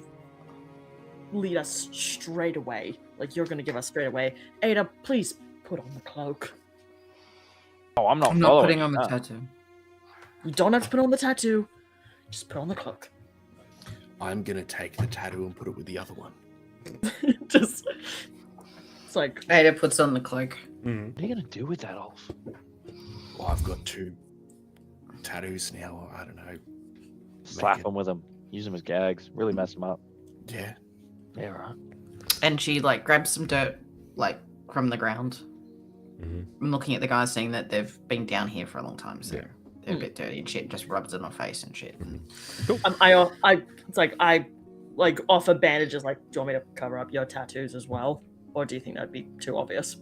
lead us straight away. Like you're gonna give us straight away. Ada, please put on the cloak. Oh, I'm not I'm not following putting on the that. tattoo. You don't have to put on the tattoo. Just put on the cloak. I'm gonna take the tattoo and put it with the other one. Just, it's like Ada puts on the cloak. Mhm. What are you gonna do with that, Ulf? Well, I've got 2 tattoos now. I don't know. Slap it- them with them. Use them as gags. Really mess them up. Yeah. Yeah, right. And she like grabs some dirt like from the ground. Mhm. I'm looking at the guys saying that they've been down here for a long time, so Yeah. they're a bit dirty and shit. Just rubs it on her face and shit. it's like I like offer bandages. Like, do you want me to cover up your tattoos as well, or do you think that'd be too obvious?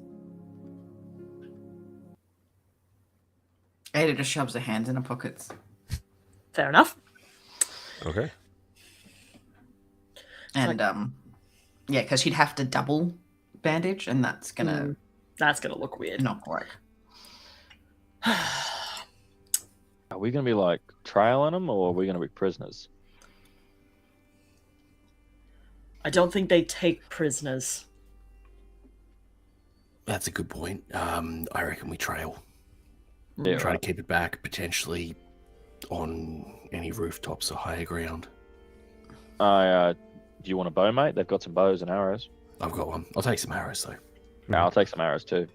Ada just shoves her hands in her pockets. Fair enough. Okay. And yeah, because she'd have to double bandage, and that's gonna That's gonna look weird. not work. Are we gonna be like trailing them, or are we gonna be prisoners? I don't think they take prisoners. That's a good point. I reckon we trail. Yeah, Try right. to keep it back, potentially on any rooftops or higher ground. Do you want a bow, mate? They've got some bows and arrows. I've got one. I'll take some arrows though. Yeah, I'll take some arrows too.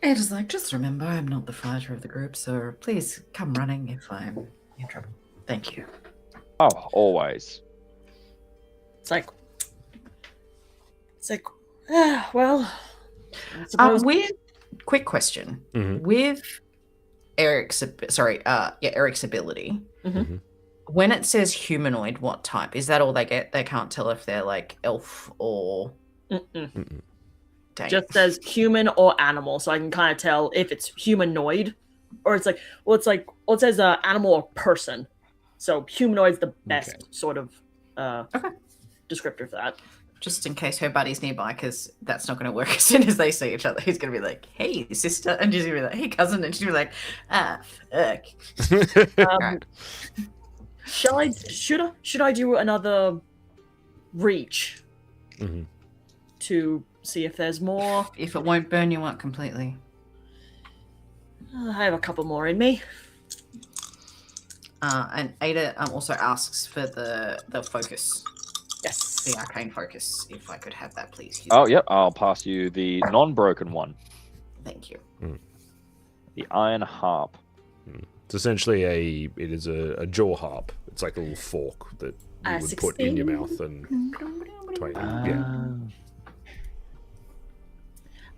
Ada's like, just remember, I'm not the fighter of the group, so please come running if I'm in trouble. Thank you. Oh, always. It's like, It's like, well, I suppose. With quick question. Mhm. With Eric's Eric's ability, Mhm. when it says humanoid, what type? Is that all they get? They can't tell if they're like elf or Mm-mm. dang. Just says human or animal, so I can kind of tell if it's humanoid, or it's like, it says animal or person. So humanoid's the best sort of descriptor for that. Just in case her buddy's nearby, because that's not going to work as soon as they see each other. He's going to be like, "Hey, sister," and she's going to be like, "Hey, cousin," and she'll be like, "Ah, fuck." Right. Should I do another reach Mhm. to see if there's more? If it won't burn you up completely. I have a couple more in me. And Ada also asks for the focus, Yes. the arcane focus. If I could have that, please. Hugo. Oh, yep. I'll pass you the non-broken one, Thank you. the iron harp. It's essentially a jaw harp. It's like a little fork that you would put in your mouth and twang. Yeah.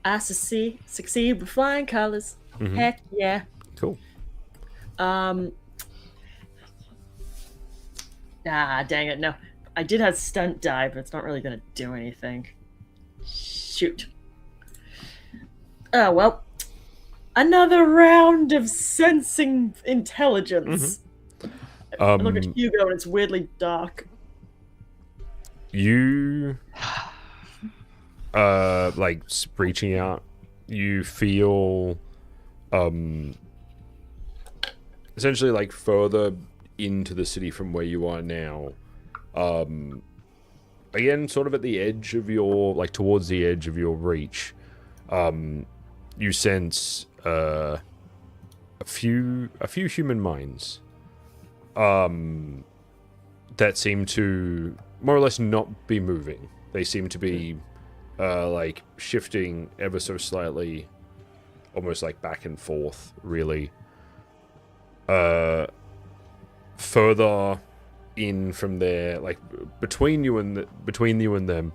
I succeed with flying colors. Mhm. Heck yeah. Cool. Dang it, no. I did have stunt die, but it's not really gonna do anything. Shoot. Oh, well. Another round of sensing intelligence. I look at Hugo and it's weirdly dark. You like reaching out, you feel essentially like further into the city from where you are now. Again, sort of at the edge of your, like towards the edge of your reach. You sense a few human minds that seem to more or less not be moving. They seem to be like shifting ever so slightly, almost like back and forth, really. Further in from there, like between you and them,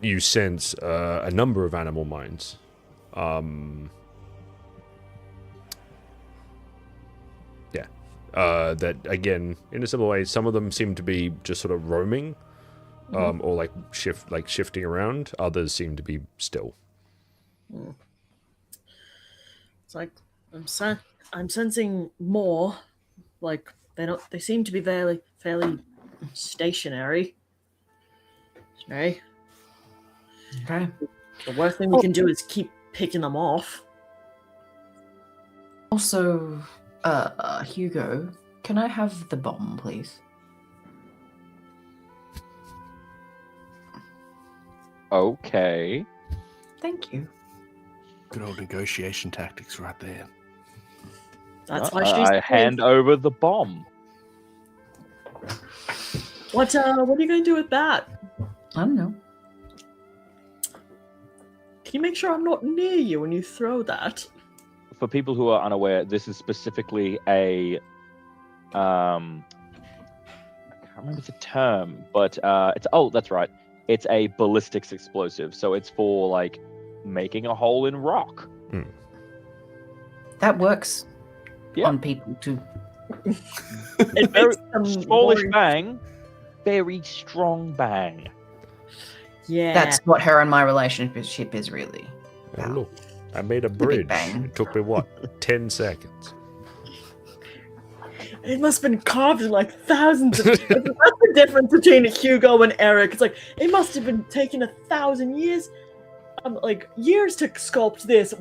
you sense a number of animal minds. That again, in a similar way, some of them seem to be just sort of roaming, or like shifting around. Others seem to be still. It's like I'm sensing more. Like they seem to be fairly stationary. Okay. Okay. The worst thing we can do is keep picking them off. Also, Hugo, can I have the bomb, please? Okay. Thank you. Good old negotiation tactics right there. That's why she's. I hand over the bomb. What are you going to do with that? I don't know. Can you make sure I'm not near you when you throw that? For people who are unaware, this is specifically a I can't remember the term, but that's right. It's a ballistics explosive, so it's for like making a hole in rock. That works Yeah. on people too. It Very makes them smallish more- bang, very strong bang. Yeah. That's what her and my relationship is really. Oh, look, I made a big bridge. bang. It took me what, 10 seconds. It must have been carved in like thousands of. That's the difference between Hugo and Eric. It's like it must have been taken 1,000 years, like years to sculpt this.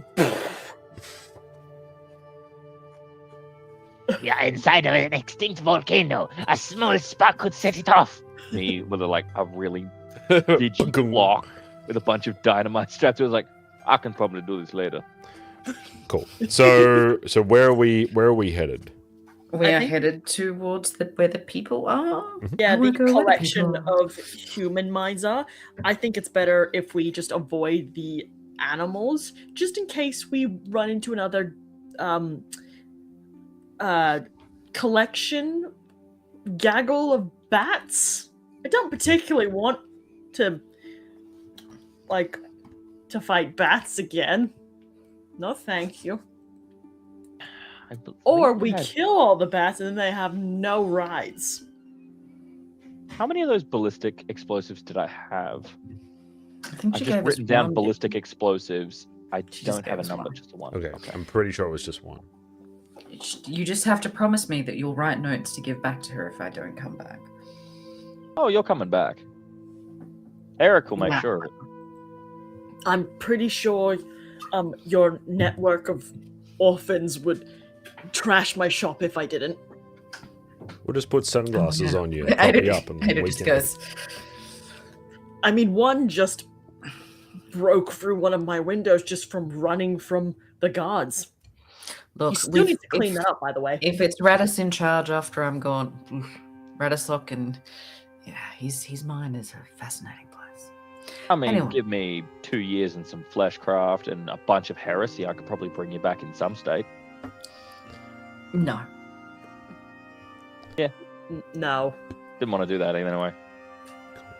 We are inside of an extinct volcano. A small spark could set it off. Me with a really digit block with a bunch of dynamite strapped to it. I was like, I can probably do this later. Cool. So where are we headed? We I are think- headed towards where the people are. Yeah, I the wanna go where the collection people of human minds are. I think it's better if we just avoid the animals, just in case we run into another collection gaggle of bats. I don't particularly want to like to fight bats again. No, thank you. Or we kill all the bats and then they have no rides. How many of those ballistic explosives did I have? I think I've she just gave written us down one. ballistic explosives. I She just don't gave have a us number, one. just a one. Okay, I'm pretty sure it was just one. You just have to promise me that you'll write notes to give back to her if I don't come back. Oh, you're coming back. Eric will make Yeah. sure of it. I'm pretty sure your network of orphans would trash my shop if I didn't. We'll just put sunglasses on you, I prop you up, and Ada we just can... goes, I mean, one just broke through one of my windows just from running from the guards. look, You still need to clean that up, by the way. If it's Radis in charge after I'm gone, Radislock and yeah, his mind is a fascinating place. I mean, Anyway. give me 2 years and some fleshcraft and a bunch of heresy. I could probably bring you back in some state. No. No. Didn't want to do that anyway.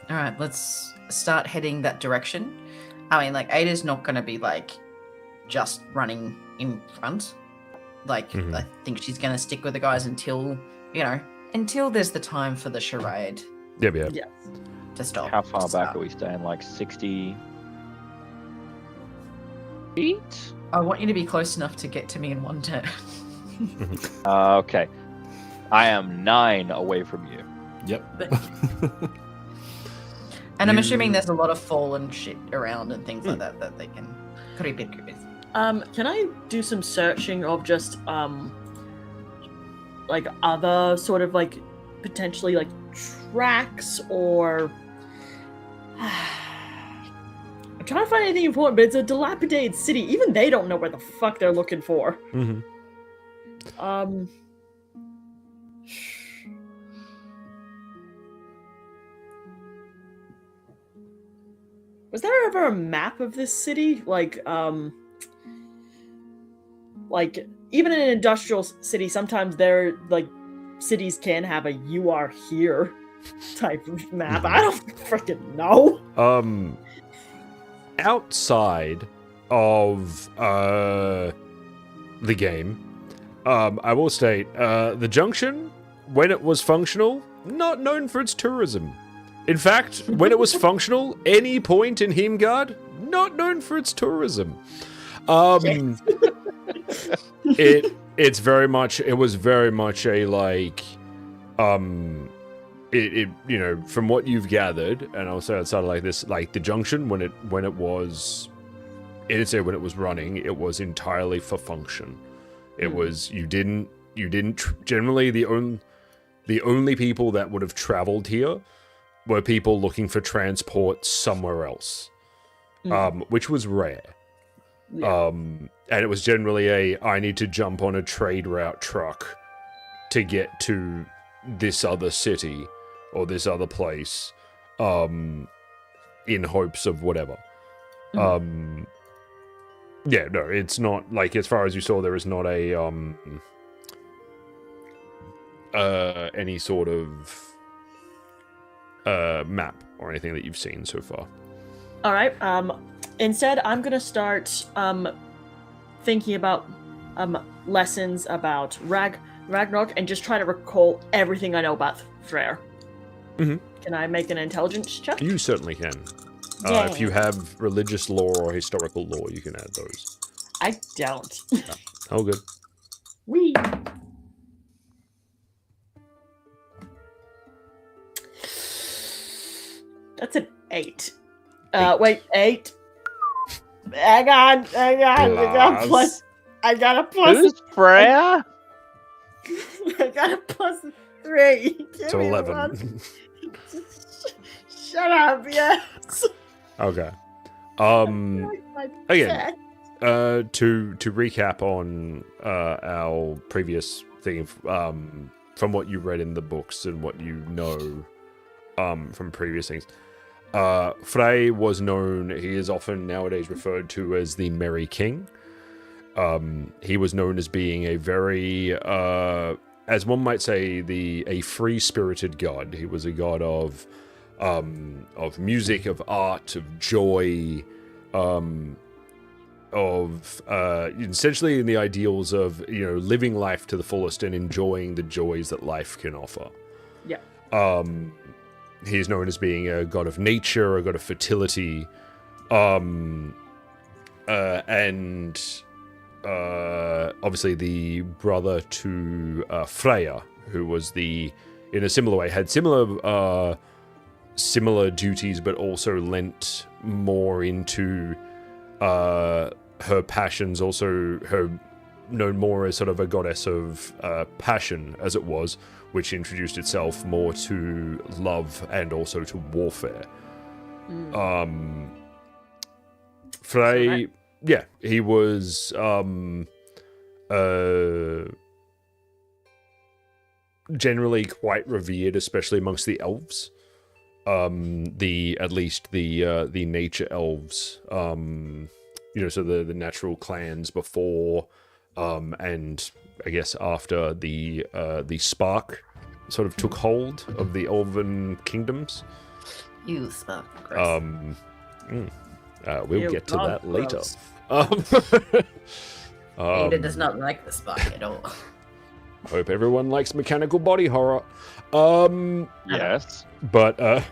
All right, let's start heading that direction. I mean, like, Ada's not going to be, like, just running in front. Like, Mhm. I think she's going to stick with the guys until, until there's the time for the charade Yep, yep. Yes. to stop. How far to back start. are we staying? Like 60 feet? I want you to be close enough to get to me in one turn. Okay. I am 9 away from you. Yep. And I'm You- assuming there's a lot of fallen shit around and things like that they can creep with. Can I do some searching of just like other sort of like potentially like tracks or I'm trying to find anything important, but it's a dilapidated city. Even they don't know where the fuck they're looking for. Mm-hmm. Was there ever a map of this city? Like even in an industrial city, sometimes there like cities can have a "you are here" type of map. I don't freaking know. Outside of the game, I will state the junction, when it was functional, not known for its tourism. In fact, when it was functional, any point in Heimgard, not known for its tourism. It was very much a like it you know, from what you've gathered, and I'll say outside of like this, like the junction when it was running, it was entirely for function. It was generally the only people that would have traveled here were people looking for transport somewhere else, which was rare. Yeah. And it was generally I need to jump on a trade route truck to get to this other city or this other place, in hopes of whatever. Yeah, no, it's not like, as far as you saw, there is not a any sort of map or anything that you've seen so far. All right. Instead, I'm gonna start thinking about lessons about Ragnarok and just try to recall everything I know about Freyr. Mhm. Can I make an intelligence check? You certainly can. If you have religious lore or historical lore, you can add those. I don't. Oh, good. Wee. That's an 8. Wait, 8. Hang on. I got a plus. I got a plus. Who's Freya? I got a plus 3. Give So me 11. one. Shut up, yes. Okay. My again, check. to recap on our previous thing, from what you read in the books and what you know from previous things, Frey was known, he is often nowadays referred to as the Merry King. He was known as being a very, as one might say, a free-spirited god. He was a god of of music, of art, of joy, of essentially in the ideals of living life to the fullest and enjoying the joys that life can offer. Yeah. He's known as being a god of nature, a god of fertility, and obviously the brother to Freya, who was in a similar way, had similar duties, but also lent more into her passions, also her known more as sort of a goddess of passion, as it was, which introduced itself more to love and also to warfare. Frey, yeah, he was generally quite revered, especially amongst the elves. At least the nature elves, so the natural clans before, and I guess after the spark sort of took hold of the elven kingdoms. You spark. Gross. We'll get to that later. Ada does not like the spark at all. Hope everyone likes mechanical body horror. Yes. But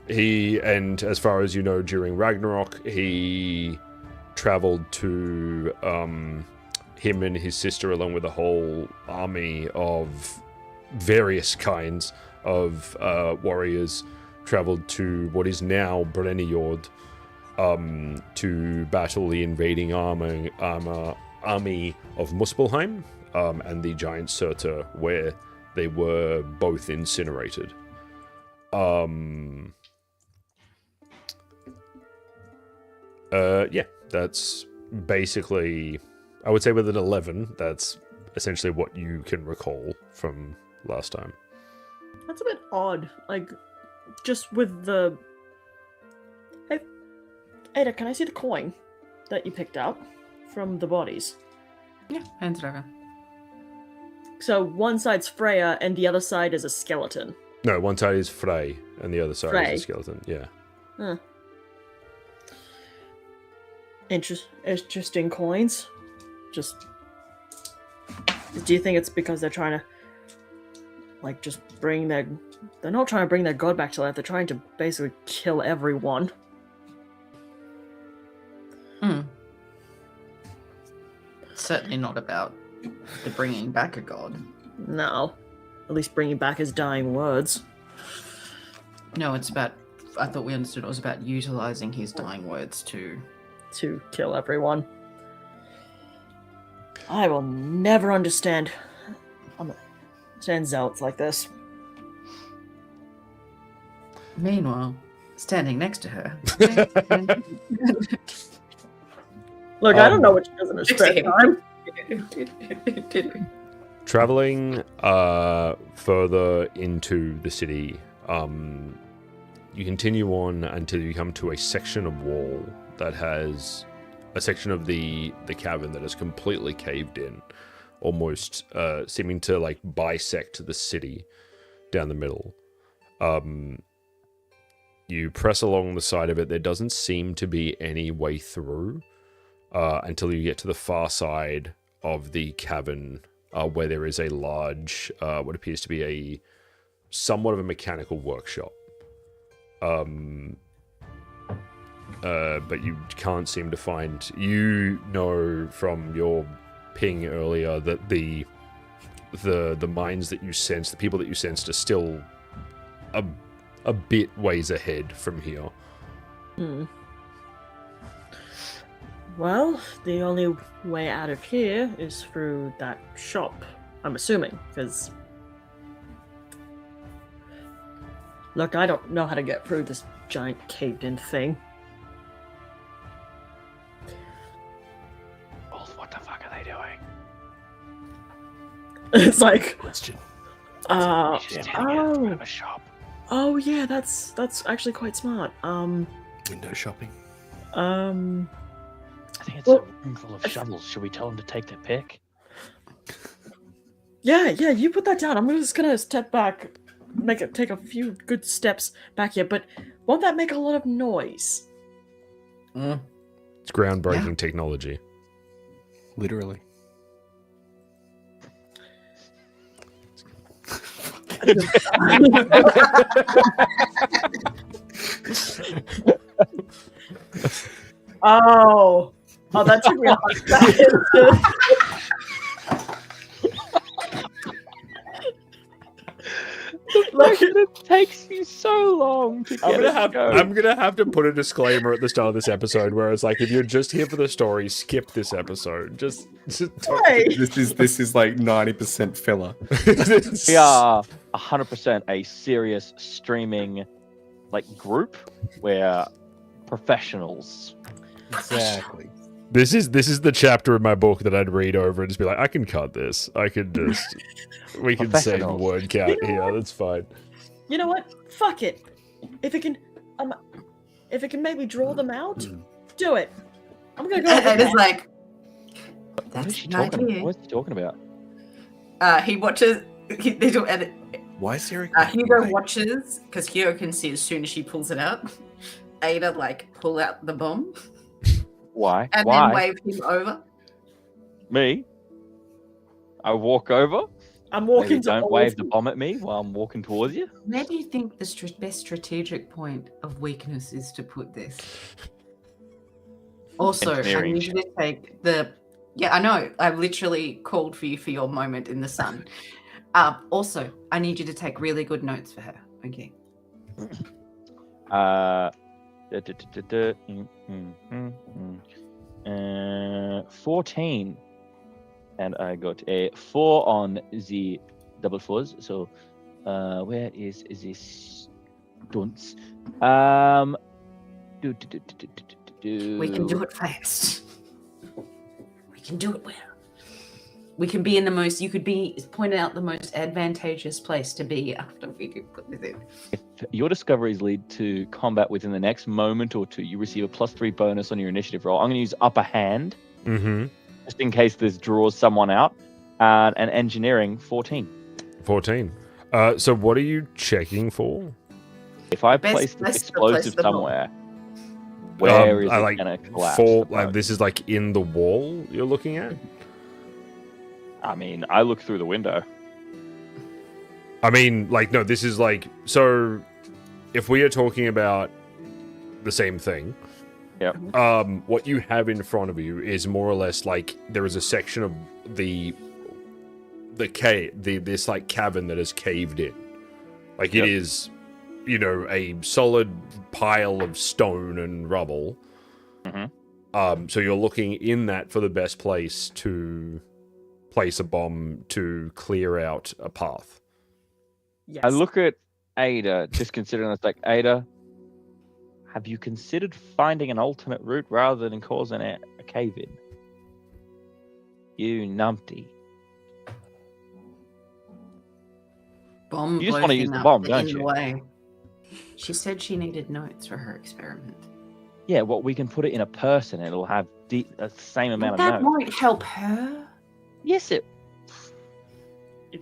he, and as far as you know, during Ragnarok, he traveled to him and his sister, along with a whole army of various kinds of warriors, traveled to what is now Brennijord, to battle the invading army of Muspelheim and the giant Surtur, where they were both incinerated. That's basically, I would say with an 11, that's essentially what you can recall from last time. That's a bit odd. Like, just with the... Hey, Ada, can I see the coin that you picked up from the bodies? Yeah, hands it over. So one side's Freya and the other side is a skeleton. No, one side is Frey and the other side Frey. is a skeleton. Yeah. Huh. Interesting coins. Just... Do you think it's because they're trying to, like, just bring their... They're not trying to bring their god back to life, they're trying to basically kill everyone. Certainly not about the bringing back a god. No. At least bringing back his dying words. No, it's about... I thought we understood it was about utilizing his dying words to kill everyone. I will never understand zealots like this. Meanwhile, standing next to her. Look, I don't know what she does in her spare time. Traveling further into the city, you continue on until you come to a section of wall that has a section of the cavern that is completely caved in, almost seeming to like bisect the city down the middle. You press along the side of it. There doesn't seem to be any way through until you get to the far side of the cavern, where there is a large, what appears to be somewhat of a mechanical workshop. But you can't seem to find... You know from your ping earlier that the minds that you sense, the people that you sensed, are still a bit ways ahead from here. Well, the only way out of here is through that shop, I'm assuming, because... Look, I don't know how to get through this giant caved-in thing. Wolf, what the fuck are they doing? It's like... Question. Oh, A shop. oh yeah, that's actually quite smart. Window shopping. I I think it's Well, a room full of shovels. Should we tell them to take their pick? Yeah, you put that down. I'm just gonna step back, take a few good steps back here. But won't that make a lot of noise? It's groundbreaking technology. Literally. Oh, that took me a hot second. Look, it takes you so long to I'm get gonna it have to go. I'm gonna have to put a disclaimer at the start of this episode where it's like, if you're just here for the story, skip this episode. Just don't. Hey. This is like 90% filler. We are 100% a serious streaming group where professionals. Exactly. This is the chapter in my book that I'd read over and just be like, I can cut this. I could just we can save a Professionals. word count here. That's fine. You know what? Fuck it. If it can maybe draw them out, do it. I'm gonna go. And it's like, What is that's she an talking idea. about? What's she talking about? He watches. Why is there a Hugo watches because Hugo can see as soon as she pulls it out. Ada pull out the bomb Why? and Why? then wave him over. Me? I walk over. I'm Maybe walking. don't wave the bomb at me while I'm walking towards you. Where do you think the best strategic point of weakness is to put this? Also, I Engineering need you to take the. Yeah, I know. I literally called for you for your moment in the sun. Also, I need you to take really good notes for her. Okay. 14. And I got a 4 on the double fours. So, where is this dunce? We can do it fast. We can do it well. We can be in the most. You could be pointed out the most advantageous place to be after we do put this in. If your discoveries lead to combat within the next moment or two, you receive a +3 bonus on your initiative roll. I'm going to use upper hand just in case this draws someone out. And engineering 14. 14. So what are you checking for? If I Best place this place to explosive place the bomb. somewhere, where is I it like going to collapse? for the most? this is in the wall you're looking at? I mean, I look through the window. I mean, no, this is so if we are talking about the same thing, Yep. what you have in front of you is more or less there is a section of the cave, this cavern that is caved in. It Yep. is, a solid pile of stone and rubble. So you're looking in that for the best place to place a bomb to clear out a path. Yes. I look at Ada, just considering it's Ada, have you considered finding an alternate route rather than causing a cave-in? You numpty. Bomb. You just blow wanna thing use the up bomb, in don't the you? way. She said she needed notes for her experiment. Yeah, well, we can put it in a person and it'll have the same amount of That notes. won't help her. Yes, it.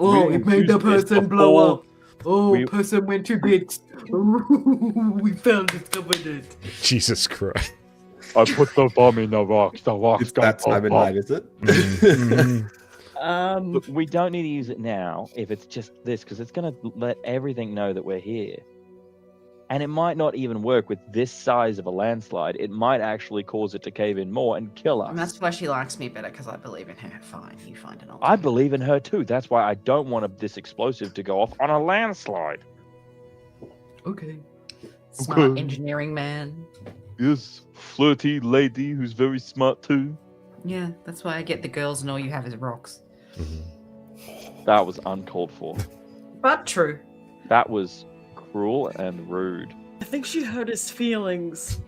Oh, it made the person blow up. Oh, We- person went to bed. We discovered it. Jesus Christ. I put the bomb in the rocks. The rocks It's that time of night, is it? Look, we don't need to use it now if it's just this, because it's going to let everything know that we're here. And it might not even work with this size of a landslide. It might actually cause it to cave in more and kill us. And that's why she likes me better, because I believe in her. Fine, you find an I alternate. believe in her too. That's why I don't want this explosive to go off on a landslide. Okay. Smart Okay. engineering man. Yes, flirty lady who's very smart too. Yeah, that's why I get the girls and all you have is rocks. That was uncalled for. But true. That was cruel and rude. I think she hurt his feelings.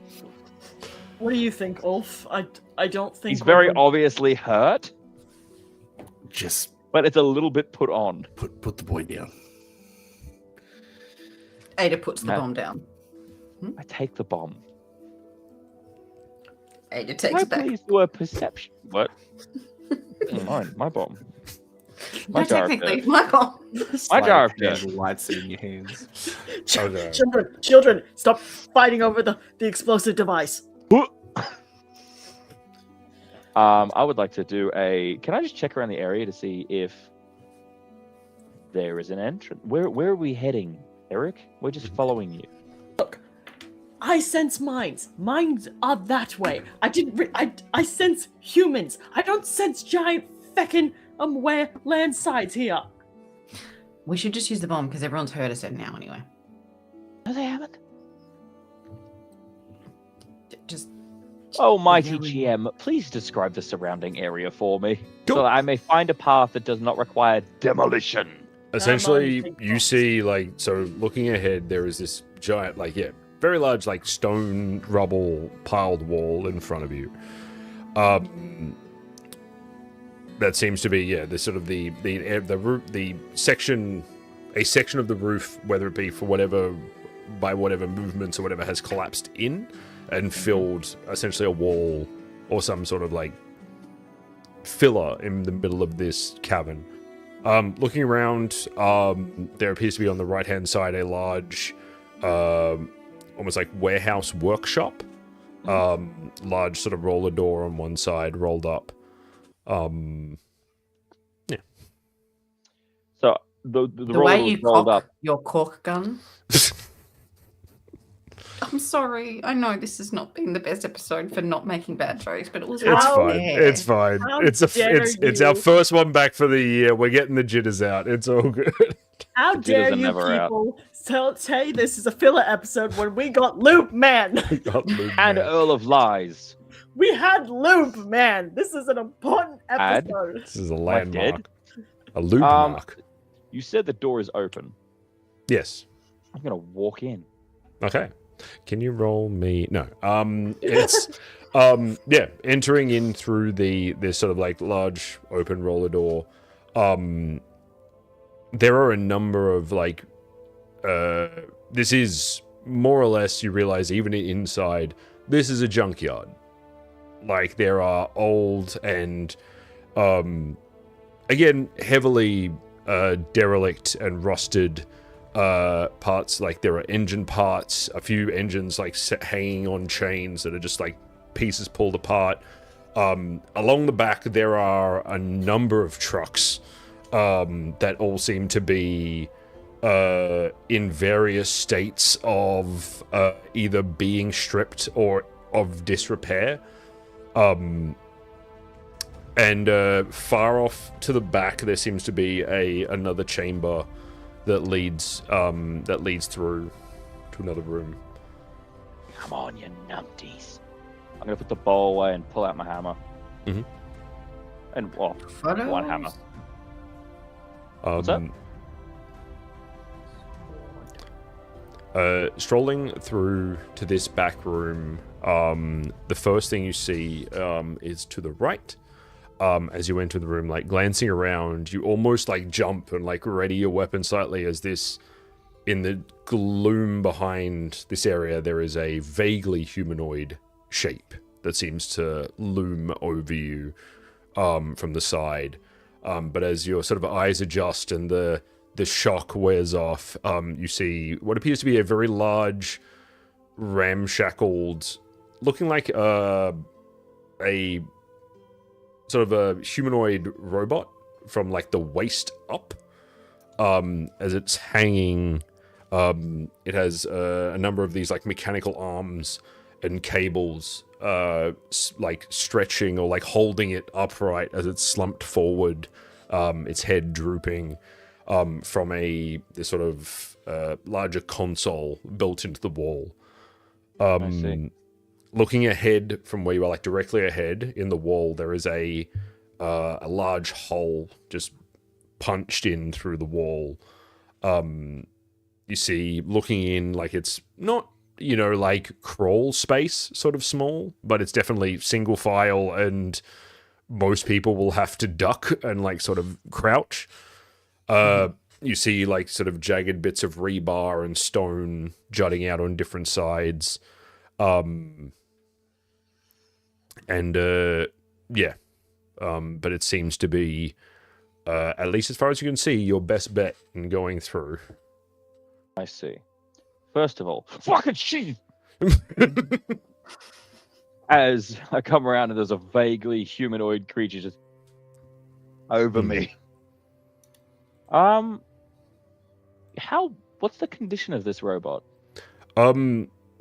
What do you think, Ulf? I don't think He's we're very going- obviously hurt, Just but it's a little bit put on. put the boy down. Ada puts the No. bomb down. I take the bomb. Ada Can takes I it back. please do a perception? What? Mine, my bomb. My jar of technically, dirt. Michael. My jar of Yeah, dirt. the lights in your hands. Okay. Children, stop fighting over the explosive device. I would like to do a. Can I just check around the area to see if there is an entrance? Where are we heading, Eric? We're just following you. I sense minds. Minds are that way. I sense humans. I don't sense giant feckin' where landsides here. We should just use the bomb because everyone's heard us now anyway. No, they haven't. Just Oh, mighty Yeah, we- GM, please describe the surrounding area for me, Cool. so that I may find a path that does not require demolition. Essentially, big you box. see, like, so looking ahead, there is this giant, like, yeah, very large, like, stone rubble piled wall in front of you. That seems to be, yeah, the sort of the section, a section of the roof, whether it be for whatever, by whatever movements or whatever, has collapsed in and filled essentially a wall or some sort of like filler in the middle of this cavern. Looking around, there appears to be on the right-hand side a large, almost like warehouse workshop. Large sort of roller door on one side, rolled up. Yeah. So the the way roller you was rolled cock up. your cork gun. I'm sorry. I know this has not been the best episode for not making bad jokes, but it was It's How fine. unfair. It's fine. How It's it's our dare first one back for the year. We're getting the jitters out. It's all good. How The jitters dare are you never out. people say this is a filler episode when we got Loop Man? Got moved, And man. Earl of Lies. We had Loop Man. This is an important Ad? episode. This is a Like dead? landmark. A loop Um, mark. You said the door is open. Yes. I'm gonna walk in. Okay. Can you roll me? No. It's yeah, entering in through this sort of like large open roller door. There are a number of like this is more or less, you realize even inside, this is a junkyard. Like there are old and again heavily derelict and rusted parts. Like there are engine parts, a few engines like hanging on chains that are just like pieces pulled apart. Along the back there are a number of trucks that all seem to be in various states of either being stripped or of disrepair. And far off to the back there seems to be another chamber that leads through to another room. Come on, you numpties. I'm gonna put the bowl away and pull out my hammer. Mhm. And well, Photos? one hammer. What's up? Strolling through to this back room, the first thing you see is to the right. As you enter the room, like glancing around, you almost like jump and like ready your weapon slightly as this, in the gloom behind this area, there is a vaguely humanoid shape that seems to loom over you from the side. But as your sort of eyes adjust and the shock wears off, you see what appears to be a very large, ramshackled, looking like a sort of a humanoid robot from like the waist up. As it's hanging, it has a number of these like mechanical arms and cables like stretching or like holding it upright as it's slumped forward, its head drooping from this sort of larger console built into the wall. I see. Looking ahead from where you are, like directly ahead in the wall, there is a large hole just punched in through the wall. You see, looking in, like it's not, like crawl space sort of small, but it's definitely single file, and most people will have to duck and like sort of crouch. You see like sort of jagged bits of rebar and stone jutting out on different sides. But it seems to be at least as far as you can see, your best bet in going through. I see. First of all, fucking shit! As I come around and there's a vaguely humanoid creature just over me. What's the condition of this robot?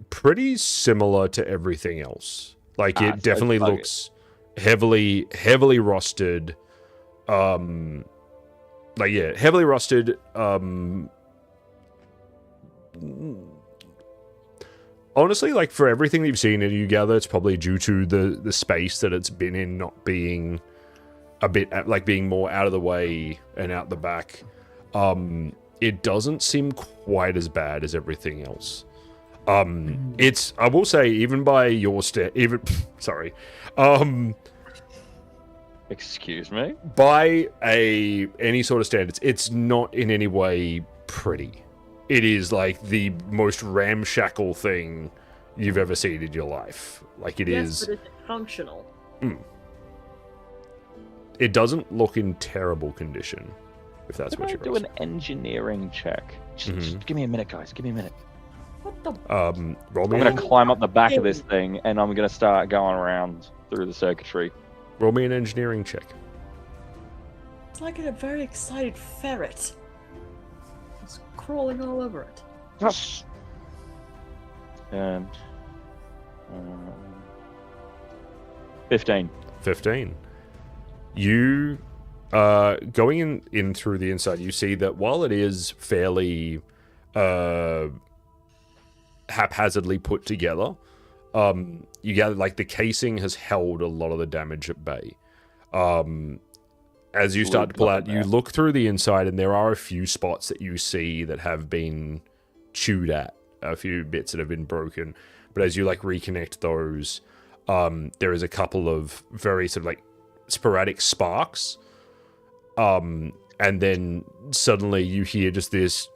Pretty similar to everything else. Like, it so definitely okay. looks heavily rusted. Heavily rusted. Honestly, like, for everything that you've seen, and you gather it's probably due to the space that it's been in not being a bit, like, being more out of the way and out the back. It doesn't seem quite as bad as everything else. It's, I will say, even by your Excuse me? by any sort of standards, it's not in any way pretty. It is like the most ramshackle thing you've ever seen in your life. Like, it Yes, is. but is it functional? It doesn't look in terrible condition, if that's Can what I you're do an engineering check? Just give me a minute, guys. Give me a minute. What the? Roll me I'm an gonna climb up the back of this thing, and I'm gonna start going around through the circuitry. roll me an engineering check. It's like a very excited ferret. It's crawling all over it. Yes. And 15. 15. You, going in through the inside, you see that while it is fairly haphazardly put together, you gather, like, the casing has held a lot of the damage at bay. As you start to pull out, you look through the inside, and there are a few spots that you see that have been chewed at, a few bits that have been broken. But as you, like, reconnect those, there is a couple of very sort of, like, sporadic sparks. And then suddenly you hear just this.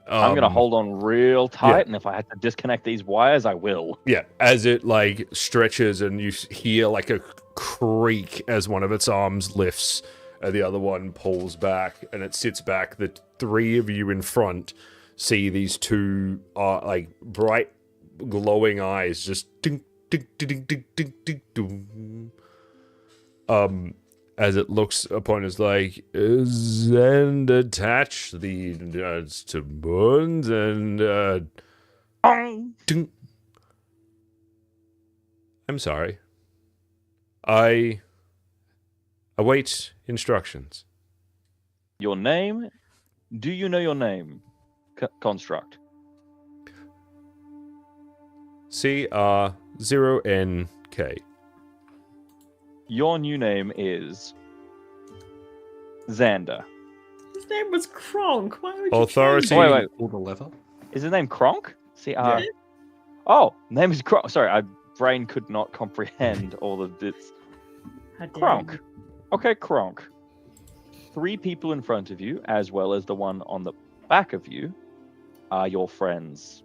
I'm gonna hold on real tight, and if I have to disconnect these wires, I will. Yeah, as it, like, stretches, and you hear, like, a creak as one of its arms lifts and the other one pulls back, and it sits back. The three of you in front see these two, like, bright, glowing eyes just ding, ding, ding, ding, ding, ding, ding. As it looks upon us, like, and attach the nuts to bones and ding. I'm sorry. I await instructions. Your name? Do you know your name? Construct. CR0NK. Your new name is Xander. His name was Kronk. Why would you Authority. change it? Wait. Pull the lever. Is his name Kronk? CR. Yeah. Oh, name is Kronk. Sorry, my brain could not comprehend all of this. How dare Kronk. you. Okay, Kronk. 3 people in front of you, as well as the one on the back of you, are your friends.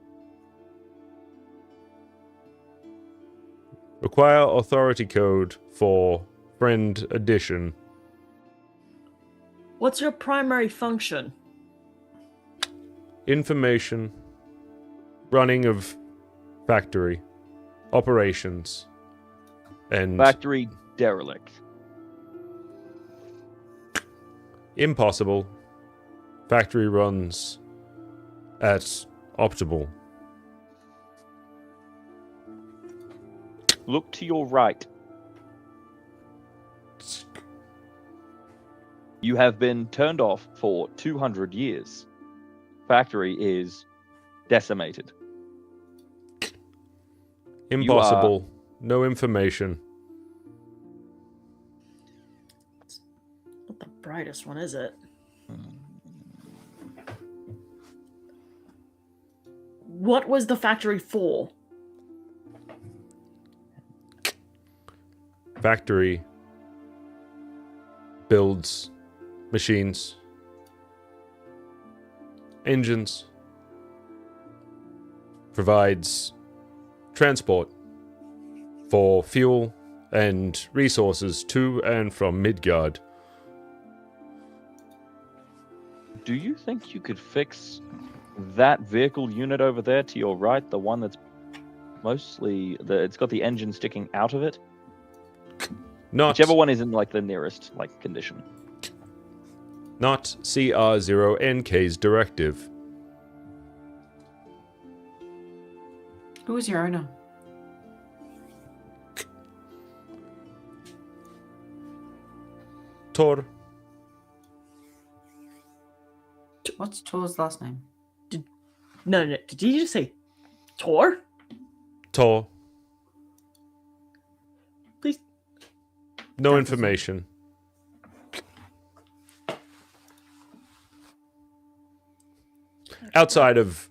Require authority code for friend addition. What's your primary function? Information. Running of factory. Operations. And Factory derelict. impossible. Factory runs at optimal. Look to your right. You have been turned off for 200 years. Factory is decimated. Impossible. No information. Not the brightest one, is it? What was the factory for? Factory builds machines, engines, provides transport for fuel and resources to and from Midgard. Do you think you could fix that vehicle unit over there to your right, the one that's mostly it's got the engine sticking out of it? Not Whichever one is in like the nearest like condition. not CR0NK's directive. Who is your owner? Tor. What's Tor's last name? No. Did you just say Tor? Tor. Please. No information. Outside of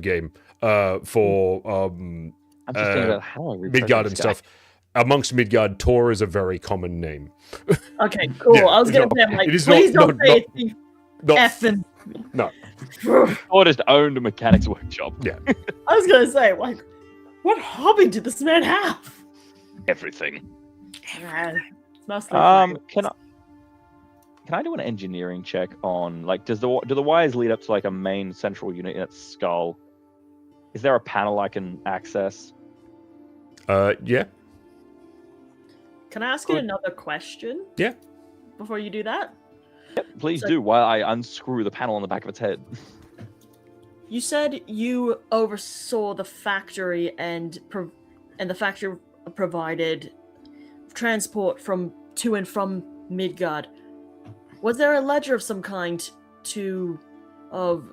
game, for I'm just thinking about how I represent Midgard and this guy. stuff. Amongst Midgard, Tor is a very common name. Okay, cool. Yeah, I was gonna no, say, I'm like, it is please not- don't not- say not- it's Not effing. no. Or just owned a mechanics workshop. Yeah. I was gonna say, like, what hobby did this man have? Everything. It's mostly Can I do an engineering check on like do the wires lead up to like a main central unit in its skull? Is there a panel I can access? Yeah. Can I ask you Good. another question? Yeah. Before you do that, Yep, please So- do while I unscrew the panel on the back of its head. you said you oversaw the factory and the factory provided transport to and from Midgard. Was there a ledger of some kind of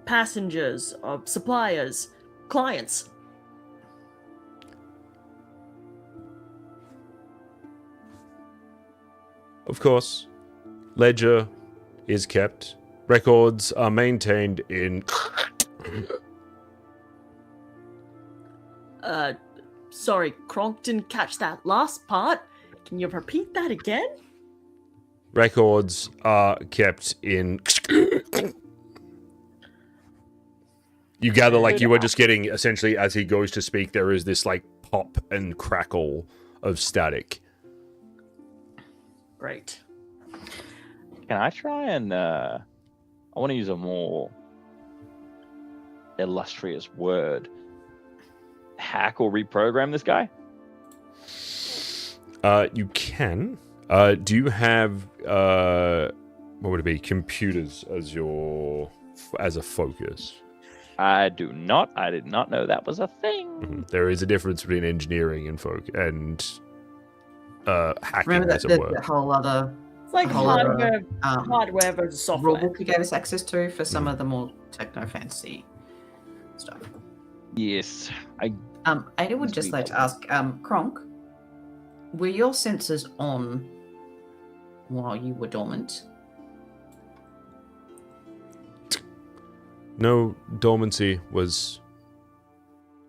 passengers, of suppliers, clients? Of course. Ledger is kept. Records are maintained in. Sorry, Kronk didn't catch that last part. Can you repeat that again? Records are kept in. You gather like you were just getting essentially as he goes to speak, there is this like pop and crackle of static. Great. Can I try and I want to use a more illustrious word. Hack or reprogram this guy? You can. Do you have what would it be? Computers as a focus? I do not. I did not know that was a thing. Mhm. There is a difference between engineering and hacking, Remember as that it were. the whole other It's like Whole other, hardware versus software. rulebook you gave us access to for some of the more techno fancy stuff. Yes. Ada would Must just be like to helpful. ask, Kronk, were your sensors on while you were dormant? No dormancy was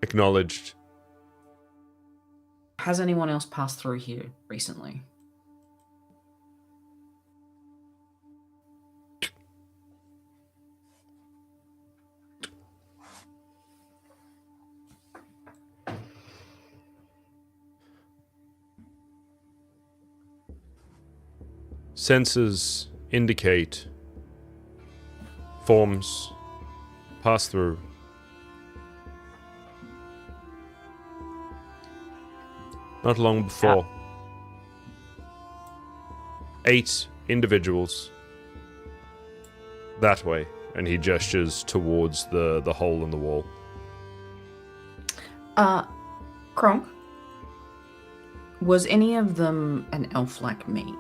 acknowledged. Has anyone else passed through here recently? Sensors indicate forms pass through. Not long before, 8 individuals that way, and he gestures towards the hole in the wall. Kronk, was any of them an elf like me?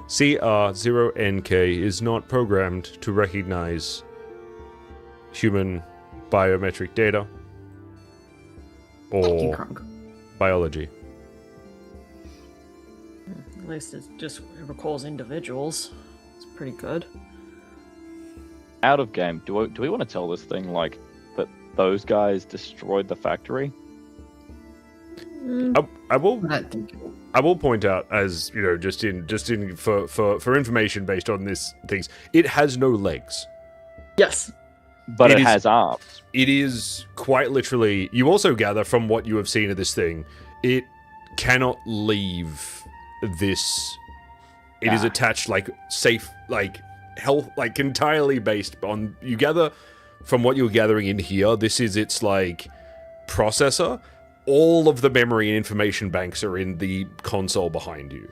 CR0NK is not programmed to recognize human biometric data Thank you, or Kronk. biology. At least it just recalls individuals. It's pretty good. Out of game, do we want to tell this thing like that those guys destroyed the factory? I will I don't think I will point out, as you know, just in for information based on this things, it has no legs. Yes. But It it is- has arms. It is quite literally. You also gather from what you have seen of this thing, it cannot leave this. It is attached like safe, like health, like entirely based on. You gather from what you're gathering in here. This is its like processor. All of the memory and information banks are in the console behind you.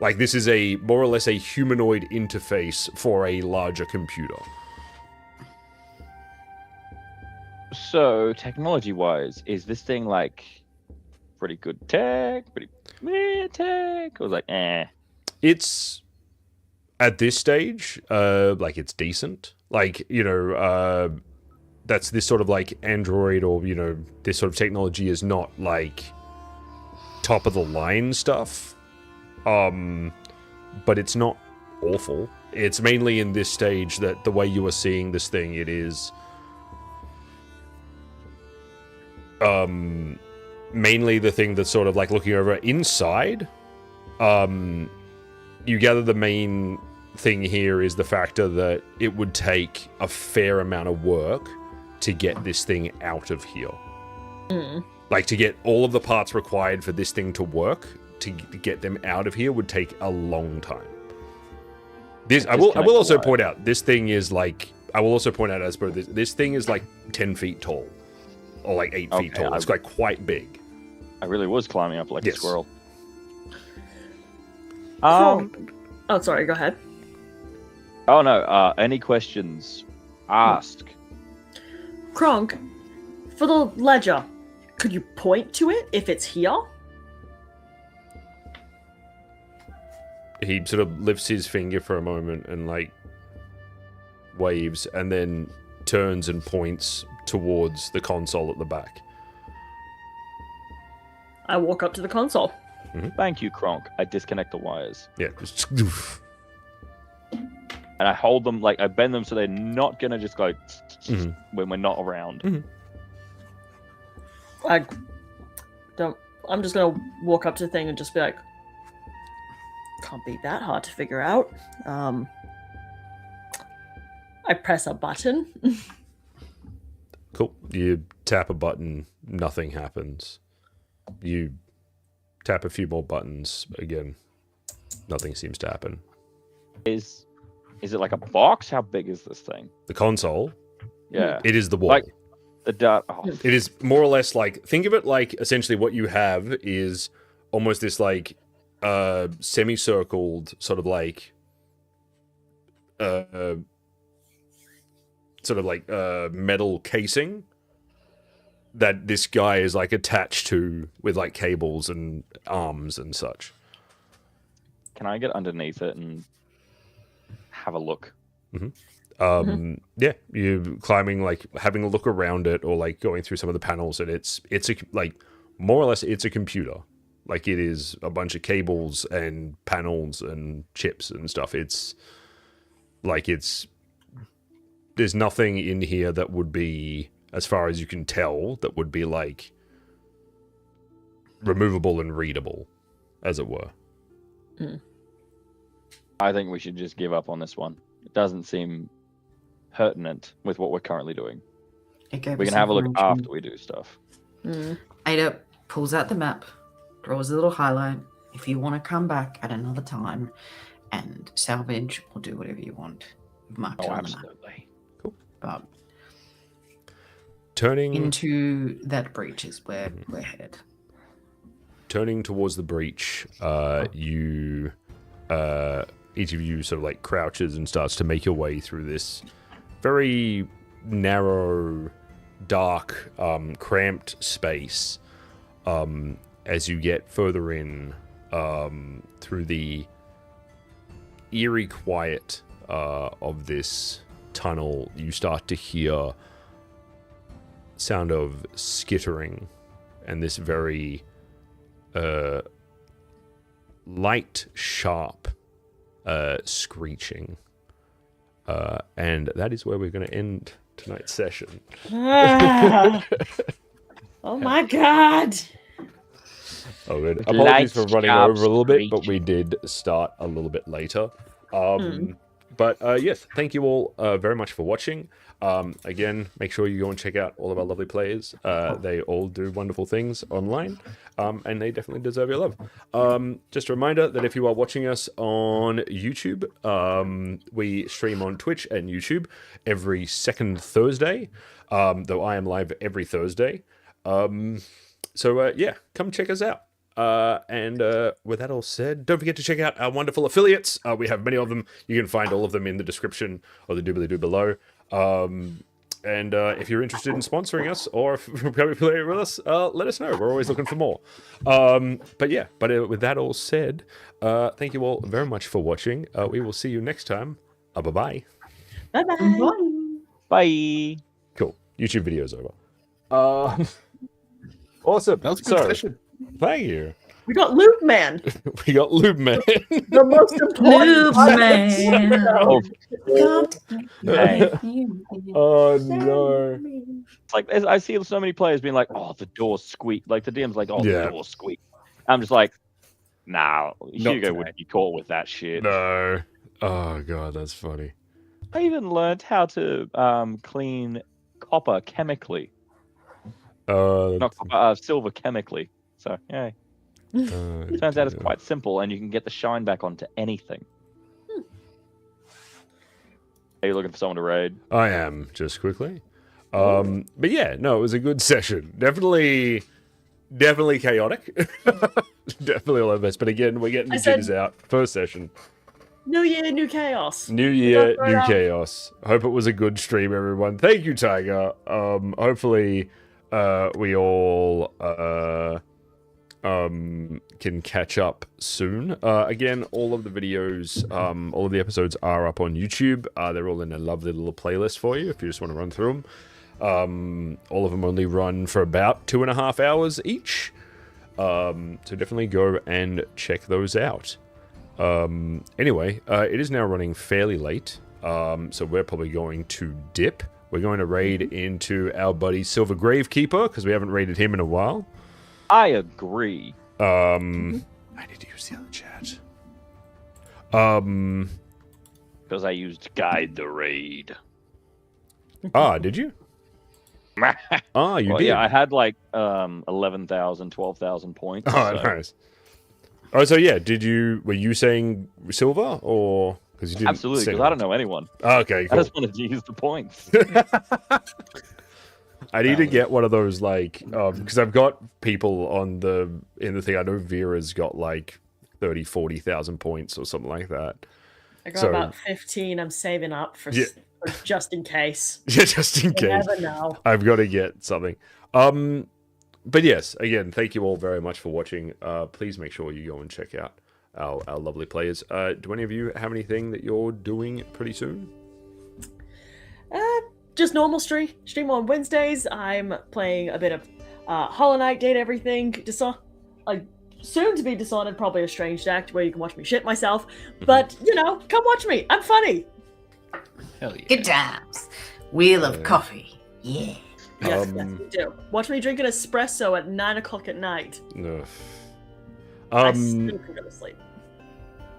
Like this is a more or less a humanoid interface for a larger computer. So, technology-wise, is this thing like pretty good tech, pretty meh tech? Or like, It's at this stage, like it's decent. Like, you know, that's this sort of like Android or, you know, this sort of technology is not like top of the line stuff. But it's not awful. It's mainly in this stage that the way you are seeing this thing, it is mainly the thing that's sort of like looking over inside. You gather the main thing here is the factor that it would take a fair amount of work to get this thing out of here. Like to get all of the parts required for this thing to work, to get them out of here would take a long time. This I will also point out, this thing is like, I will also point out as per this thing is like 10 feet tall. Or like 8 feet tall. It's like quite big. I really was climbing up like a squirrel. Oh, sorry. Go ahead. Oh no. Any questions? Ask. Kronk, for the ledger, could you point to it if it's here? He sort of lifts his finger for a moment and like waves and then turns and points towards the console at the back. I walk up to the console. Thank you, Kronk. I disconnect the wires. Yeah. And I hold them, like, I bend them so they're not gonna just go when we're not around. I'm just gonna walk up to the thing and just be like, can't be that hard to figure out. I press a button. Cool. You tap a button, nothing happens. You tap a few more buttons, again, nothing seems to happen. Is it like a box? How big is this thing? The console, Yeah. it is the wall. Like the dart. Oh, It is more or less like, think of it like essentially what you have is almost this like semicircled sort of like metal casing that this guy is like attached to with like cables and arms and such. Can I get underneath it and have a look? Yeah, you climbing, like having a look around it or like going through some of the panels, and it's a like more or less it's a computer. Like it is a bunch of cables and panels and chips and stuff. It's like there's nothing in here that would be, as far as you can tell, that would be like removable and readable, as it were. I think we should just give up on this one. It doesn't seem pertinent with what we're currently doing. We can have a look after we do stuff. Ada pulls out the map, draws a little highlight. If you want to come back at another time and salvage or do whatever you want, you've marked it on the map. Absolutely. But Turning into that breach is where we're headed. Turning towards the breach, you each of you sort of like crouches and starts to make your way through this very narrow, dark, cramped space. As you get further in, through the eerie quiet of this tunnel, you start to hear sound of skittering and this very light, sharp screeching. And that is where we're going to end tonight's session. Oh my god! Oh, good. Light, Apologies for running sharp over a little bit, but screeching. we did start a little bit later. But yes, thank you all very much for watching. Again, make sure you go and check out all of our lovely players. They all do wonderful things online, and they definitely deserve your love. Just a reminder that if you are watching us on YouTube, we stream on Twitch and YouTube every second Thursday, though I am live every Thursday. So yeah, come check us out. And with that all said, don't forget to check out our wonderful affiliates. We have many of them. You can find all of them in the description or the doobly-doo below. And if you're interested in sponsoring us or if you're becoming affiliated with us, let us know. We're always looking for more. But yeah, with that all said, thank you all very much for watching. We will see you next time. Bye-bye. Bye-bye. Bye. Cool. YouTube video's over. Awesome. That was a good session. Thank you. We got Loop Man. We got Lube Man. The most important Lube Man. Oh no. It's like I see so many players being like, "Oh, the door squeak." Like the DM's like, "Oh, Yeah. the door squeak." I'm just like, "Nah, Hugo today. wouldn't be caught with that shit." No. Oh god, that's funny. I even learned how to clean copper chemically, not copper, silver chemically. So yeah, turns out it's quite simple, and you can get the shine back onto anything. Are you looking for someone to raid? I am, just quickly. But yeah, no, it was a good session. Definitely chaotic. Definitely all over this. But again, we're getting the jitters out. First session. New year, new chaos. New year, Right new on. chaos. Hope it was a good stream, everyone. Thank you, Tiger. Hopefully, we all can catch up soon. Again, all of the videos, all of the episodes are up on YouTube. They're all in a lovely little playlist for you if you just want to run through them. All of them only run for about 2.5 hours each. So definitely go and check those out. Anyway, it is now running fairly late. So we're probably going to dip. We're going to raid into our buddy Silver Gravekeeper because we haven't raided him in a while. I agree. I need to use the other chat. Because I used guide the raid. Did you? You Well, did. yeah, I had like 11,000, 12,000 points. Oh, so- nice. Oh, so yeah, were you saying silver or because you didn't? Absolutely, say because I don't know anyone. Okay, I cool. just wanted to use the points. I need to get one of those like because I've got people in the thing. I know Vera's got like 40,000 points or something like that. I got So- about 15. I'm saving up for, Yeah. for just in case. Yeah, just in You case. never know. I've got to get something. But yes, again, thank you all very much for watching. Please make sure you go and check out our lovely players. Do any of you have anything that you're doing pretty soon? Just normal stream on Wednesdays. I'm playing a bit of Hollow Knight, Date Everything, soon to be Dishonored, probably a Strange Act where you can watch me shit myself. But, come watch me. I'm funny. Hell yeah. Good times. Wheel of coffee. Yeah. Yes, yes, you do. Watch me drink an espresso at 9 o'clock at night. Ugh. I still can go to sleep.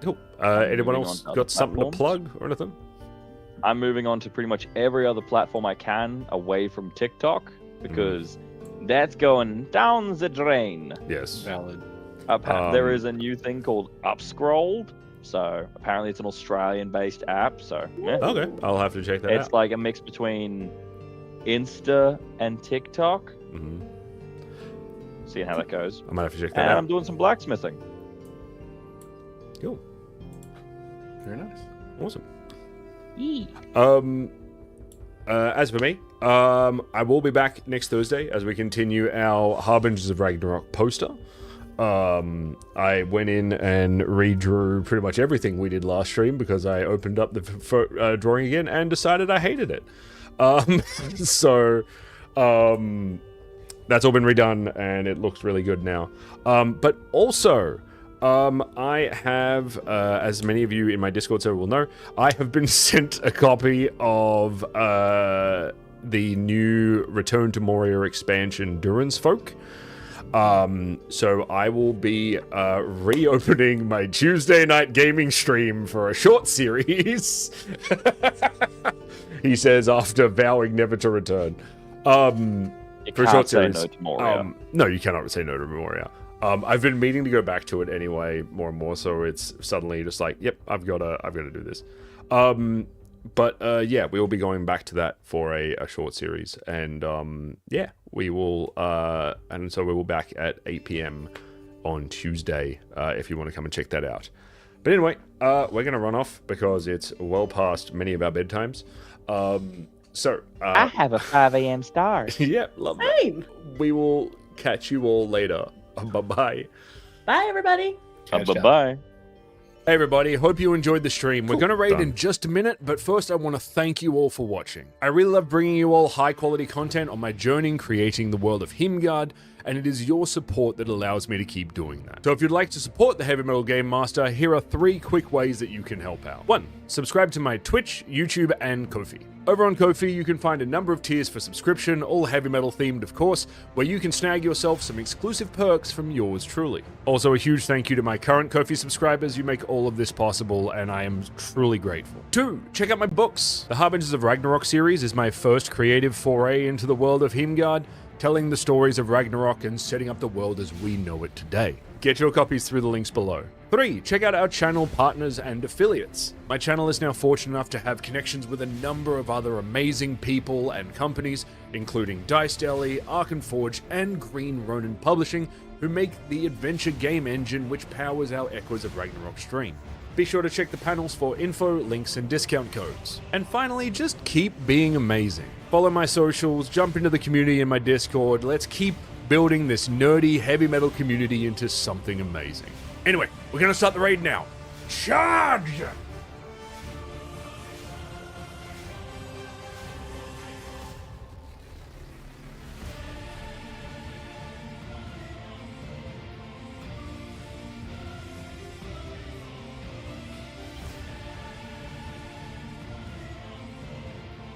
Cool. Anyone moving else on to got other something to platforms. plug or anything? I'm moving on to pretty much every other platform I can away from TikTok because that's going down the drain. Yes. Valid. There is a new thing called Upscrolled. So apparently it's an Australian-based app. So yeah. Okay, I'll have to check that It's out. like a mix between Insta and TikTok. Mhm. Seeing how that goes. I might have to check And that out. I'm doing some blacksmithing. Cool. Very nice. Awesome. As for me, I will be back next Thursday as we continue our Harbingers of Ragnarok poster. I went in and redrew pretty much everything we did last stream because I opened up the drawing again and decided I hated it. So that's all been redone and it looks really good now. But also, I have, as many of you in my Discord server will know, I have been sent a copy of the new Return to Moria expansion, Durin's Folk. So I will be reopening my Tuesday night gaming stream for a short series. He says after vowing never to return. You For a can't short say series. no to Moria. No, you cannot say no to Moria. I've been meaning to go back to it anyway, more and more. So it's suddenly just like, yep, I've got to do this. But yeah, we will be going back to that for a short series, and yeah, we will. And so we will back at 8 p.m. on Tuesday if you want to come and check that out. But anyway, we're gonna run off because it's well past many of our bedtimes. So I have a 5 a.m. start. yeah, love that. Same. We will catch you all later. Bye-bye. Bye, everybody. Bye-bye. Hey everybody, hope you enjoyed the stream. We're going to raid in just a minute, but first I want to thank you all for watching. I really love bringing you all high quality content on my journey in creating the world of Himgard, and it is your support that allows me to keep doing that. So if you'd like to support the Heavy Metal Game Master, here are 3 quick ways that you can help out. 1. Subscribe to my Twitch, YouTube, and Ko-fi. Over on Ko-fi, you can find a number of tiers for subscription, all heavy metal themed of course, where you can snag yourself some exclusive perks from yours truly. Also a huge thank you to my current Ko-fi subscribers, you make all of this possible, and I am truly grateful. 2. Check out my books. The Harbingers of Ragnarok series is my first creative foray into the world of Himgard, telling the stories of Ragnarok and setting up the world as we know it today. Get your copies through the links below. 3. Check out our channel partners and affiliates. My channel is now fortunate enough to have connections with a number of other amazing people and companies, including Dice Deli, Arkenforge, and Green Ronin Publishing, who make the adventure game engine which powers our Echoes of Ragnarok stream. Be sure to check the panels for info, links, and discount codes. And finally, just keep being amazing. Follow my socials, jump into the community in my Discord, let's keep building this nerdy heavy metal community into something amazing. Anyway, we're gonna start the raid now. Charge!